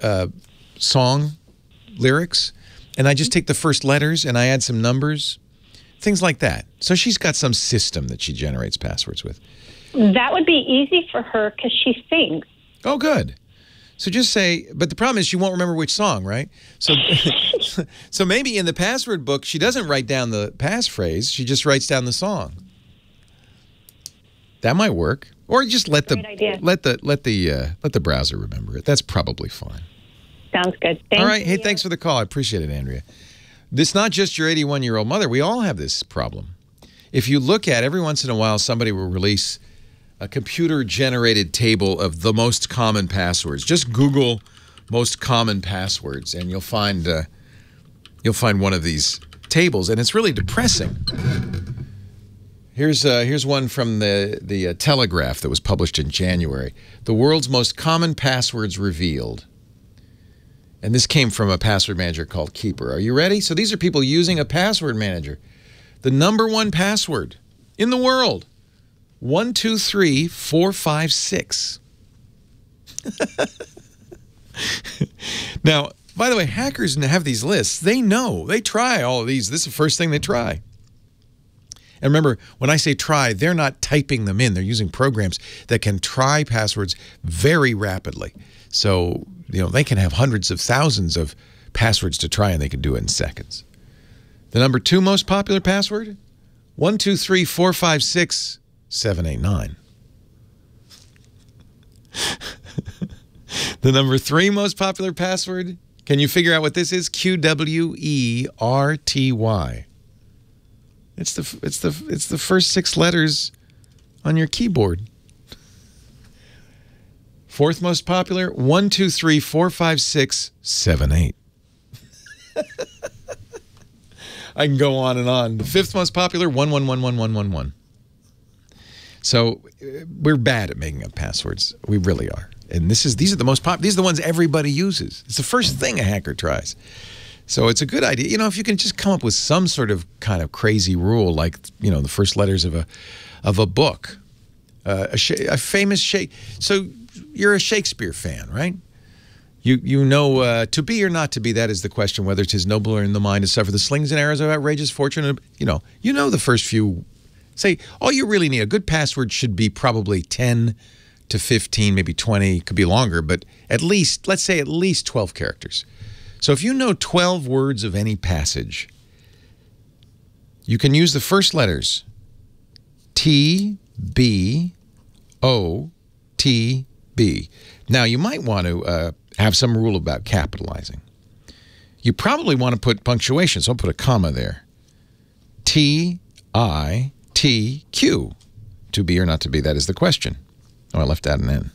song lyrics, and I just take the first letters and I add some numbers, things like that. So she's got some system that she generates passwords with. That would be easy for her because she sings. Oh, good. So just say, but the problem is she won't remember which song, right? So, so maybe in the password book she doesn't write down the passphrase; she just writes down the song. That might work, or just let the browser remember it. That's probably fine. Sounds good. Thank all right. you. Hey, thanks for the call. I appreciate it, Andrea. This is not just your 81-year-old mother. We all have this problem. If you look at every once in a while, somebody will release a computer-generated table of the most common passwords. Just Google most common passwords, and you'll find one of these tables, and it's really depressing. Here's one from the Telegraph that was published in January. The world's most common passwords revealed. And this came from a password manager called Keeper. Are you ready? So these are people using a password manager. The #1 password in the world, 123456. Now, by the way, hackers have these lists. They know. They try all of these. This is the first thing they try. And remember, when I say try, they're not typing them in. They're using programs that can try passwords very rapidly. So, they can have hundreds of thousands of passwords to try, and they can do it in seconds. The #2 most popular password, 123456-789. The #3 most popular password, can you figure out what this is? QWERTY. It's the first 6 letters on your keyboard. 4th most popular, 12345678. I can go on and on. The 5th most popular, 11111111. So we're bad at making up passwords. We really are. And these are the most popular. These are the ones everybody uses. It's the first thing a hacker tries. So it's a good idea. If you can just come up with some sort of kind of crazy rule, like the first letters of a book, a famous So you're a Shakespeare fan, right? You know, to be or not to be, that is the question, whether 'tis nobler in the mind to suffer the slings and arrows of outrageous fortune. You know the first few. Say, all you really need, a good password should be probably 10 to 15, maybe 20, could be longer, but at least, let's say at least 12 characters. So if you know 12 words of any passage, you can use the first letters, T, B, O, T, B. Now, you might want to have some rule about capitalizing. You probably want to put punctuation, so I'll put a comma there. T, I, T, Q. To be or not to be, that is the question. Oh, I left out an N.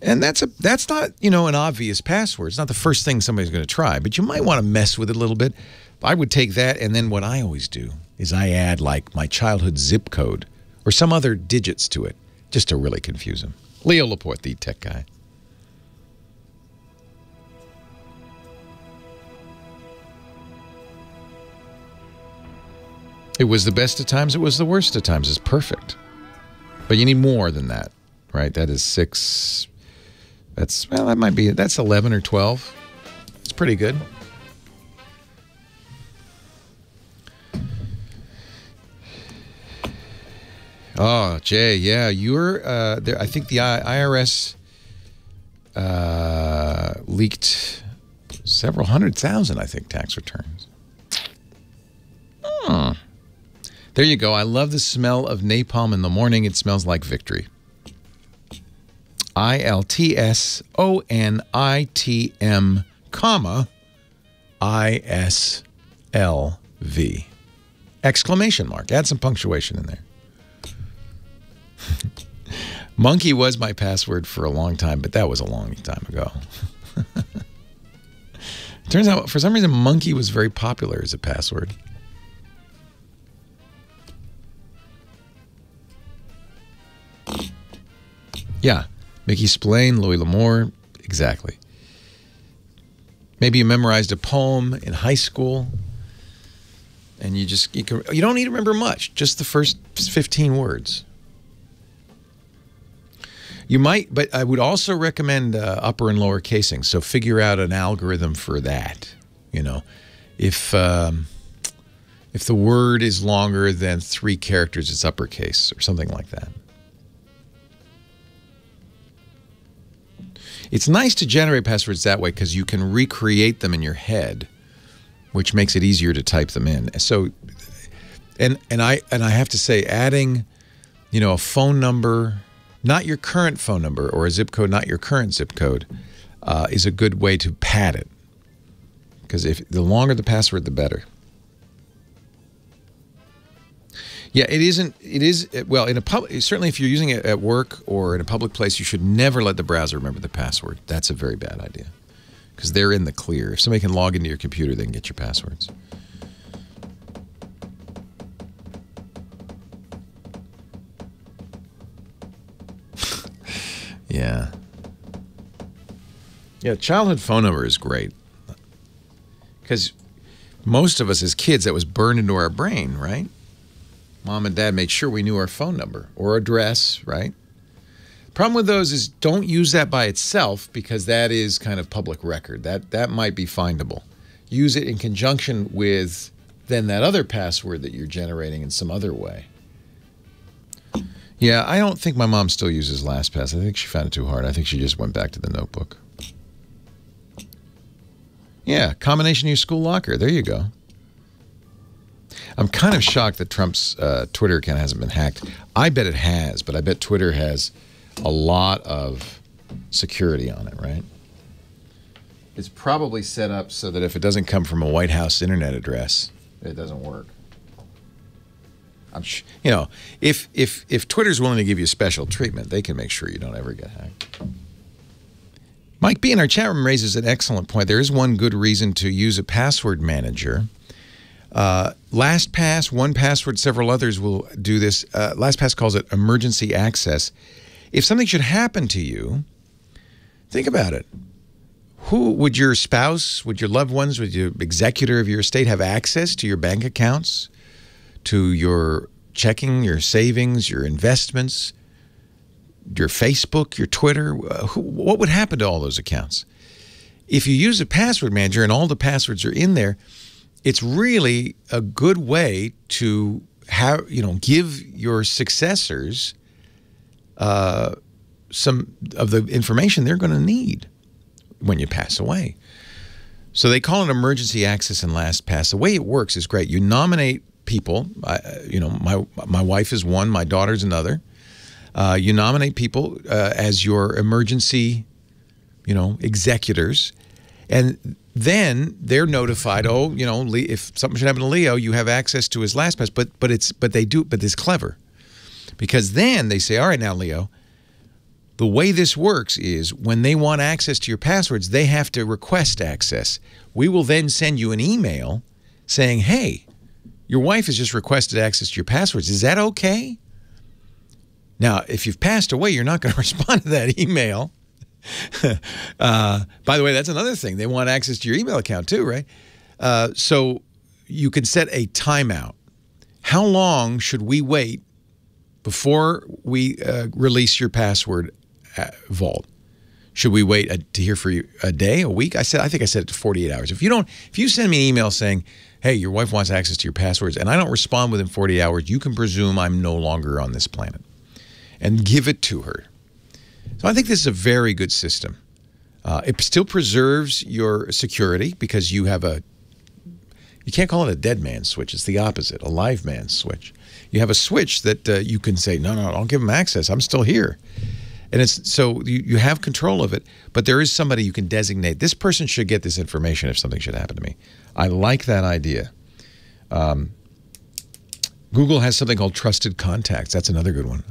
And that's not, an obvious password. It's not the first thing somebody's going to try, but you might want to mess with it a little bit. I would take that, and then what I always do is I add, like, my childhood zip code or some other digits to it, just to really confuse them. Leo Laporte, the tech guy. It was the best of times, it was the worst of times. It's perfect. But you need more than that, right? That is 6. That's 11 or 12. It's pretty good. Oh, Jay, yeah, you're there. I think the IRS leaked several 100,000, I think, tax returns. Oh. There you go. I love the smell of napalm in the morning. It smells like victory. ILTSONITM, ISLV. Exclamation mark. Add some punctuation in there. Monkey was my password for a long time, but that was a long time ago. Turns out, for some reason, Monkey was very popular as a password. Yeah, Mickey Spillane, Louis L'Amour, exactly. Maybe you memorized a poem in high school, and you don't need to remember much, just the first 15 words. You might, but I would also recommend upper and lower casing. So figure out an algorithm for that. If the word is longer than 3 characters, it's uppercase or something like that. It's nice to generate passwords that way because you can recreate them in your head, which makes it easier to type them in. So, and I have to say, adding, a phone number, not your current phone number, or a zip code, not your current zip code, is a good way to pad it. Because the longer the password, the better. Yeah, it isn't. It is well in a certainly if you're using it at work or in a public place, you should never let the browser remember the password. That's a very bad idea because they're in the clear. If somebody can log into your computer, they can get your passwords. Yeah. Yeah, childhood phone number is great. Because most of us as kids, that was burned into our brain, right? Mom and Dad made sure we knew our phone number or address, right? Problem with those is don't use that by itself because that is kind of public record. That might be findable. Use it in conjunction with then that other password that you're generating in some other way. Yeah, I don't think my mom still uses LastPass. I think she found it too hard. I think she just went back to the notebook. Yeah, combination of your school locker. There you go. I'm kind of shocked that Trump's Twitter account hasn't been hacked. I bet it has, but I bet Twitter has a lot of security on it, right? It's probably set up so that if it doesn't come from a White House internet address, it doesn't work. You know, if Twitter's willing to give you special treatment, they can make sure you don't ever get hacked. Mike B in our chat room raises an excellent point. There is one good reason to use a password manager. LastPass, 1Password, several others will do this. LastPass calls it emergency access. If something should happen to you, think about it. Who would your spouse, would your loved ones, would your executor of your estate have access to your bank accounts, to your checking, your savings, your investments, your Facebook, your Twitter? What would happen to all those accounts? If you use a password manager and all the passwords are in there, it's really a good way to have, give your successors some of the information they're going to need when you pass away. So they call it emergency access in LastPass. The way it works is great. You nominate people. My wife is one. My daughter's another. You nominate people as your emergency, executors, and then they're notified. Oh, if something should happen to Leo, you have access to his LastPass. But it's clever, because then they say, all right, now Leo, the way this works is when they want access to your passwords, they have to request access. We will then send you an email saying, hey, your wife has just requested access to your passwords. Is that okay? Now, if you've passed away, you're not going to respond to that email. By the way, that's another thing. They want access to your email account too, right? So you can set a timeout. How long should we wait before we release your password vault? Should we wait to hear for you a day, a week? I think I set it to 48 hours. If you send me an email saying, hey, your wife wants access to your passwords, and I don't respond within 48 hours, you can presume I'm no longer on this planet, and give it to her. So I think this is a very good system. It still preserves your security because you have you can't call it a dead man switch. It's the opposite, a live man switch. You have a switch that you can say, no, don't give them access. I'm still here. And so you have control of it, but there is somebody you can designate. This person should get this information if something should happen to me. I like that idea. Google has something called Trusted Contacts. That's another good one.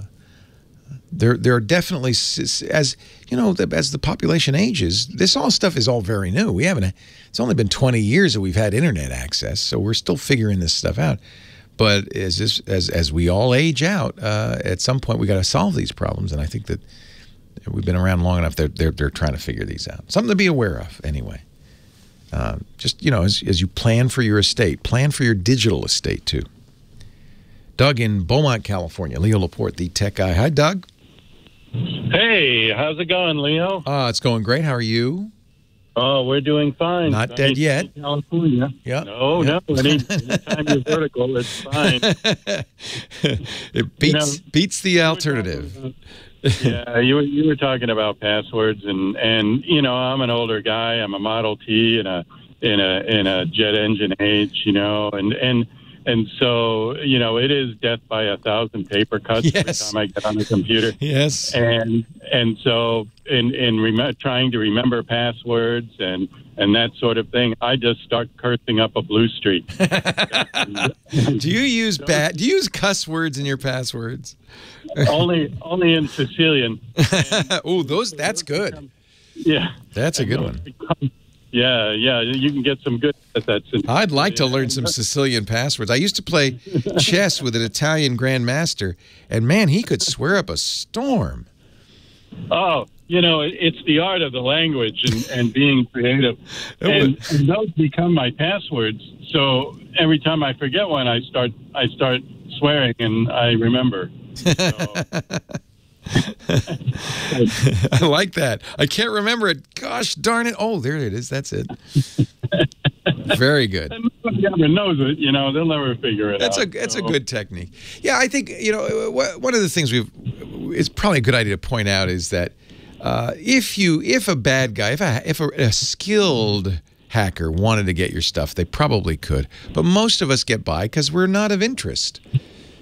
There are definitely, as the population ages, this stuff is all very new. It's only been 20 years that we've had internet access, so we're still figuring this stuff out. But as we all age out, at some point we got to solve these problems, and I think that we've been around long enough. They're trying to figure these out. Something to be aware of, anyway. Just as you plan for your estate, plan for your digital estate too. Doug in Beaumont, California. Leo Laporte, the tech guy. Hi, Doug. Hey, how's it going, Leo? It's going great. How are you? Oh, we're doing fine. Not dead yet. California. Yeah. No. Anytime you're vertical, it's fine. It beats the alternative. Yeah, you were talking about passwords, and I'm an older guy. I'm a Model T in a jet engine age, and And so, you know, it is death by 1,000 paper cuts every time I get on the computer. Yes. And so in trying to remember passwords and that sort of thing, I just start cursing up a blue streak. Do you use cuss words in your passwords? only in Sicilian. Oh, that's good. Yeah. That's a good one. Yeah, you can get some good at that. I'd like to learn some Sicilian passwords. I used to play chess with an Italian grandmaster, and man, he could swear up a storm. Oh, you know, it's the art of the language and being creative. And those become my passwords. So every time I forget one, I start swearing, and I remember. I like that. I can't remember it. Gosh darn it. Oh, there it is. That's it. Very good. And nobody knows it. You know, they'll never figure it out. That's a good technique. Yeah, I think, you know, one of the things it's probably a good idea to point out is that if a bad guy, if a skilled hacker wanted to get your stuff, they probably could. But most of us get by because we're not of interest.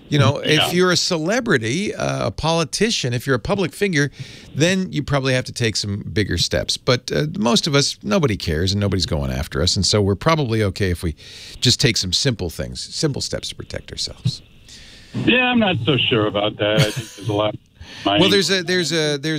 You know, if you're a celebrity, a politician, if you're a public figure, then you probably have to take some bigger steps. But most of us, nobody cares and nobody's going after us. And so we're probably okay if we just take some simple steps to protect ourselves. Yeah, I'm not so sure about that. I think there's a lot. Well, there's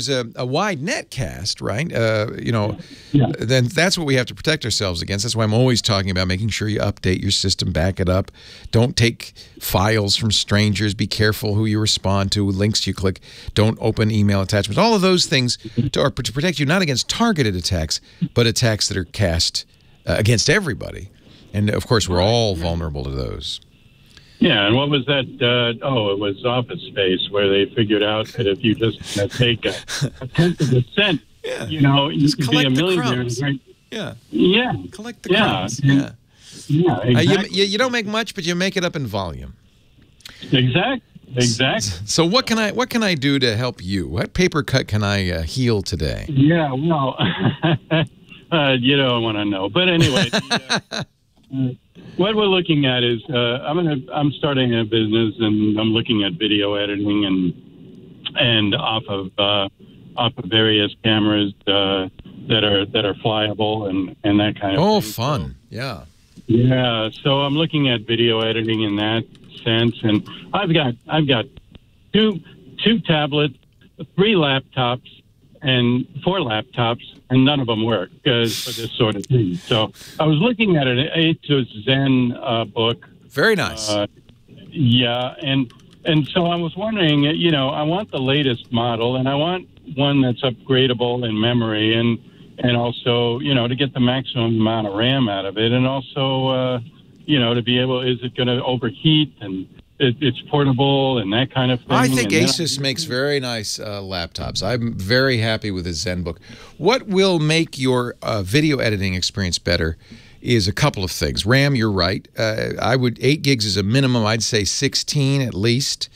a wide net cast, right? You know, then that's what we have to protect ourselves against. That's why I'm always talking about making sure you update your system, back it up. Don't take files from strangers. Be careful who you respond to, links you click. Don't open email attachments. All of those things to protect you not against targeted attacks, but attacks that are cast against everybody. And of course, we're all vulnerable to those. Yeah, and what was that? It was Office Space, where they figured out that if you just take a 10th of a cent, you know, you could be a millionaire. Yeah. Collect the crumbs. Yeah, exactly. You don't make much, but you make it up in volume. Exactly. So what can I do to help you? What paper cut can I heal today? Yeah, well, you don't want to know, but anyway. What we're looking at is I'm starting a business, and I'm looking at video editing and off of various cameras that are flyable and that kind of thing. Oh, fun! Yeah. Yeah. So I'm looking at video editing in that sense, and I've got two tablets, 3 laptops, and 4 laptops, and none of them work for this sort of thing. So I was looking at an Asus Zen book. Very nice. Yeah, and so I was wondering, you know, I want the latest model, and I want one that's upgradable in memory, and also, you know, to get the maximum amount of RAM out of it, and also, you know, to be able, is it going to overheat, and it's portable and that kind of thing. I think Asus makes very nice laptops. I'm very happy with the ZenBook. What will make your video editing experience better is a couple of things. RAM, you're right. 8 gigs is a minimum. I'd say 16 at least.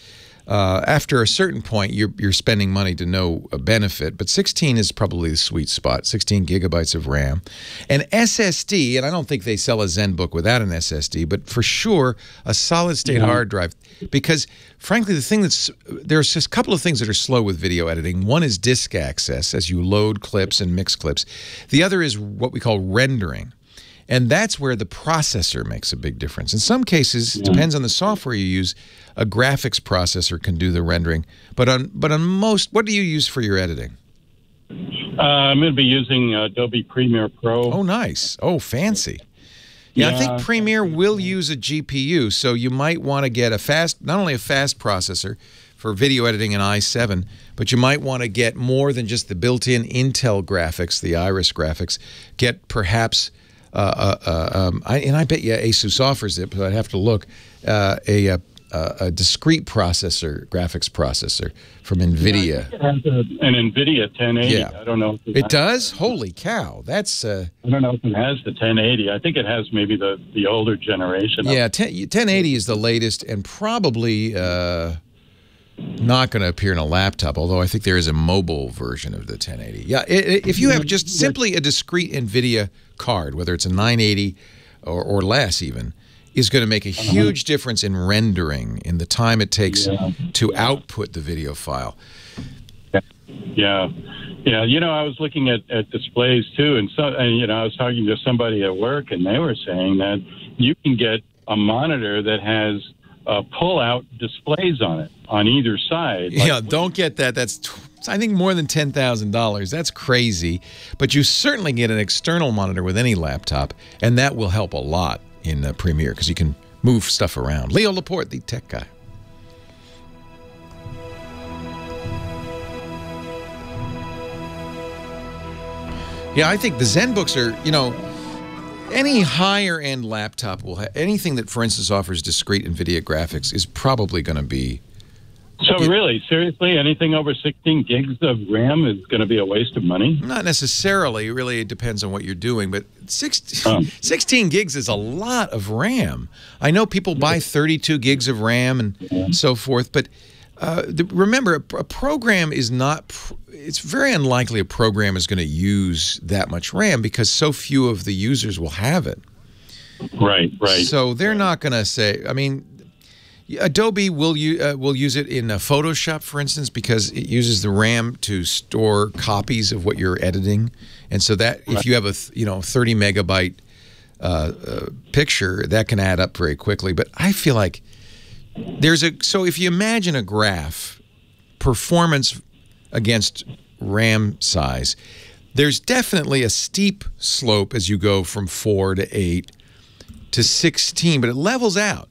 After a certain point, you're spending money to no benefit, but 16 is probably the sweet spot, 16 gigabytes of RAM. And SSD, and I don't think they sell a ZenBook without an SSD, but for sure, a solid-state hard drive. Because, frankly, there's just a couple of things that are slow with video editing. One is disk access, as you load clips and mix clips. The other is what we call rendering. And that's where the processor makes a big difference. In some cases, it depends on the software you use, a graphics processor can do the rendering. But on most, what do you use for your editing? I'm going to be using Adobe Premiere Pro. Oh, nice. Oh, fancy. Yeah, I think Premiere will use a GPU, so you might want to get not only a fast processor for video editing in i7, but you might want to get more than just the built-in Intel graphics, the Iris graphics. Get perhaps... and I bet you Asus offers it, but I'd have to look, a discrete processor, graphics processor from NVIDIA. It has an NVIDIA 1080. Yeah. I don't know. If it does? Holy cow. That's... I don't know if it has the 1080. I think it has maybe the older generation. Yeah, 1080 is the latest and probably... not going to appear in a laptop, although I think there is a mobile version of the 1080. Yeah, if you have just simply a discrete NVIDIA card, whether it's a 980 or less even, is going to make a huge difference in rendering, in the time it takes to output the video file. Yeah. You know, I was looking at displays too, and you know, I was talking to somebody at work, and they were saying that you can get a monitor that has pull-out displays on it on either side. Yeah, don't get that. That's I think more than $10,000. That's crazy. But you certainly get an external monitor with any laptop, and that will help a lot in Premiere because you can move stuff around. Leo Laporte, the tech guy. Yeah, I think the ZenBooks are, you know, any higher-end laptop will have anything that, for instance, offers discrete NVIDIA graphics is probably going to be. So really, seriously, anything over 16 gigs of RAM is going to be a waste of money? Not necessarily. Really, it depends on what you're doing. But 16 gigs is a lot of RAM. I know people buy 32 gigs of RAM and so forth. But remember, a program is not... It's very unlikely a program is going to use that much RAM because so few of the users will have it. Right. So they're not going to say... I mean... Adobe will use it in Photoshop, for instance, because it uses the RAM to store copies of what you're editing, and so that if you have a 30 megabyte picture, that can add up very quickly. But I feel like so if you imagine a graph, performance against RAM size, there's definitely a steep slope as you go from 4 to 8 to 16, but it levels out.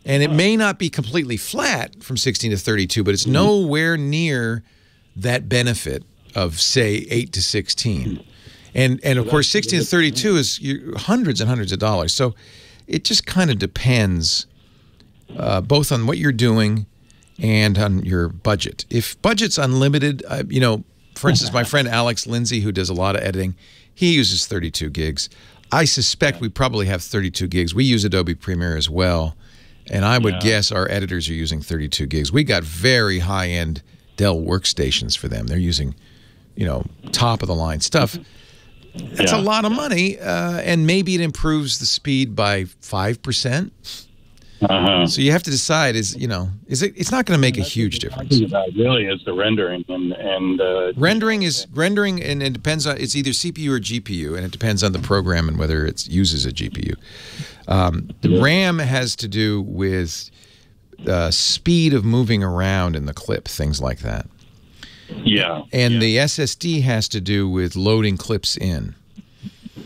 And it may not be completely flat from 16 to 32, but it's nowhere near that benefit of, say, 8 to 16. And of course, 16 to 32 is hundreds and hundreds of dollars. So it just kind of depends both on what you're doing and on your budget. If budget's unlimited, you know, for instance, my friend Alex Lindsay, who does a lot of editing, he uses 32 gigs. I suspect we probably have 32 gigs. We use Adobe Premiere as well. And I would guess our editors are using 32 gigs. We got very high-end Dell workstations for them. They're using, you know, top-of-the-line stuff. That's a lot of money, and maybe it improves the speed by 5%. So you have to decide: it's not going to make a huge difference. Really, is the rendering and rendering, and it depends on, it's either CPU or GPU, and it depends on the program and whether it uses a GPU. The RAM has to do with speed of moving around in the clip, things like that. And the SSD has to do with loading clips in.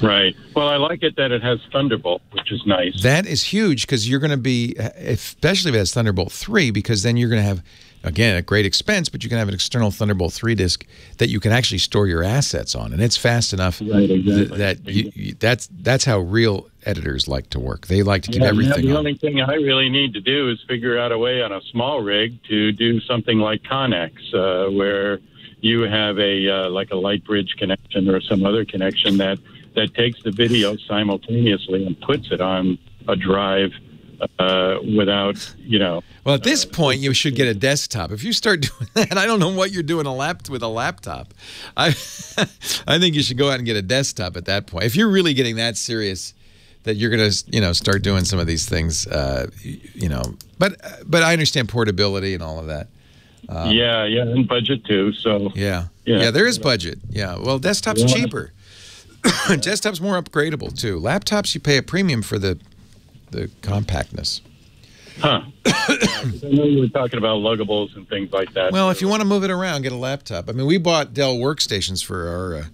Right. Well, I like it that it has Thunderbolt, which is nice. That is huge because you're going to be, especially if it has Thunderbolt 3, because then you're going to have, again, at great expense, but you can have an external Thunderbolt 3 disk that you can actually store your assets on, and it's fast enough that that's how real editors like to work. They like to keep everything The on. only thing I really need to do is figure out a way on a small rig to do something like Connex, where you have like a light bridge connection or some other connection that takes the video simultaneously and puts it on a drive without, you know. Well, at this point, you should get a desktop. If you start doing that, I don't know what you're doing with a laptop. I think you should go out and get a desktop at that point. If you're really getting that serious that you're going to, you know, start doing some of these things, you know. But I understand portability and all of that. And budget too. So yeah, there is budget. Yeah, well, desktop's cheaper. Desktop's more upgradable too. Laptops, you pay a premium for the compactness. I know you were talking about luggables and things like that. Well, if you want to move it around, get a laptop. I mean, we bought Dell workstations for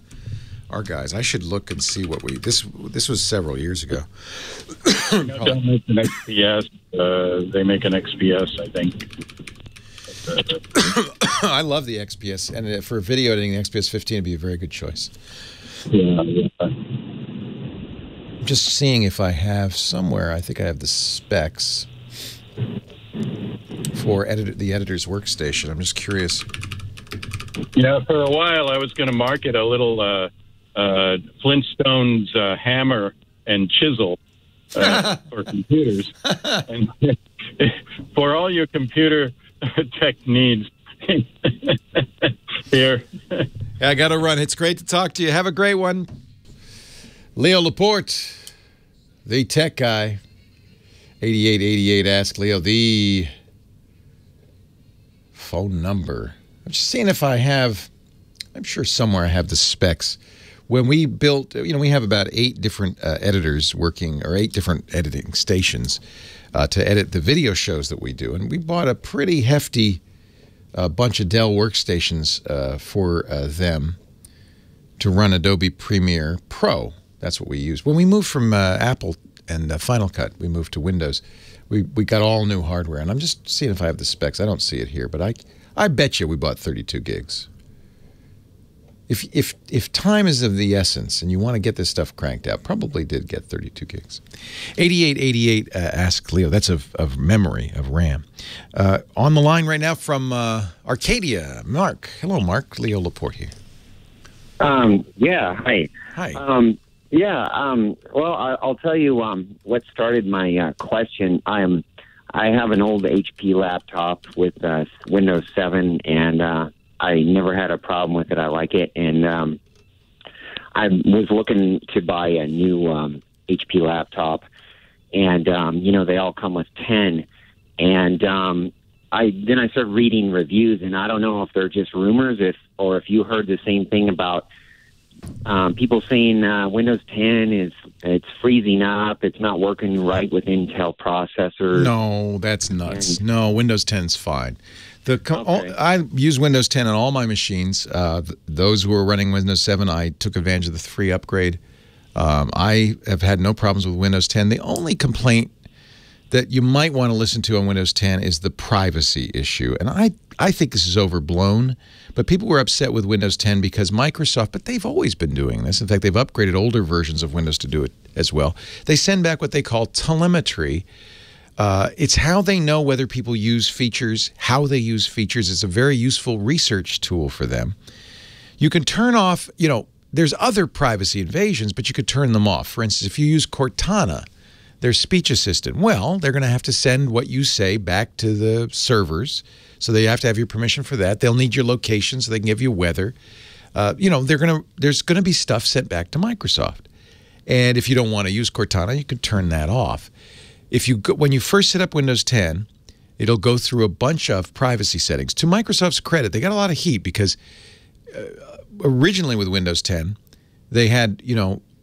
our guys. I should look and see what this was several years ago. Dell makes an XPS. They make an XPS, I think. I love the XPS, and for video editing, the XPS 15 would be a very good choice. I'm just seeing if I have somewhere. I think I have the specs for the editor's workstation. I'm just curious. Yeah, for a while I was going to market a little Flintstones hammer and chisel for computers. And for all your computer tech needs, here. I got to run. It's great to talk to you. Have a great one. Leo Laporte, the tech guy. 8888 Ask Leo. The phone number. I'm just seeing if I have, I'm sure somewhere I have the specs. When we built, we have about 8 different editors working, or 8 different editing stations to edit the video shows that we do. And we bought a pretty hefty bunch of Dell workstations for them to run Adobe Premiere Pro. That's what we use. When we moved from Apple and Final Cut, we moved to Windows. We got all new hardware, and I'm just seeing if I have the specs. I don't see it here, but I bet you we bought 32 gigs. If time is of the essence and you want to get this stuff cranked out, probably did get 32 gigs. 8888 Ask Leo. That's of memory, of RAM. On the line right now from Arcadia, Mark. Hello, Mark. Leo Laporte here. Yeah, hi. Hi. Well, I'll tell you what started my question. I have an old HP laptop with Windows 7, and I never had a problem with it. I like it, and I was looking to buy a new HP laptop, and they all come with 10, and I started reading reviews, and I don't know if they're just rumors, or if you heard the same thing about people saying Windows 10 it's freezing up, it's not working right with Intel processors. No, that's nuts. No, Windows 10's fine. Okay. I use Windows 10 on all my machines. Those who are running Windows 7, I took advantage of the free upgrade. I have had no problems with Windows 10. The only complaint that you might want to listen to on Windows 10 is the privacy issue. And I think this is overblown, but people were upset with Windows 10 because Microsoft, but they've always been doing this. In fact, they've upgraded older versions of Windows to do it as well. They send back what they call telemetry. It's how they know whether people use features, how they use features. It's a very useful research tool for them. You can turn off, there's other privacy invasions, but you could turn them off. For instance, if you use Cortana, their speech assistant, well, they're going to have to send what you say back to the servers. So they have to have your permission for that. They'll need your location so they can give you weather. There's going to be stuff sent back to Microsoft. And if you don't want to use Cortana, you can turn that off. When you first set up Windows 10, it'll go through a bunch of privacy settings. To Microsoft's credit, they got a lot of heat because originally with Windows 10, they had,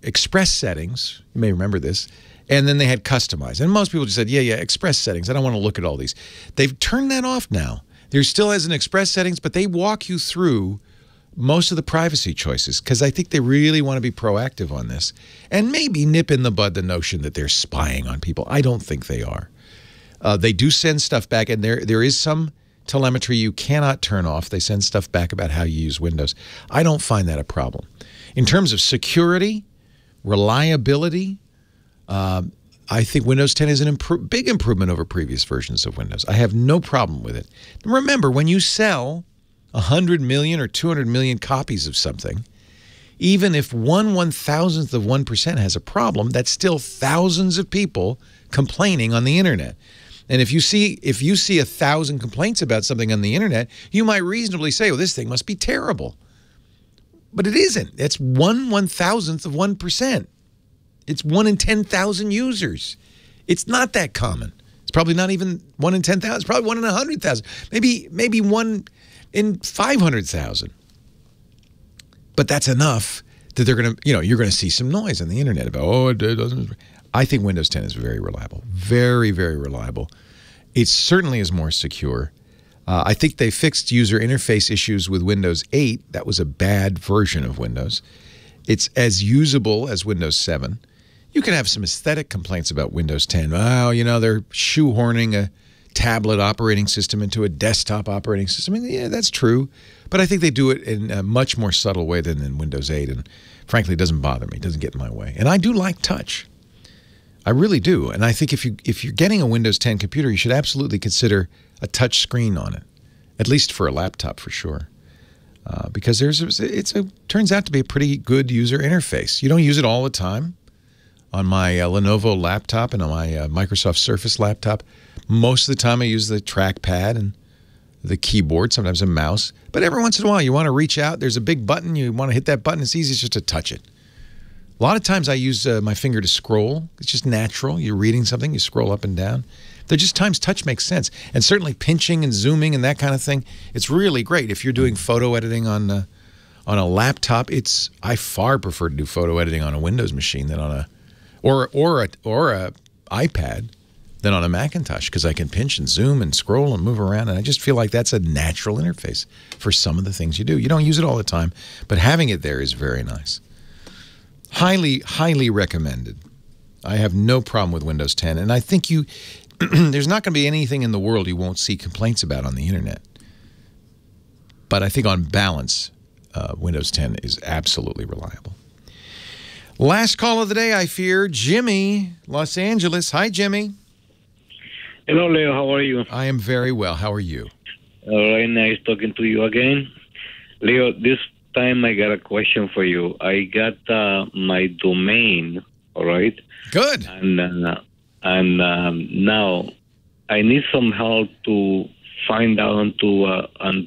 express settings. You may remember this. And then they had customize. And most people just said, yeah, express settings. I don't want to look at all these. They've turned that off now. There still has an express settings, but they walk you through most of the privacy choices because I think they really want to be proactive on this and maybe nip in the bud the notion that they're spying on people. I don't think they are. They do send stuff back, and there is some telemetry you cannot turn off. They send stuff back about how you use Windows. I don't find that a problem. In terms of security, reliability, I think Windows 10 is a big improvement over previous versions of Windows. I have no problem with it. Remember, when you sell 100 million or 200 million copies of something, even if 1/1000th of 1% has a problem, that's still thousands of people complaining on the internet. And if you see 1,000 complaints about something on the internet, you might reasonably say, well, this thing must be terrible. But it isn't. It's 1/1000th of 1%. It's 1 in 10,000 users. It's not that common. It's probably not even 1 in 10,000. It's probably 1 in 100,000. Maybe 1 in 500,000. But that's enough that they're going to, you're going to see some noise on the internet about, it doesn't. I think Windows 10 is very reliable. Very, very reliable. It certainly is more secure. I think they fixed user interface issues with Windows 8. That was a bad version of Windows. It's as usable as Windows 7. You can have some aesthetic complaints about Windows 10. Oh, they're shoehorning a tablet operating system into a desktop operating system. Yeah, that's true. But I think they do it in a much more subtle way than in Windows 8. And frankly, it doesn't bother me. It doesn't get in my way. And I do like touch. I really do. And I think if you're getting a Windows 10 computer, you should absolutely consider a touch screen on it, at least for a laptop for sure. Because turns out to be a pretty good user interface. You don't use it all the time. On my Lenovo laptop and on my Microsoft Surface laptop, most of the time I use the trackpad and the keyboard, sometimes a mouse. But every once in a while you want to reach out. There's a big button. You want to hit that button. It's easy just to touch it. A lot of times I use my finger to scroll. It's just natural. You're reading something, you scroll up and down. There are just times touch makes sense. And certainly pinching and zooming and that kind of thing, it's really great. If you're doing photo editing on a laptop, I far prefer to do photo editing on a Windows machine than on a iPad than on a Macintosh, because I can pinch and zoom and scroll and move around, and I just feel like that's a natural interface for some of the things you do. You don't use it all the time, but having it there is very nice. Highly, highly recommended. I have no problem with Windows 10, and I think there's not going to be anything in the world you won't see complaints about on the internet. But I think on balance, Windows 10 is absolutely reliable. Last call of the day, I fear. Jimmy, Los Angeles. Hi, Jimmy. Hello, Leo. How are you? I am very well. How are you? All right, nice talking to you again. Leo, this time I got a question for you. I got my domain, all right? Good. And now I need some help to find out and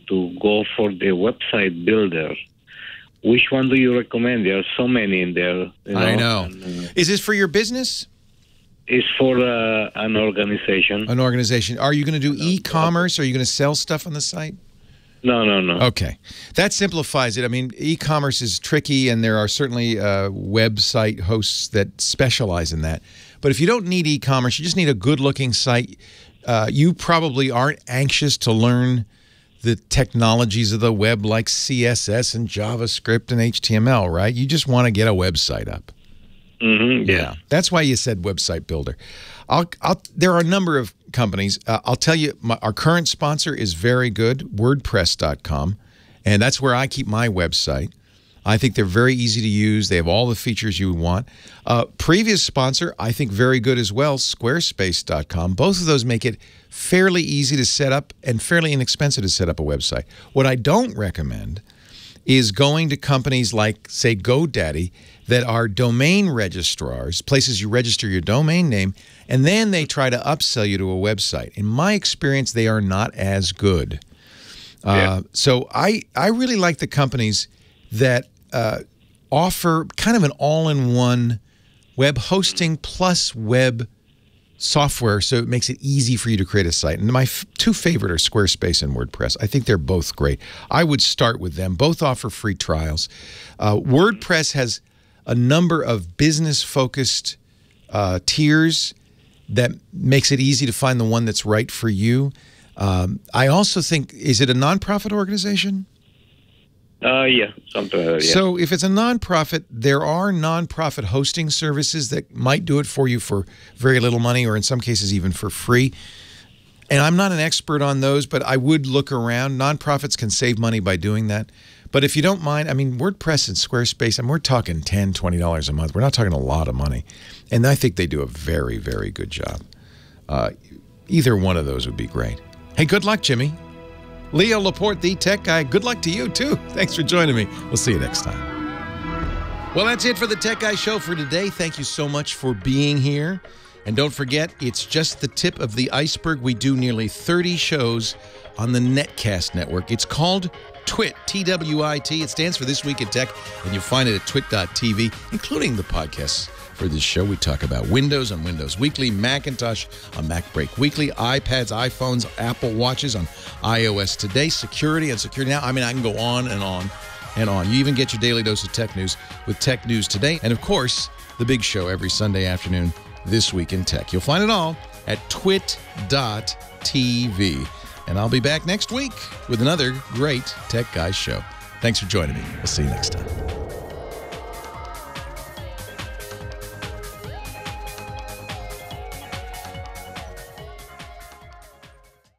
to go for the website builder. Which one do you recommend? There are so many in there. You know? I know. And, is this for your business? It's for an organization. An organization. Are you going to do e-commerce? Are you going to sell stuff on the site? No. Okay. That simplifies it. I mean, e-commerce is tricky, and there are certainly website hosts that specialize in that. But if you don't need e-commerce, you just need a good-looking site. You probably aren't anxious to learn the technologies of the web like CSS and JavaScript and HTML, right? You just want to get a website up. Mm-hmm, yeah. That's why you said website builder. There are a number of companies. I'll tell you, our current sponsor is very good, WordPress.com, and that's where I keep my website. I think they're very easy to use. They have all the features you want. Previous sponsor, I think very good as well, Squarespace.com. Both of those make it fairly easy to set up and fairly inexpensive to set up a website. What I don't recommend is going to companies like, say, GoDaddy, that are domain registrars, places you register your domain name, and then they try to upsell you to a website. In my experience, they are not as good. So I really like the companies that offer kind of an all-in-one web hosting plus web software, so it makes it easy for you to create a site. And my two favorite are Squarespace and WordPress. I think they're both great. I would start with them. Both offer free trials. WordPress has a number of business-focused tiers that makes it easy to find the one that's right for you. I also think, is it a nonprofit organization? Yeah, something like that, yeah. So if it's a nonprofit, there are nonprofit hosting services that might do it for you for very little money, or in some cases even for free. And I'm not an expert on those, but I would look around. Nonprofits can save money by doing that. But if you don't mind, I mean, WordPress and Squarespace, I mean, we're talking $10, $20 a month. We're not talking a lot of money. And I think they do a very, very good job. Either one of those would be great. Hey, good luck, Jimmy. Leo Laporte, the tech guy, good luck to you, too. Thanks for joining me. We'll see you next time. Well, that's it for the Tech Guy Show for today. Thank you so much for being here. And don't forget, it's just the tip of the iceberg. We do nearly 30 shows on the Netcast network. It's called TWIT, T-W-I-T. It stands for This Week in Tech, and you'll find it at twit.tv, including the podcasts for this show. We talk about Windows on Windows Weekly, Macintosh on Mac Break Weekly, iPads, iPhones, Apple Watches on iOS Today, security on Security Now. I mean, I can go on and on and on. You even get your daily dose of tech news with Tech News Today. And, of course, the big show every Sunday afternoon, This Week in Tech. You'll find it all at twit.tv. And I'll be back next week with another great Tech Guys show. Thanks for joining me. We'll see you next time.